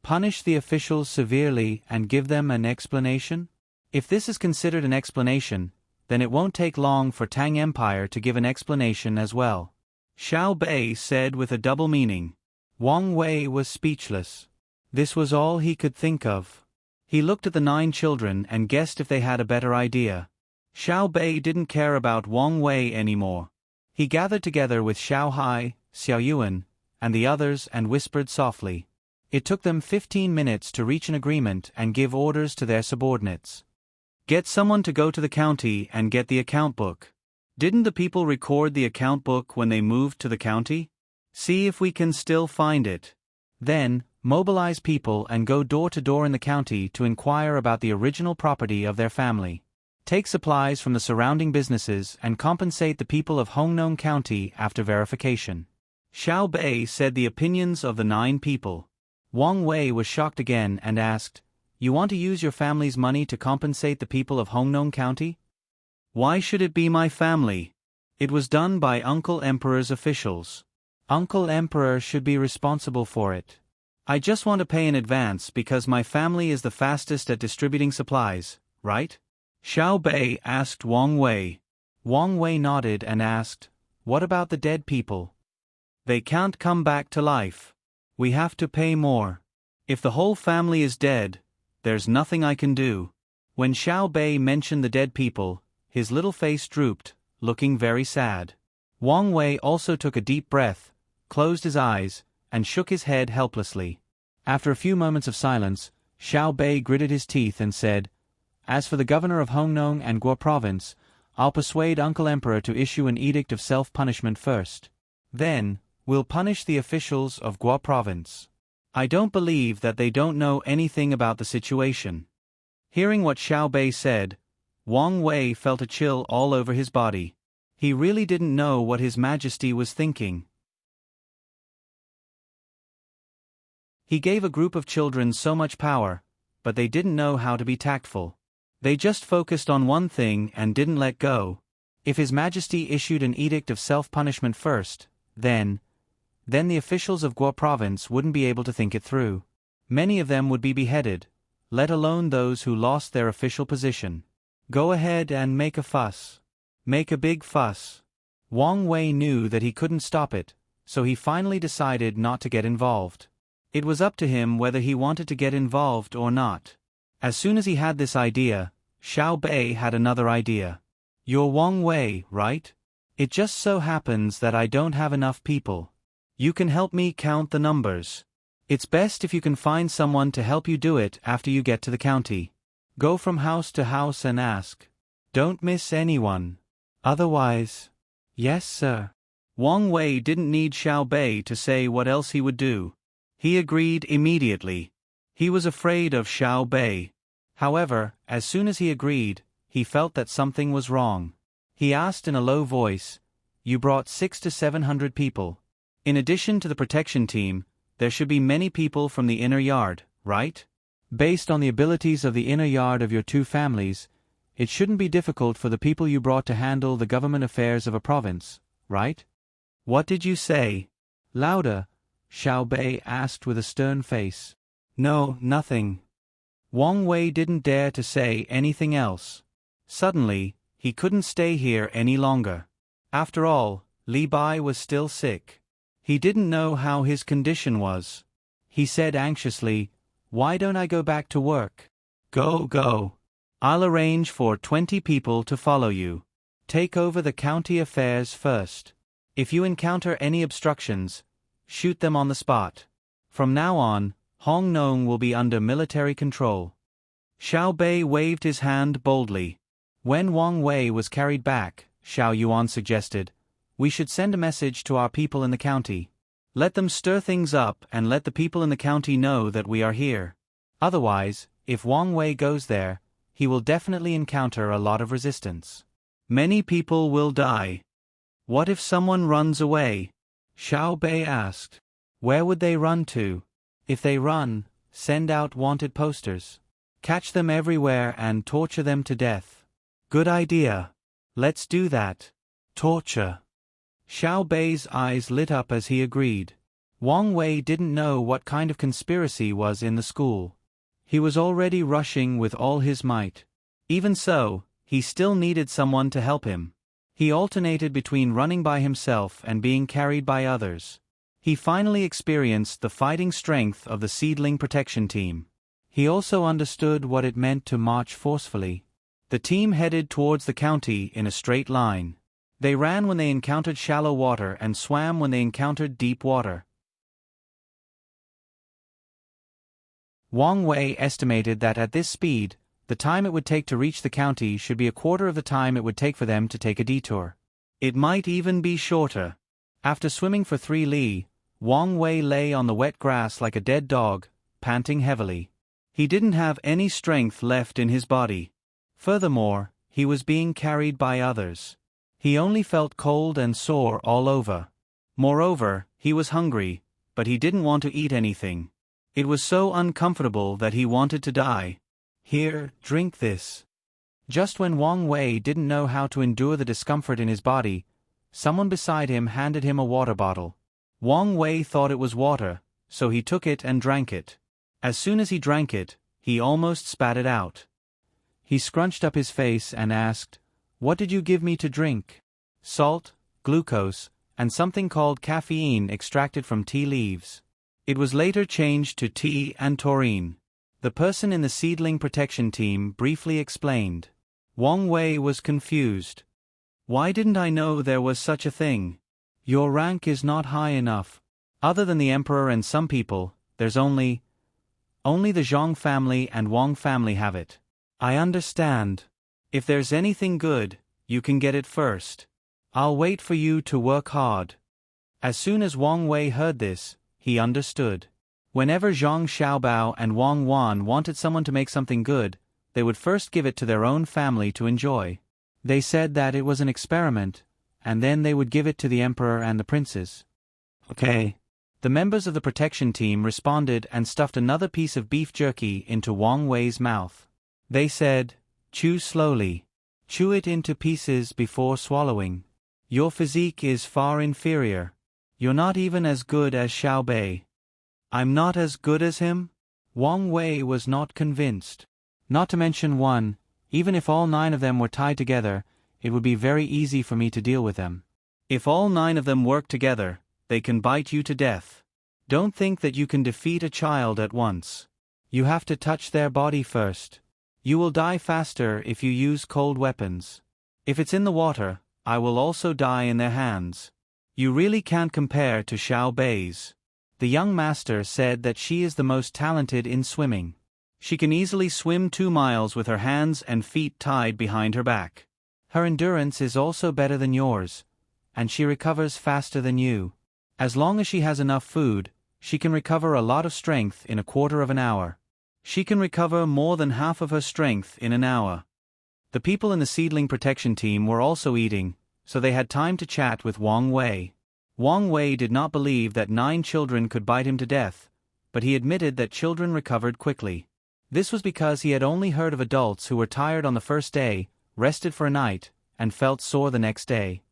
Punish the officials severely and give them an explanation? If this is considered an explanation, then it won't take long for Tang Empire to give an explanation as well. Xiao Bei said with a double meaning. Wang Wei was speechless. This was all he could think of. He looked at the 9 children and guessed if they had a better idea. Xiao Bei didn't care about Wang Wei anymore. He gathered together with Xiao Hai, Xiao Yuan, and the others and whispered softly. It took them 15 minutes to reach an agreement and give orders to their subordinates. Get someone to go to the county and get the account book. Didn't the people record the account book when they moved to the county? See if we can still find it. Then, mobilize people and go door to door in the county to inquire about the original property of their family. Take supplies from the surrounding businesses and compensate the people of Hongnong County after verification. Xiao Bei said the opinions of the 9 people. Wang Wei was shocked again and asked, you want to use your family's money to compensate the people of Hongnong County? Why should it be my family? It was done by Uncle Emperor's officials. Uncle Emperor should be responsible for it. I just want to pay in advance because my family is the fastest at distributing supplies, right? Xiao Bei asked Wang Wei. Wang Wei nodded and asked, what about the dead people? They can't come back to life. We have to pay more. If the whole family is dead, there's nothing I can do. When Xiao Bei mentioned the dead people, his little face drooped, looking very sad. Wang Wei also took a deep breath, closed his eyes, and shook his head helplessly. After a few moments of silence, Xiao Bei gritted his teeth and said, as for the governor of Hongnong and Guo province, I'll persuade Uncle Emperor to issue an edict of self-punishment first. Then, we'll punish the officials of Guo province. I don't believe that they don't know anything about the situation. Hearing what Xiao Bei said, Wang Wei felt a chill all over his body. He really didn't know what His Majesty was thinking. He gave a group of children so much power, but they didn't know how to be tactful. They just focused on one thing and didn't let go. If His Majesty issued an edict of self-punishment first, then the officials of Guo province wouldn't be able to think it through. Many of them would be beheaded, let alone those who lost their official position. Go ahead and make a fuss. Make a big fuss. Wang Wei knew that he couldn't stop it, so he finally decided not to get involved. It was up to him whether he wanted to get involved or not. As soon as he had this idea, Xiao Bei had another idea. You're Wang Wei, right? It just so happens that I don't have enough people. You can help me count the numbers. It's best if you can find someone to help you do it after you get to the county. Go from house to house and ask. Don't miss anyone. Otherwise... Yes, sir. Wang Wei didn't need Xiao Bei to say what else he would do. He agreed immediately. He was afraid of Xiao Bei. However, as soon as he agreed, he felt that something was wrong. He asked in a low voice, you brought 600 to 700 people. In addition to the protection team, there should be many people from the inner yard, right? Based on the abilities of the inner yard of your 2 families, it shouldn't be difficult for the people you brought to handle the government affairs of a province, right? What did you say? Louder, Xiao Bei asked with a stern face. No, nothing. Wang Wei didn't dare to say anything else. Suddenly, he couldn't stay here any longer. After all, Li Bai was still sick. He didn't know how his condition was. He said anxiously, "Why don't I go back to work?" Go. I'll arrange for 20 people to follow you. Take over the county affairs first. If you encounter any obstructions, shoot them on the spot. From now on, Hong Nong will be under military control." Xiao Bei waved his hand boldly. When Wang Wei was carried back, Xiao Yuan suggested, "We should send a message to our people in the county. Let them stir things up and let the people in the county know that we are here. Otherwise, if Wang Wei goes there, he will definitely encounter a lot of resistance. Many people will die." "What if someone runs away?" Xiao Bei asked. "Where would they run to?" "If they run, send out wanted posters. Catch them everywhere and torture them to death." "Good idea. Let's do that." "Torture." Xiao Bei's eyes lit up as he agreed. Wang Wei didn't know what kind of conspiracy was in the school. He was already rushing with all his might. Even so, he still needed someone to help him. He alternated between running by himself and being carried by others. He finally experienced the fighting strength of the Seedling Protection Team. He also understood what it meant to march forcefully. The team headed towards the county in a straight line. They ran when they encountered shallow water and swam when they encountered deep water. Wang Wei estimated that at this speed, the time it would take to reach the county should be a quarter of the time it would take for them to take a detour. It might even be shorter. After swimming for 3 li, Wang Wei lay on the wet grass like a dead dog, panting heavily. He didn't have any strength left in his body. Furthermore, he was being carried by others. He only felt cold and sore all over. Moreover, he was hungry, but he didn't want to eat anything. It was so uncomfortable that he wanted to die. "Here, drink this." Just when Wang Wei didn't know how to endure the discomfort in his body, someone beside him handed him a water bottle. Wang Wei thought it was water, so he took it and drank it. As soon as he drank it, he almost spat it out. He scrunched up his face and asked, "What did you give me to drink?" "Salt, glucose, and something called caffeine extracted from tea leaves." It was later changed to tea and taurine. The person in the Seedling Protection Team briefly explained. Wang Wei was confused. "Why didn't I know there was such a thing? Your rank is not high enough. Other than the emperor and some people, there's only the Zhang family and Wang family have it." "I understand. If there's anything good, you can get it first. I'll wait for you to work hard." As soon as Wang Wei heard this, he understood. Whenever Zhang Xiaobao and Wang Wan wanted someone to make something good, they would first give it to their own family to enjoy. They said that it was an experiment, and then they would give it to the emperor and the princes. "Okay." The members of the protection team responded and stuffed another piece of beef jerky into Wang Wei's mouth. They said, "Chew slowly. Chew it into pieces before swallowing. Your physique is far inferior. You're not even as good as Xiao Bei." "I'm not as good as him?" Wang Wei was not convinced. "Not to mention one, even if all 9 of them were tied together, it would be very easy for me to deal with them. If all 9 of them work together, they can bite you to death. Don't think that you can defeat a child at once. You have to touch their body first. You will die faster if you use cold weapons. If it's in the water, I will also die in their hands. You really can't compare to Xiao Bei's." The young master said that she is the most talented in swimming. She can easily swim 2 miles with her hands and feet tied behind her back. Her endurance is also better than yours, and she recovers faster than you. As long as she has enough food, she can recover a lot of strength in a quarter of an hour. She can recover more than half of her strength in an hour. The people in the Seedling Protection Team were also eating, so they had time to chat with Wang Wei. Wang Wei did not believe that 9 children could bite him to death, but he admitted that children recovered quickly. This was because he had only heard of adults who were tired on the first day, rested for a night, and felt sore the next day.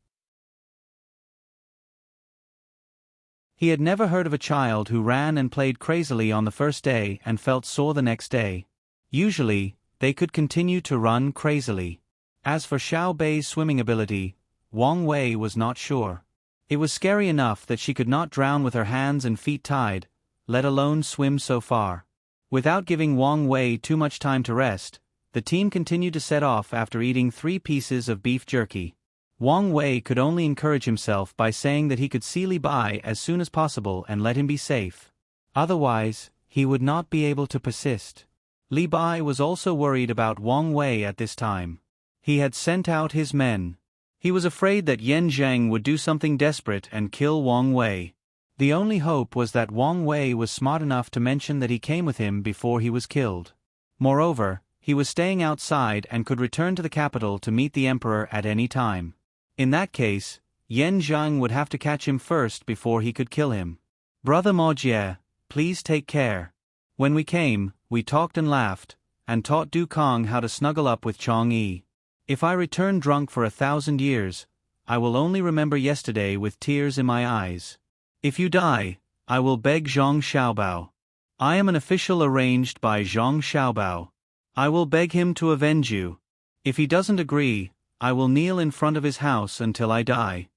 He had never heard of a child who ran and played crazily on the first day and felt sore the next day. Usually, they could continue to run crazily. As for Xiao Bei's swimming ability, Wang Wei was not sure. It was scary enough that she could not drown with her hands and feet tied, let alone swim so far. Without giving Wang Wei too much time to rest, the team continued to set off after eating 3 pieces of beef jerky. Wang Wei could only encourage himself by saying that he could see Li Bai as soon as possible and let him be safe. Otherwise, he would not be able to persist. Li Bai was also worried about Wang Wei at this time. He had sent out his men. He was afraid that Yan Zheng would do something desperate and kill Wang Wei. The only hope was that Wang Wei was smart enough to mention that he came with him before he was killed. Moreover, he was staying outside and could return to the capital to meet the emperor at any time. In that case, Yan Zheng would have to catch him first before he could kill him. Brother Mojie, please take care. When we came, we talked and laughed, and taught Du Kong how to snuggle up with Chong Yi. If I return drunk for 1,000 years, I will only remember yesterday with tears in my eyes. If you die, I will beg Zhang Xiaobao. I am an official arranged by Zhang Xiaobao. I will beg him to avenge you. If he doesn't agree, I will kneel in front of his house until I die.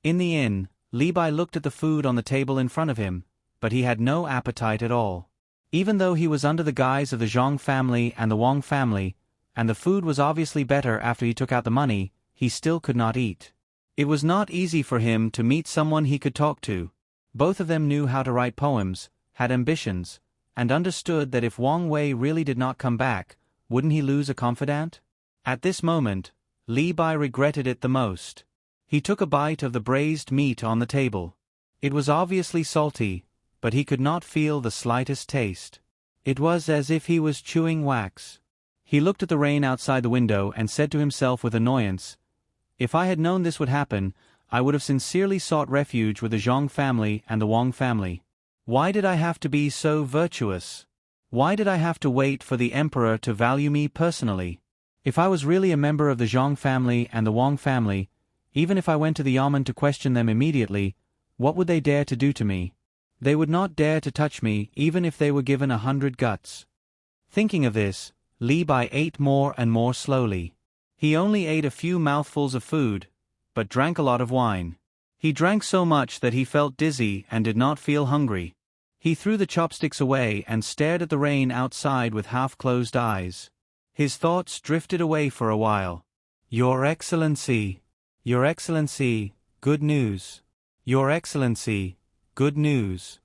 In the inn, Li Bai looked at the food on the table in front of him, but he had no appetite at all. Even though he was under the guise of the Zhang family and the Wang family, and the food was obviously better after he took out the money, he still could not eat. It was not easy for him to meet someone he could talk to. Both of them knew how to write poems, had ambitions, and understood that if Wang Wei really did not come back, wouldn't he lose a confidant? At this moment, Li Bai regretted it the most. He took a bite of the braised meat on the table. It was obviously salty, but he could not feel the slightest taste. It was as if he was chewing wax. He looked at the rain outside the window and said to himself with annoyance, "If I had known this would happen, I would have sincerely sought refuge with the Zhang family and the Wang family. Why did I have to be so virtuous? Why did I have to wait for the emperor to value me personally? If I was really a member of the Zhang family and the Wang family, even if I went to the yamen to question them immediately, what would they dare to do to me? They would not dare to touch me even if they were given 100 guts." Thinking of this, Li Bai ate more and more slowly. He only ate a few mouthfuls of food, but drank a lot of wine. He drank so much that he felt dizzy and did not feel hungry. He threw the chopsticks away and stared at the rain outside with half-closed eyes. His thoughts drifted away for a while. "Your Excellency! Your Excellency, good news! Your Excellency, good news!"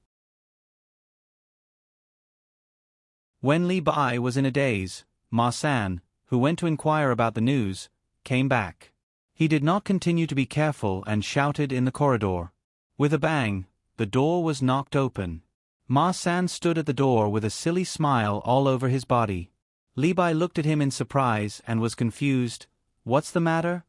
When Li Bai was in a daze, Ma San, who went to inquire about the news, came back. He did not continue to be careful and shouted in the corridor. With a bang, the door was knocked open. Ma San stood at the door with a silly smile all over his body. Li Bai looked at him in surprise and was confused. "What's the matter?"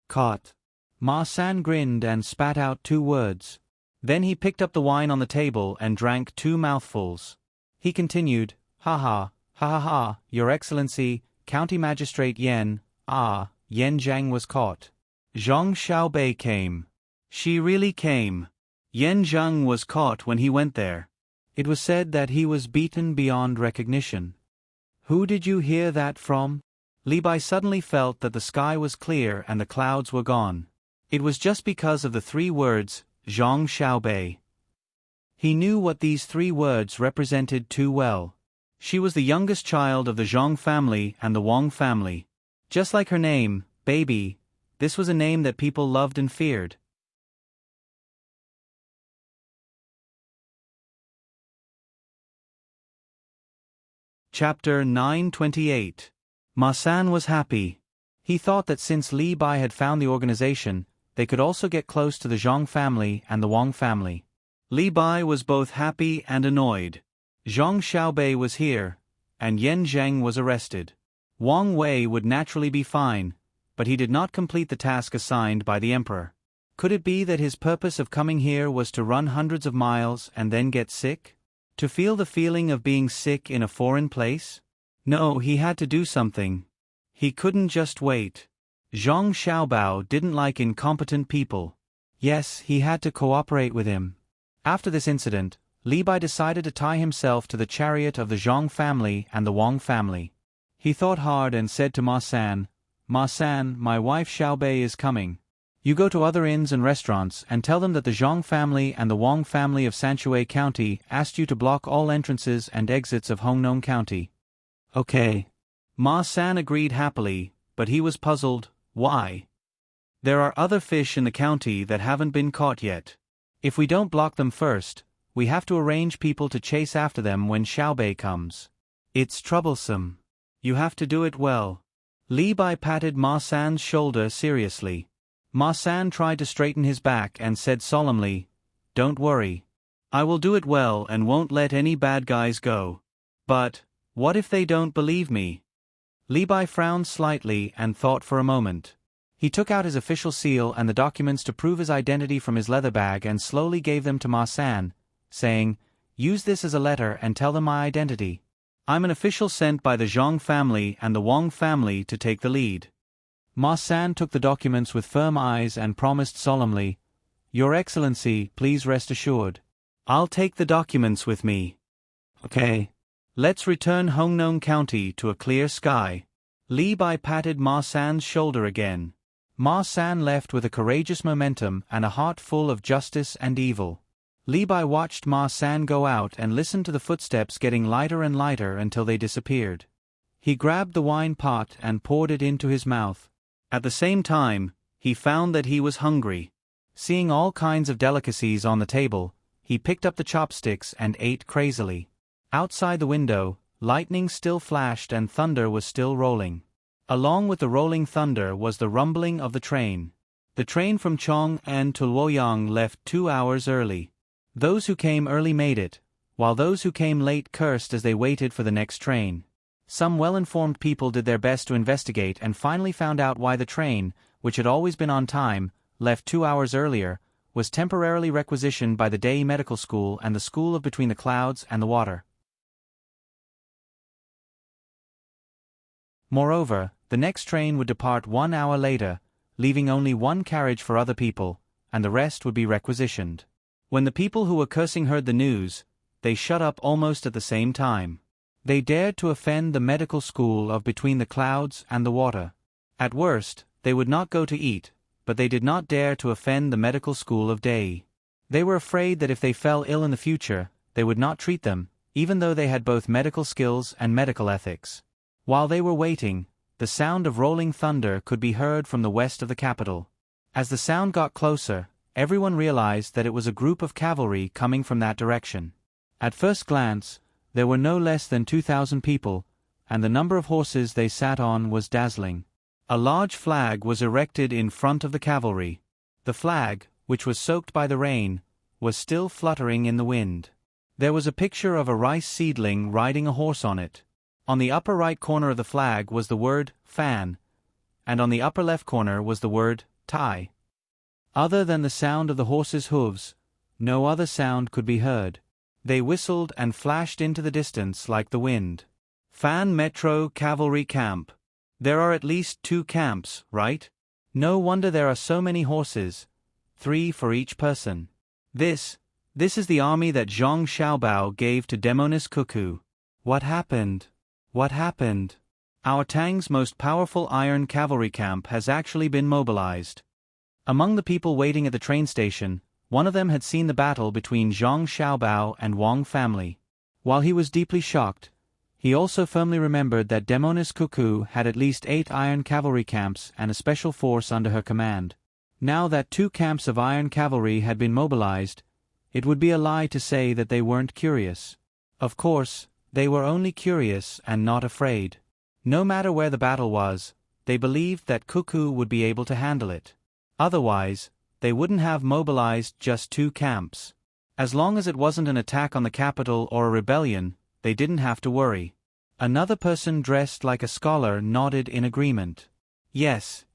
"Caught." Ma San grinned and spat out 2 words. Then he picked up the wine on the table and drank 2 mouthfuls. He continued, "Ha ha, ha ha ha, Your Excellency, County Magistrate Yan Zheng was caught. Zhang Xiaobei came. She really came. Yan Zheng was caught when he went there. It was said that he was beaten beyond recognition." "Who did you hear that from?" Li Bai suddenly felt that the sky was clear and the clouds were gone. It was just because of the 3 words, Zhang Xiaobei. He knew what these 3 words represented too well. She was the youngest child of the Zhang family and the Wang family. Just like her name, Baby, this was a name that people loved and feared. Chapter 928. Ma San was happy. He thought that since Li Bai had found the organization, they could also get close to the Zhang family and the Wang family. Li Bai was both happy and annoyed. Zhang Xiaobei was here, and Yan Zheng was arrested. Wang Wei would naturally be fine, but he did not complete the task assigned by the emperor. Could it be that his purpose of coming here was to run hundreds of miles and then get sick? To feel the feeling of being sick in a foreign place? No, he had to do something. He couldn't just wait. Zhang Xiaobao didn't like incompetent people. Yes, he had to cooperate with him. After this incident, Li Bai decided to tie himself to the chariot of the Zhang family and the Wang family. He thought hard and said to Ma San, "Ma San, my wife Xiaobei is coming. You go to other inns and restaurants and tell them that the Zhang family and the Wang family of Sanshui County asked you to block all entrances and exits of Hongnong County. Okay. Ma San agreed happily, but he was puzzled. Why? There are other fish in the county that haven't been caught yet. If we don't block them first, we have to arrange people to chase after them when Xiaobei comes. It's troublesome. You have to do it well. Li Bai patted Ma San's shoulder seriously. Ma San tried to straighten his back and said solemnly, "Don't worry. I will do it well and won't let any bad guys go. But, what if they don't believe me?" Li Bai frowned slightly and thought for a moment. He took out his official seal and the documents to prove his identity from his leather bag and slowly gave them to Ma San, saying, "Use this as a letter and tell them my identity. I'm an official sent by the Zhang family and the Wang family to take the lead." Ma San took the documents with firm eyes and promised solemnly, "Your Excellency, please rest assured. I'll take the documents with me." Okay. Let's return Hongnong County to a clear sky. Li Bai patted Ma San's shoulder again. Ma San left with a courageous momentum and a heart full of justice and evil. Li Bai watched Ma San go out and listened to the footsteps getting lighter and lighter until they disappeared. He grabbed the wine pot and poured it into his mouth. At the same time, he found that he was hungry. Seeing all kinds of delicacies on the table, he picked up the chopsticks and ate crazily. Outside the window, lightning still flashed and thunder was still rolling. Along with the rolling thunder was the rumbling of the train. The train from Chong'an to Luoyang left 2 hours early. Those who came early made it, while those who came late cursed as they waited for the next train. Some well-informed people did their best to investigate and finally found out why the train, which had always been on time, left 2 hours earlier, was temporarily requisitioned by the Dei Medical School and the School of Between the Clouds and the Water. Moreover, the next train would depart 1 hour later, leaving only one carriage for other people, and the rest would be requisitioned. When the people who were cursing heard the news, they shut up almost at the same time. They dared to offend the medical school of Between the Clouds and the Water. At worst, they would not go to eat, but they did not dare to offend the medical school of Dei. They were afraid that if they fell ill in the future, they would not treat them, even though they had both medical skills and medical ethics. While they were waiting, the sound of rolling thunder could be heard from the west of the capital. As the sound got closer, everyone realized that it was a group of cavalry coming from that direction. At first glance, there were no less than 2,000 people, and the number of horses they sat on was dazzling. A large flag was erected in front of the cavalry. The flag, which was soaked by the rain, was still fluttering in the wind. There was a picture of a rice seedling riding a horse on it. On the upper right corner of the flag was the word "fan," and on the upper left corner was the word "tai." Other than the sound of the horses' hooves, no other sound could be heard. They whistled and flashed into the distance like the wind. Fan Metro Cavalry Camp. There are at least 2 camps, right? No wonder there are so many horses, 3 for each person. This is the army that Zhang Xiaobao gave to Demonis Cuckoo. What happened? What happened? Our Tang's most powerful iron cavalry camp has actually been mobilized. Among the people waiting at the train station, one of them had seen the battle between Zhang Xiaobao and Wang family. While he was deeply shocked, he also firmly remembered that Demonis Cuckoo had at least 8 iron cavalry camps and a special force under her command. Now that 2 camps of iron cavalry had been mobilized, it would be a lie to say that they weren't curious. Of course, they were only curious and not afraid. No matter where the battle was, they believed that Cuckoo would be able to handle it. Otherwise, they wouldn't have mobilized just 2 camps. As long as it wasn't an attack on the capital or a rebellion, they didn't have to worry. Another person dressed like a scholar nodded in agreement. Yes,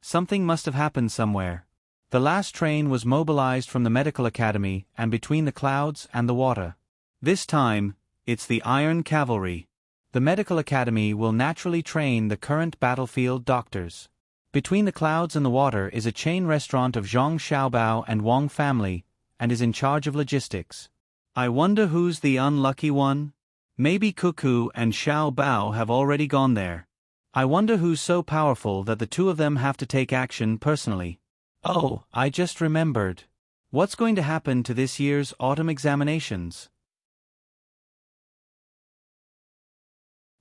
something must have happened somewhere. The last train was mobilized from the medical academy and Between the Clouds and the Water. This time, it's the Iron Cavalry. The medical academy will naturally train the current battlefield doctors. Between the Clouds and the Water is a chain restaurant of Zhang Xiaobao and Wang family, and is in charge of logistics. I wonder who's the unlucky one? Maybe Cuckoo and Xiaobao have already gone there. I wonder who's so powerful that the 2 of them have to take action personally. Oh, I just remembered. What's going to happen to this year's autumn examinations?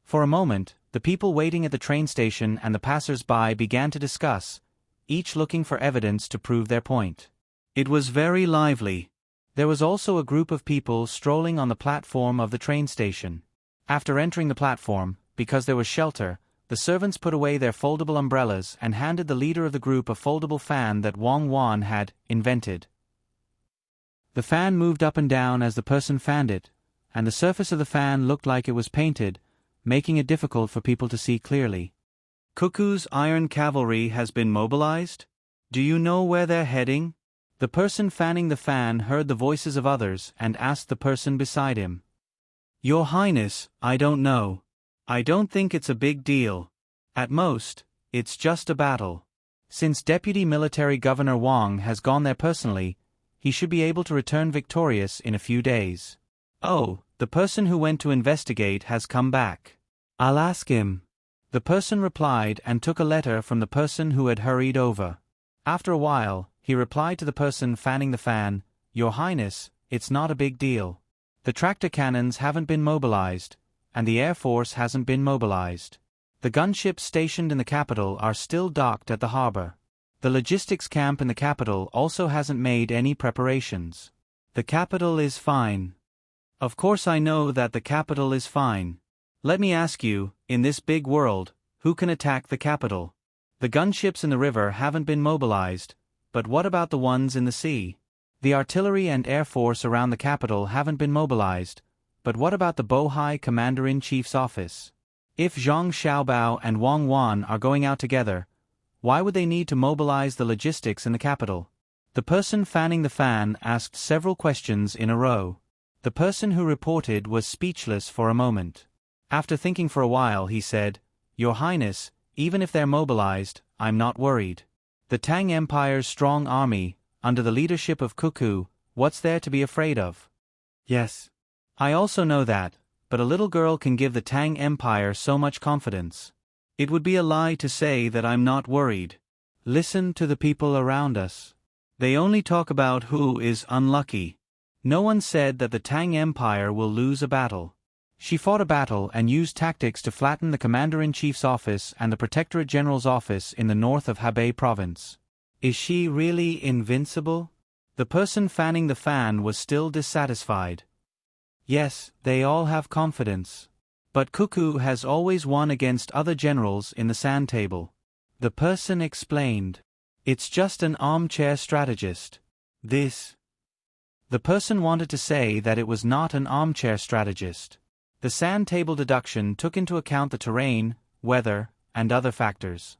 For a moment, the people waiting at the train station and the passers-by began to discuss, each looking for evidence to prove their point. It was very lively. There was also a group of people strolling on the platform of the train station. After entering the platform, because there was shelter, the servants put away their foldable umbrellas and handed the leader of the group a foldable fan that Wang Wan had invented. The fan moved up and down as the person fanned it, and the surface of the fan looked like it was painted, making it difficult for people to see clearly. Cuckoo's iron cavalry has been mobilized? Do you know where they're heading? The person fanning the fan heard the voices of others and asked the person beside him. Your Highness, I don't know. I don't think it's a big deal. At most, it's just a battle. Since Deputy Military Governor Wang has gone there personally, he should be able to return victorious in a few days. Oh, the person who went to investigate has come back. I'll ask him. The person replied and took a letter from the person who had hurried over. After a while, he replied to the person fanning the fan, Your Highness, it's not a big deal. The tractor cannons haven't been mobilized, and the Air Force hasn't been mobilized. The gunships stationed in the capital are still docked at the harbor. The logistics camp in the capital also hasn't made any preparations. The capital is fine. Of course I know that the capital is fine. Let me ask you, in this big world, who can attack the capital? The gunships in the river haven't been mobilized, but what about the ones in the sea? The artillery and air force around the capital haven't been mobilized, but what about the Bohai Commander-in-Chief's office? If Zhang Xiaobao and Wang Wan are going out together, why would they need to mobilize the logistics in the capital? The person fanning the fan asked several questions in a row. The person who reported was speechless for a moment. After thinking for a while he said, Your Highness, even if they're mobilized, I'm not worried. The Tang Empire's strong army, under the leadership of Cuckoo, what's there to be afraid of? Yes. I also know that, but a little girl can give the Tang Empire so much confidence. It would be a lie to say that I'm not worried. Listen to the people around us. They only talk about who is unlucky. No one said that the Tang Empire will lose a battle. She fought a battle and used tactics to flatten the Commander-in-Chief's office and the Protectorate General's office in the north of Hebei province. Is she really invincible? The person fanning the fan was still dissatisfied. Yes, they all have confidence. But Cuckoo has always won against other generals in the sand table. The person explained. It's just an armchair strategist. The person wanted to say that it was not an armchair strategist. The sand table deduction took into account the terrain, weather, and other factors.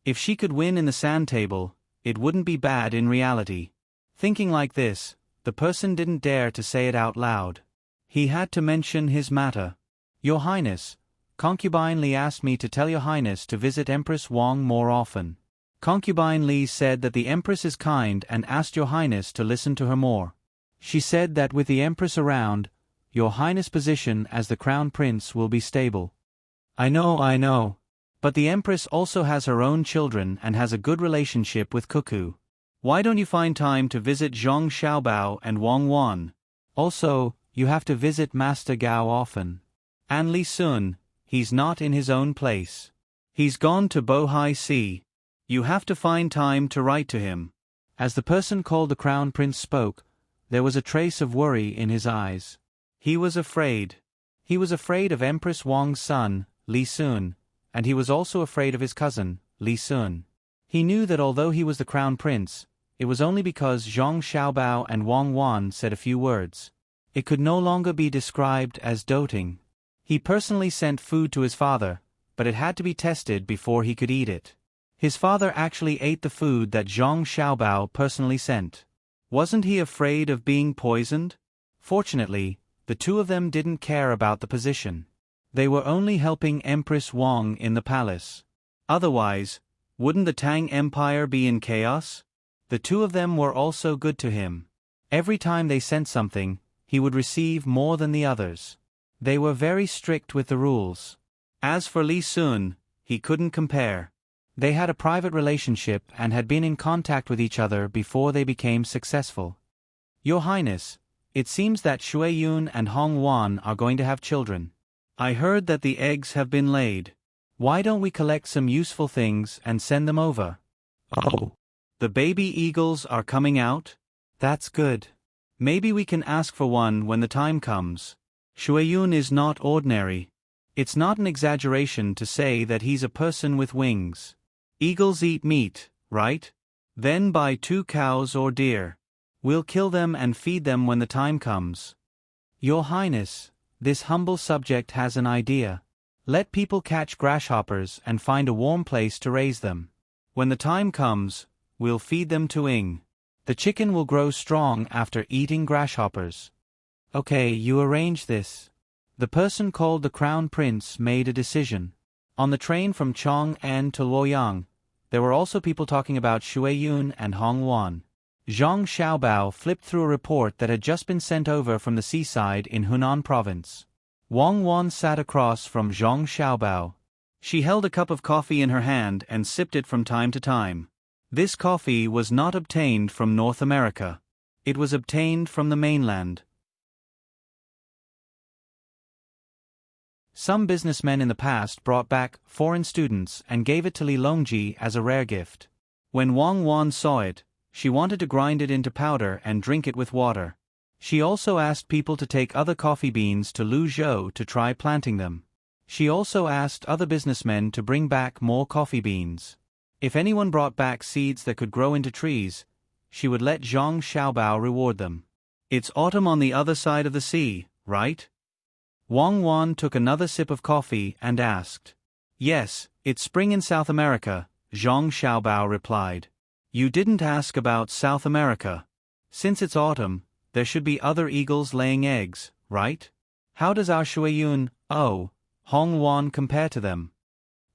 If she could win in the sand table, it wouldn't be bad in reality. Thinking like this, the person didn't dare to say it out loud. He had to mention his matter. Your Highness, Concubine Li asked me to tell Your Highness to visit Empress Wang more often. Concubine Li said that the Empress is kind and asked Your Highness to listen to her more. She said that with the Empress around, Your Highness' position as the Crown Prince will be stable. I know. But the Empress also has her own children and has a good relationship with Cuckoo. Why don't you find time to visit Zhang Xiaobao and Wang Wan? Also, you have to visit Master Gao often. And Li Sun, he's not in his own place. He's gone to Bohai Sea. You have to find time to write to him. As the person called the Crown Prince spoke, there was a trace of worry in his eyes. He was afraid. He was afraid of Empress Wang's son, Li Sun, and he was also afraid of his cousin, Li Sun. He knew that although he was the Crown Prince, it was only because Zhang Xiaobao and Wang Wan said a few words. It could no longer be described as doting. He personally sent food to his father, but it had to be tested before he could eat it. His father actually ate the food that Zhang Xiaobao personally sent. Wasn't he afraid of being poisoned? Fortunately, the two of them didn't care about the position. They were only helping Empress Wang in the palace. Otherwise, wouldn't the Tang Empire be in chaos? The two of them were also good to him. Every time they sent something, he would receive more than the others. They were very strict with the rules. As for Li Sun, he couldn't compare. They had a private relationship and had been in contact with each other before they became successful. Your Highness, it seems that Shui Yun and Hong Wan are going to have children. I heard that the eggs have been laid. Why don't we collect some useful things and send them over? Oh. The baby eagles are coming out? That's good. Maybe we can ask for one when the time comes. Shui Yun is not ordinary. It's not an exaggeration to say that he's a person with wings. Eagles eat meat, right? Then buy 2 cows or deer. We'll kill them and feed them when the time comes. Your Highness, this humble subject has an idea. Let people catch grasshoppers and find a warm place to raise them. When the time comes, we'll feed them to Ing. The chicken will grow strong after eating grasshoppers. Okay, you arrange this. The person called the Crown Prince made a decision. On the train from Chong'an to Luoyang, there were also people talking about Shui Yun and Hong Wan. Zhang Xiaobao flipped through a report that had just been sent over from the seaside in Hunan province. Wang Wan sat across from Zhang Xiaobao. She held a cup of coffee in her hand and sipped it from time to time. This coffee was not obtained from North America. It was obtained from the mainland. Some businessmen in the past brought back foreign students and gave it to Li Longji as a rare gift. When Wang Wan saw it, she wanted to grind it into powder and drink it with water. She also asked people to take other coffee beans to Luzhou to try planting them. She also asked other businessmen to bring back more coffee beans. If anyone brought back seeds that could grow into trees, she would let Zhang Xiaobao reward them. It's autumn on the other side of the sea, right? Wang Wan took another sip of coffee and asked. Yes, it's spring in South America, Zhang Xiaobao replied. You didn't ask about South America. Since it's autumn, there should be other eagles laying eggs, right? How does our Shui Yun, Hong Wan compare to them?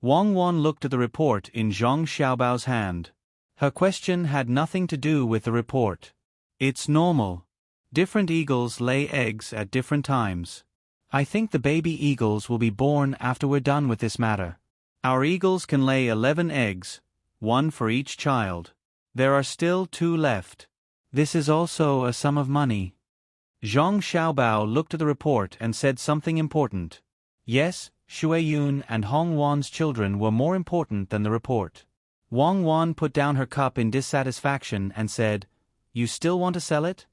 Wang Wan looked at the report in Zhang Xiaobao's hand. Her question had nothing to do with the report. It's normal. Different eagles lay eggs at different times. I think the baby eagles will be born after we're done with this matter. Our eagles can lay 11 eggs, 1 for each child. There are still 2 left. This is also a sum of money. Zhang Xiaobao looked at the report and said something important. Yes, Shui Yun and Hong Wan's children were more important than the report. Wang Wan put down her cup in dissatisfaction and said, You still want to sell it?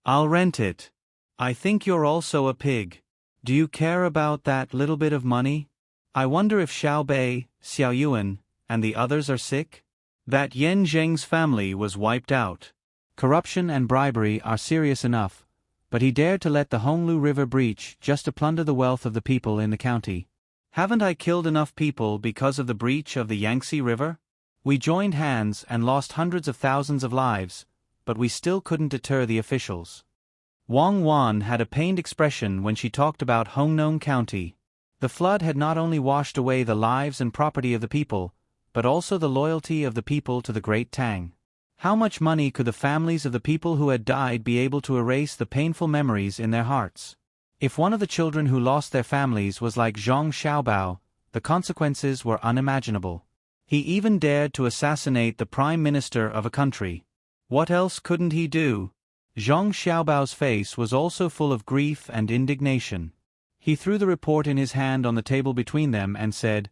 I'll rent it. I think you're also a pig. Do you care about that little bit of money? I wonder if Xiao Bei, Xiao Yuan, and the others are sick? That Yan Zheng's family was wiped out. Corruption and bribery are serious enough, but he dared to let the Honglu River breach just to plunder the wealth of the people in the county. Haven't I killed enough people because of the breach of the Yangtze River? We joined hands and lost hundreds of thousands of lives, but we still couldn't deter the officials. Wang Wan had a pained expression when she talked about Hongnon County. The flood had not only washed away the lives and property of the people, but also the loyalty of the people to the great Tang. How much money could the families of the people who had died be able to erase the painful memories in their hearts? If one of the children who lost their families was like Zhang Xiaobao, the consequences were unimaginable. He even dared to assassinate the prime minister of a country. What else couldn't he do? Zhang Xiaobao's face was also full of grief and indignation. He threw the report in his hand on the table between them and said,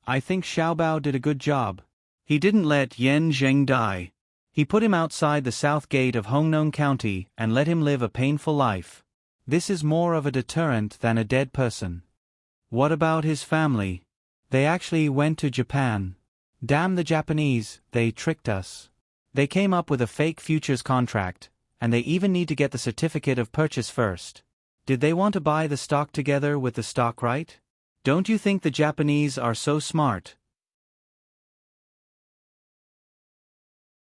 I think Xiaobao did a good job. He didn't let Yan Zheng die. He put him outside the south gate of Hongnon County and let him live a painful life. This is more of a deterrent than a dead person. What about his family? They actually went to Japan. Damn the Japanese, they tricked us. They came up with a fake futures contract, and they even need to get the certificate of purchase first. Did they want to buy the stock together with the stock, right? Don't you think the Japanese are so smart?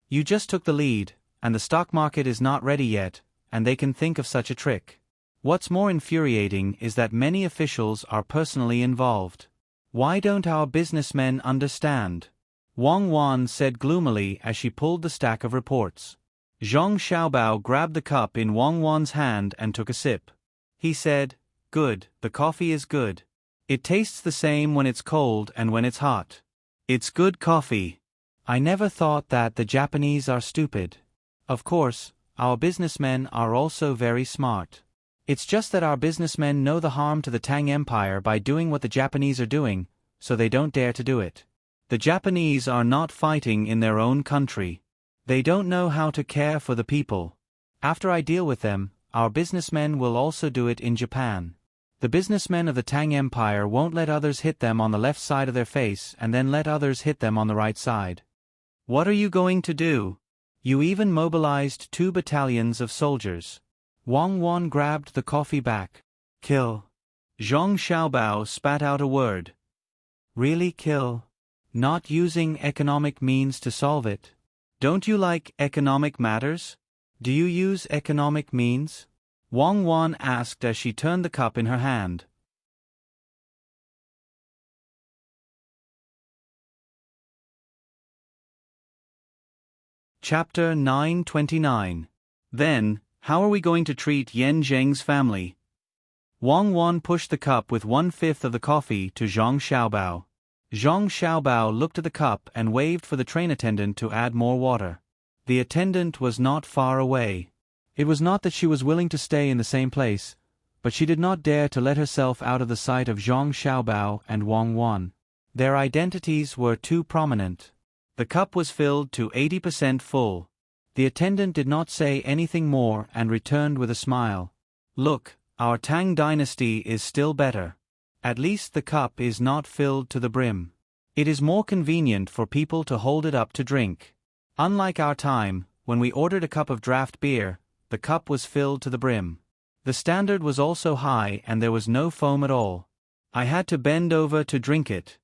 You just took the lead, and the stock market is not ready yet, and they can think of such a trick. What's more infuriating is that many officials are personally involved. Why don't our businessmen understand? Wang Wan said gloomily as she pulled the stack of reports. Zhang Xiaobao grabbed the cup in Wang Wan's hand and took a sip. He said, Good, the coffee is good. It tastes the same when it's cold and when it's hot. It's good coffee. I never thought that the Japanese are stupid. Of course, our businessmen are also very smart. It's just that our businessmen know the harm to the Tang Empire by doing what the Japanese are doing, so they don't dare to do it. The Japanese are not fighting in their own country. They don't know how to care for the people. After I deal with them, our businessmen will also do it in Japan. The businessmen of the Tang Empire won't let others hit them on the left side of their face and then let others hit them on the right side. What are you going to do? You even mobilized 2 battalions of soldiers. Wang Wan grabbed the coffee back. Kill. Zhang Xiaobao spat out a word. Really kill? Not using economic means to solve it? Don't you like economic matters? Do you use economic means? Wang Wan asked as she turned the cup in her hand. Chapter 929. Then, how are we going to treat Yan Zheng's family? Wang Wan pushed the cup with 1/5 of the coffee to Zhang Xiaobao. Zhang Xiaobao looked at the cup and waved for the train attendant to add more water. The attendant was not far away. It was not that she was willing to stay in the same place, but she did not dare to let herself out of the sight of Zhang Xiaobao and Wang Wan. Their identities were too prominent. The cup was filled to 80% full. The attendant did not say anything more and returned with a smile. Look, our Tang Dynasty is still better. At least the cup is not filled to the brim. It is more convenient for people to hold it up to drink. Unlike our time, when we ordered a cup of draft beer, the cup was filled to the brim. The standard was also high and there was no foam at all. I had to bend over to drink it.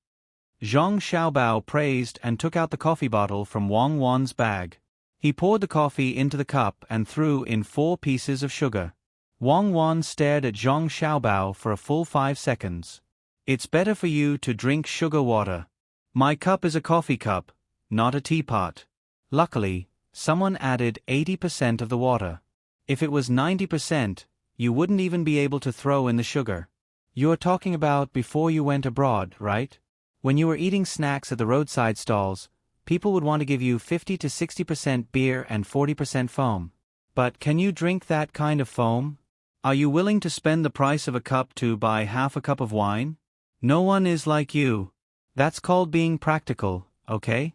Zhang Xiaobao praised and took out the coffee bottle from Wang Wan's bag. He poured the coffee into the cup and threw in 4 pieces of sugar. Wang Wan stared at Zhang Xiaobao for a full 5 seconds. It's better for you to drink sugar water. My cup is a coffee cup, not a teapot. Luckily, someone added 80% of the water. If it was 90%, you wouldn't even be able to throw in the sugar. You are talking about before you went abroad, right? When you were eating snacks at the roadside stalls, people would want to give you 50 to 60% beer and 40% foam. But can you drink that kind of foam? Are you willing to spend the price of a cup to buy half a cup of wine? No one is like you. That's called being practical, okay?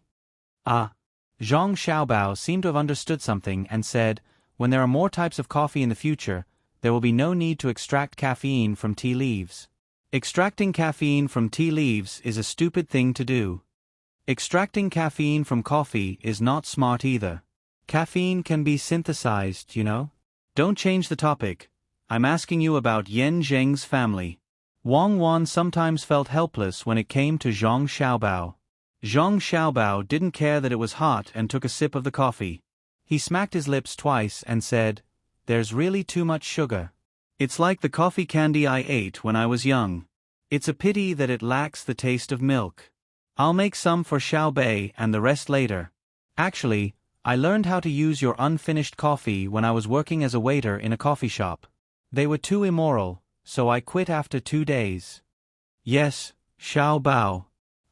Ah. Zhang Xiaobao seemed to have understood something and said, when there are more types of coffee in the future, there will be no need to extract caffeine from tea leaves. Extracting caffeine from tea leaves is a stupid thing to do. Extracting caffeine from coffee is not smart either. Caffeine can be synthesized, you know? Don't change the topic. I'm asking you about Yan Zheng's family. Wang Wan sometimes felt helpless when it came to Zhang Xiaobao. Zhang Xiaobao didn't care that it was hot and took a sip of the coffee. He smacked his lips twice and said, "There's really too much sugar. It's like the coffee candy I ate when I was young. It's a pity that it lacks the taste of milk. I'll make some for Xiaobei and the rest later. Actually, I learned how to use your unfinished coffee when I was working as a waiter in a coffee shop. They were too immoral, so I quit after 2 days." Yes, Xiaobao.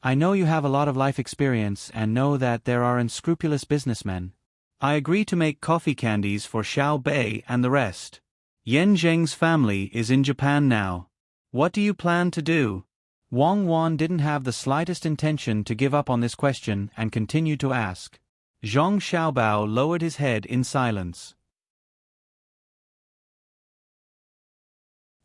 I know you have a lot of life experience and know that there are unscrupulous businessmen. I agree to make coffee candies for Xiaobei and the rest. Yan Zheng's family is in Japan now. What do you plan to do? Wang Wan didn't have the slightest intention to give up on this question and continued to ask. Zhang Xiaobao lowered his head in silence.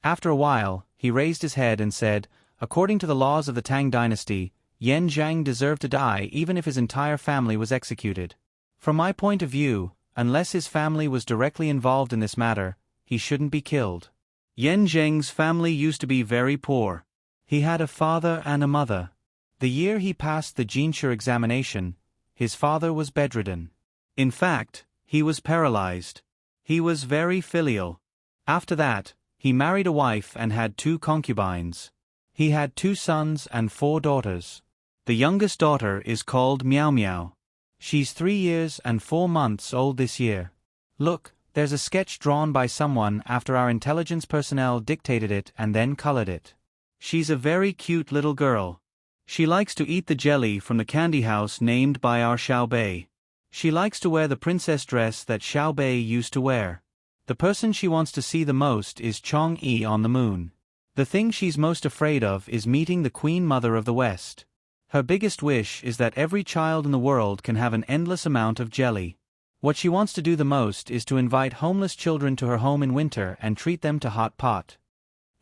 After a while, he raised his head and said, according to the laws of the Tang Dynasty, Yan Zheng deserved to die even if his entire family was executed. From my point of view, unless his family was directly involved in this matter, he shouldn't be killed. Yan Zheng's family used to be very poor. He had a father and a mother. The year he passed the Jinsha examination, his father was bedridden. In fact, he was paralyzed. He was very filial. After that, he married a wife and had 2 concubines. He had 2 sons and 4 daughters. The youngest daughter is called Miao Miao. She's 3 years and 4 months old this year. Look, there's a sketch drawn by someone after our intelligence personnel dictated it and then colored it. She's a very cute little girl. She likes to eat the jelly from the candy house named by our Xiaobei. She likes to wear the princess dress that Xiaobei used to wear. The person she wants to see the most is Chang'e on the moon. The thing she's most afraid of is meeting the Queen Mother of the West. Her biggest wish is that every child in the world can have an endless amount of jelly. What she wants to do the most is to invite homeless children to her home in winter and treat them to hot pot.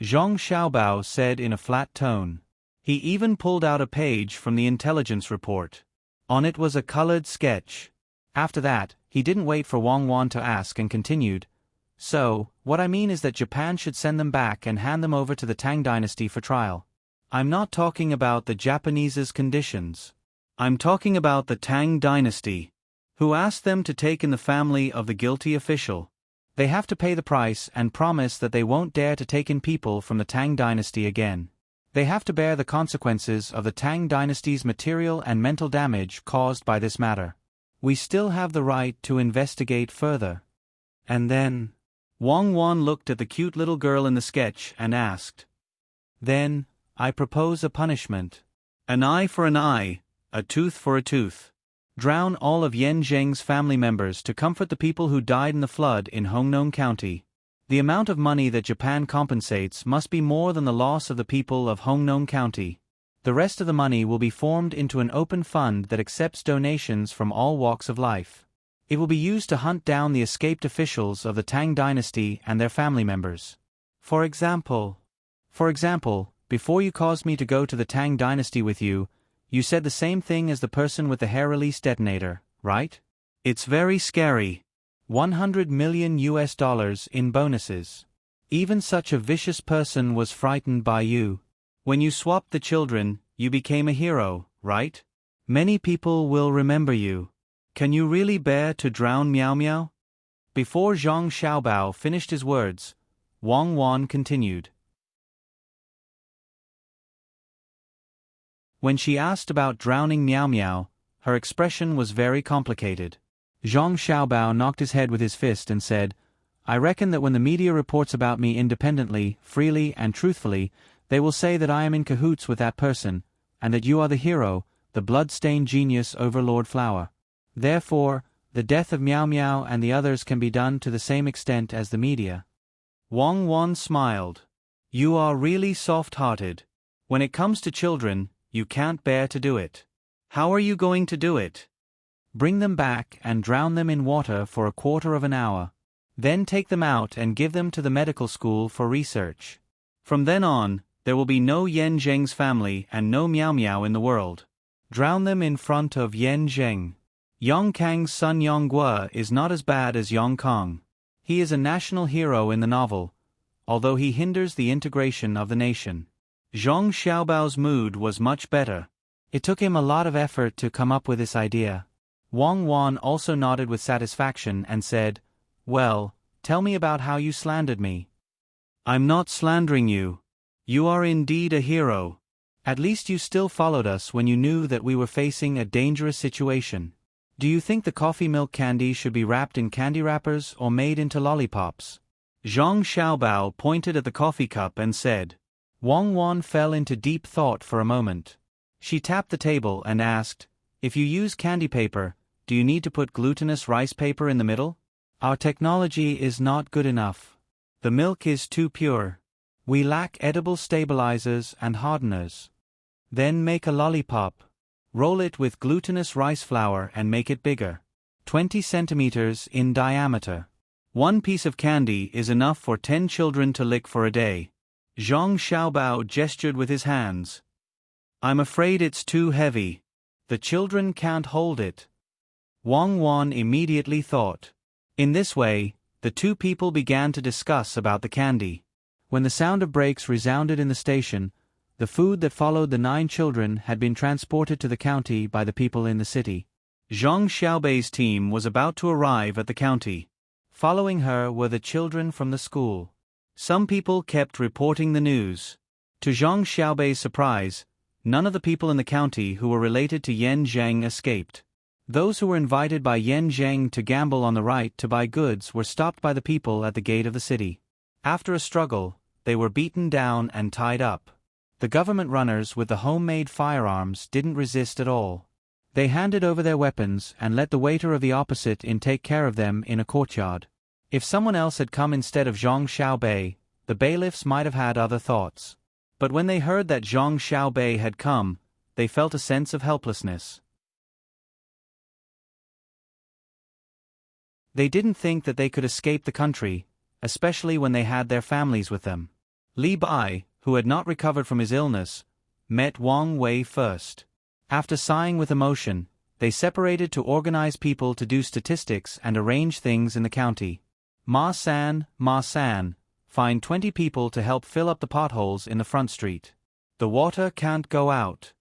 Zhang Xiaobao said in a flat tone. He even pulled out a page from the intelligence report. On it was a colored sketch. After that, he didn't wait for Wang Wan to ask and continued. So, what I mean is that Japan should send them back and hand them over to the Tang Dynasty for trial. I'm not talking about the Japanese's conditions. I'm talking about the Tang Dynasty, who asked them to take in the family of the guilty official. They have to pay the price and promise that they won't dare to take in people from the Tang Dynasty again. They have to bear the consequences of the Tang Dynasty's material and mental damage caused by this matter. We still have the right to investigate further. And then, Wang Wan looked at the cute little girl in the sketch and asked. Then, I propose a punishment. An eye for an eye, a tooth for a tooth. Drown all of Yan Zheng's family members to comfort the people who died in the flood in Hongnong County. The amount of money that Japan compensates must be more than the loss of the people of Hongnong County. The rest of the money will be formed into an open fund that accepts donations from all walks of life. It will be used to hunt down the escaped officials of the Tang Dynasty and their family members. For example, before you caused me to go to the Tang Dynasty with you, you said the same thing as the person with the hair release detonator, right? It's very scary. $100 million in bonuses. Even such a vicious person was frightened by you. When you swapped the children, you became a hero, right? Many people will remember you. Can you really bear to drown Miao Miao? Before Zhang Xiaobao finished his words, Wang Wan continued. When she asked about drowning Miao Miao, her expression was very complicated. Zhang Xiaobao knocked his head with his fist and said, I reckon that when the media reports about me independently, freely and truthfully, they will say that I am in cahoots with that person, and that you are the hero, the blood-stained genius Overlord Flower. Therefore, the death of Miao Miao and the others can be done to the same extent as the media. Wang Wan smiled. You are really soft-hearted. When it comes to children, you can't bear to do it. How are you going to do it? Bring them back and drown them in water for a quarter of an hour. Then take them out and give them to the medical school for research. From then on, there will be no Yan Zheng's family and no Miao Miao in the world. Drown them in front of Yan Zheng. Yong Kang's son Yongguo is not as bad as Yong Kang. He is a national hero in the novel, although he hinders the integration of the nation. Zhang Xiaobao's mood was much better. It took him a lot of effort to come up with this idea. Wang Wan also nodded with satisfaction and said, Well, tell me about how you slandered me. I'm not slandering you. You are indeed a hero. At least you still followed us when you knew that we were facing a dangerous situation. Do you think the coffee milk candy should be wrapped in candy wrappers or made into lollipops? Zhang Xiaobao pointed at the coffee cup and said. Wang Wan fell into deep thought for a moment. She tapped the table and asked, If you use candy paper, do you need to put glutinous rice paper in the middle? Our technology is not good enough. The milk is too pure. We lack edible stabilizers and hardeners. Then make a lollipop. Roll it with glutinous rice flour and make it bigger. 20 centimeters in diameter. One piece of candy is enough for 10 children to lick for a day. Zhang Xiaobao gestured with his hands. I'm afraid it's too heavy. The children can't hold it. Wang Wan immediately thought. In this way, the two people began to discuss about the candy. When the sound of brakes resounded in the station, the food that followed the 9 children had been transported to the county by the people in the city. Zhang Xiaobei's team was about to arrive at the county. Following her were the children from the school. Some people kept reporting the news. To Zhang Xiaobei's surprise, none of the people in the county who were related to Yan Zheng escaped. Those who were invited by Yan Zheng to gamble on the right to buy goods were stopped by the people at the gate of the city. After a struggle, they were beaten down and tied up. The government runners with the homemade firearms didn't resist at all. They handed over their weapons and let the waiter of the opposite inn take care of them in a courtyard. If someone else had come instead of Zhang Xiaobei, the bailiffs might have had other thoughts. But when they heard that Zhang Xiaobei had come, they felt a sense of helplessness. They didn't think that they could escape the country, especially when they had their families with them. Li Bai, who had not recovered from his illness, met Wang Wei first. After sighing with emotion, they separated to organize people to do statistics and arrange things in the county. Ma San, find 20 people to help fill up the potholes in the front street. The water can't go out.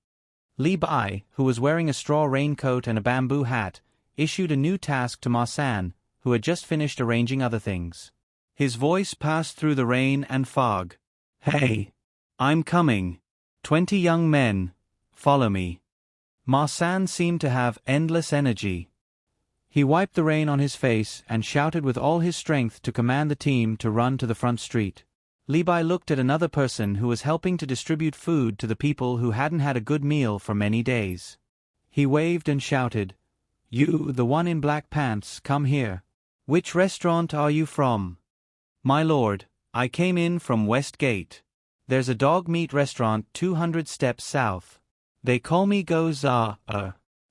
Li Bai, who was wearing a straw raincoat and a bamboo hat, issued a new task to Ma San, who had just finished arranging other things. His voice passed through the rain and fog. "Hey! I'm coming. 20 young men, follow me." Ma San seemed to have endless energy. He wiped the rain on his face and shouted with all his strength to command the team to run to the front street. Li Bai looked at another person who was helping to distribute food to the people who hadn't had a good meal for many days. He waved and shouted, "You, the one in black pants, come here. Which restaurant are you from?" "My lord, I came in from West Gate. There's a dog meat restaurant 200 steps south. They call me Go Za.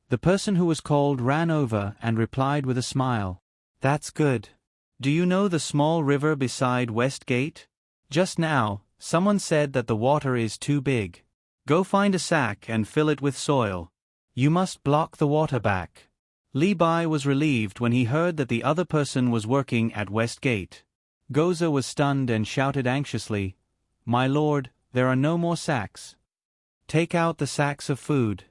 The person who was called ran over and replied with a smile, "That's good. Do you know the small river beside West Gate? Just now, someone said that the water is too big. Go find a sack and fill it with soil. You must block the water back." Li Bai was relieved when he heard that the other person was working at West Gate. Goza was stunned and shouted anxiously, "My lord, there are no more sacks. Take out the sacks of food.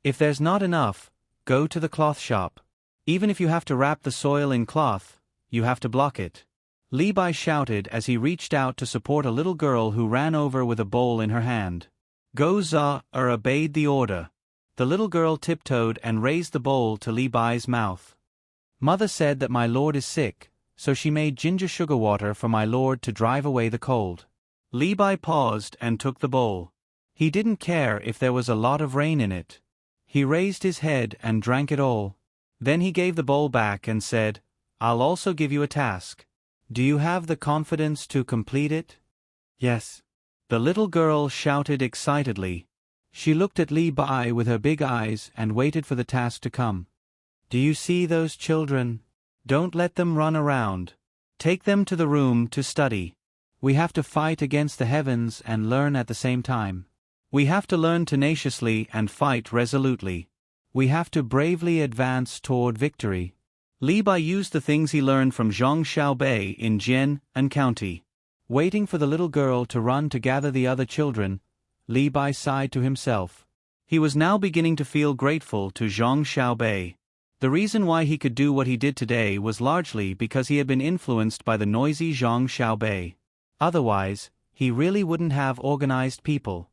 If there's not enough, go to the cloth shop. Even if you have to wrap the soil in cloth, you have to block it." Li Bai shouted as he reached out to support a little girl who ran over with a bowl in her hand. Go Za obeyed the order. The little girl tiptoed and raised the bowl to Li Bai's mouth. "Mother said that my lord is sick, so she made ginger sugar water for my lord to drive away the cold." Li Bai paused and took the bowl. He didn't care if there was a lot of rain in it. He raised his head and drank it all. Then he gave the bowl back and said, "I'll also give you a task. Do you have the confidence to complete it?" "Yes." The little girl shouted excitedly. She looked at Li Bai with her big eyes and waited for the task to come. "Do you see those children? Don't let them run around. Take them to the room to study. We have to fight against the heavens and learn at the same time. We have to learn tenaciously and fight resolutely. We have to bravely advance toward victory." Li Bai used the things he learned from Zhang Xiaobei in Jian and County. Waiting for the little girl to run to gather the other children, Li Bai sighed to himself. He was now beginning to feel grateful to Zhang Xiaobei. The reason why he could do what he did today was largely because he had been influenced by the noisy Zhang Xiaobei. Otherwise, he really wouldn't have organized people.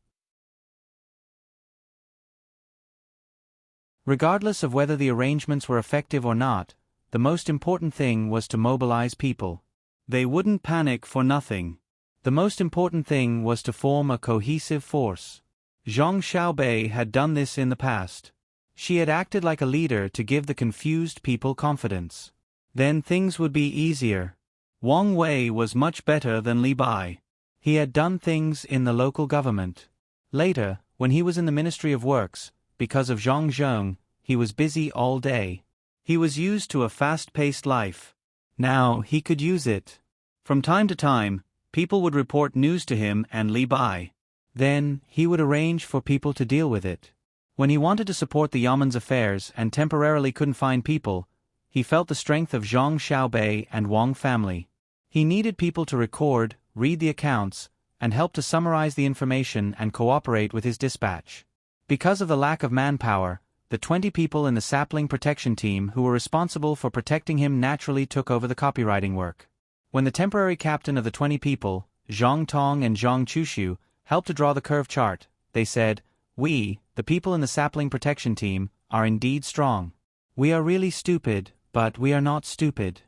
Regardless of whether the arrangements were effective or not, the most important thing was to mobilize people. They wouldn't panic for nothing. The most important thing was to form a cohesive force. Zhang Xiaobei had done this in the past. She had acted like a leader to give the confused people confidence. Then things would be easier. Wang Wei was much better than Li Bai. He had done things in the local government. Later, when he was in the Ministry of Works, because of Zhang Zheng, he was busy all day. He was used to a fast-paced life. Now he could use it. From time to time, people would report news to him and Li Bai. Then, he would arrange for people to deal with it. When he wanted to support the Yamen's affairs and temporarily couldn't find people, he felt the strength of Zhang Xiaobei and Wang family. He needed people to record, read the accounts, and help to summarize the information and cooperate with his dispatch. Because of the lack of manpower, the 20 people in the sapling protection team who were responsible for protecting him naturally took over the copywriting work. When the temporary captain of the 20 people, Zhang Tong and Zhang Chushu, helped to draw the curve chart, they said, "We, the people in the sapling protection team, are indeed strong. We are really stupid, but we are not stupid.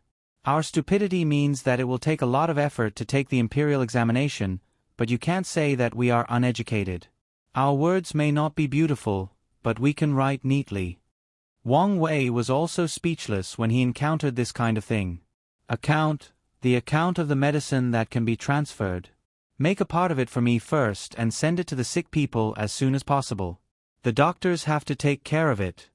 Our stupidity means that it will take a lot of effort to take the imperial examination, but you can't say that we are uneducated. Our words may not be beautiful, but we can write neatly." Wang Wei was also speechless when he encountered this kind of thing. The account of the medicine that can be transferred. Make a part of it for me first and send it to the sick people as soon as possible. The doctors have to take care of it.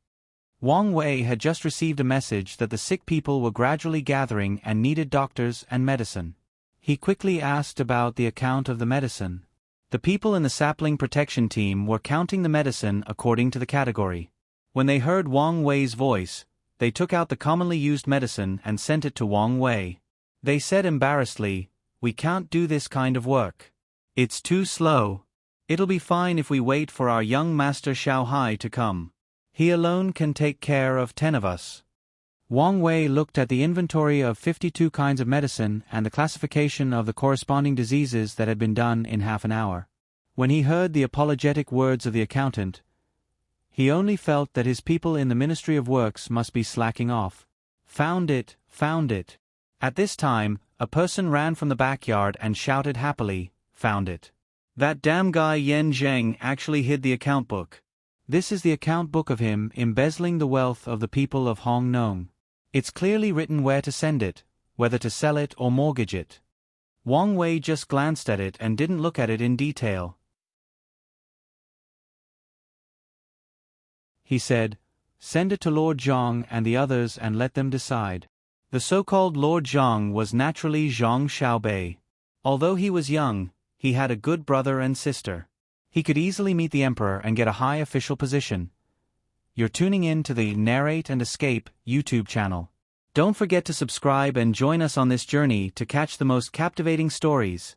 Wang Wei had just received a message that the sick people were gradually gathering and needed doctors and medicine. He quickly asked about the account of the medicine. The people in the sapling protection team were counting the medicine according to the category. When they heard Wang Wei's voice, they took out the commonly used medicine and sent it to Wang Wei. They said embarrassedly, "We can't do this kind of work. It's too slow. It'll be fine if we wait for our young master Xiaohai to come. He alone can take care of 10 of us." Wang Wei looked at the inventory of 52 kinds of medicine and the classification of the corresponding diseases that had been done in half an hour. When he heard the apologetic words of the accountant, he only felt that his people in the Ministry of Works must be slacking off. Found it, found it. At this time, a person ran from the backyard and shouted happily, "Found it. That damn guy Yen Zheng actually hid the account book. This is the account book of him embezzling the wealth of the people of Hong Nong. It's clearly written where to send it, whether to sell it or mortgage it." Wang Wei just glanced at it and didn't look at it in detail. He said, "Send it to Lord Zhang and the others and let them decide." The so-called Lord Zhang was naturally Zhang Xiaobei. Although he was young, he had a good brother and sister. He could easily meet the emperor and get a high official position. You're tuning in to the Narrate and Escape YouTube channel. Don't forget to subscribe and join us on this journey to catch the most captivating stories.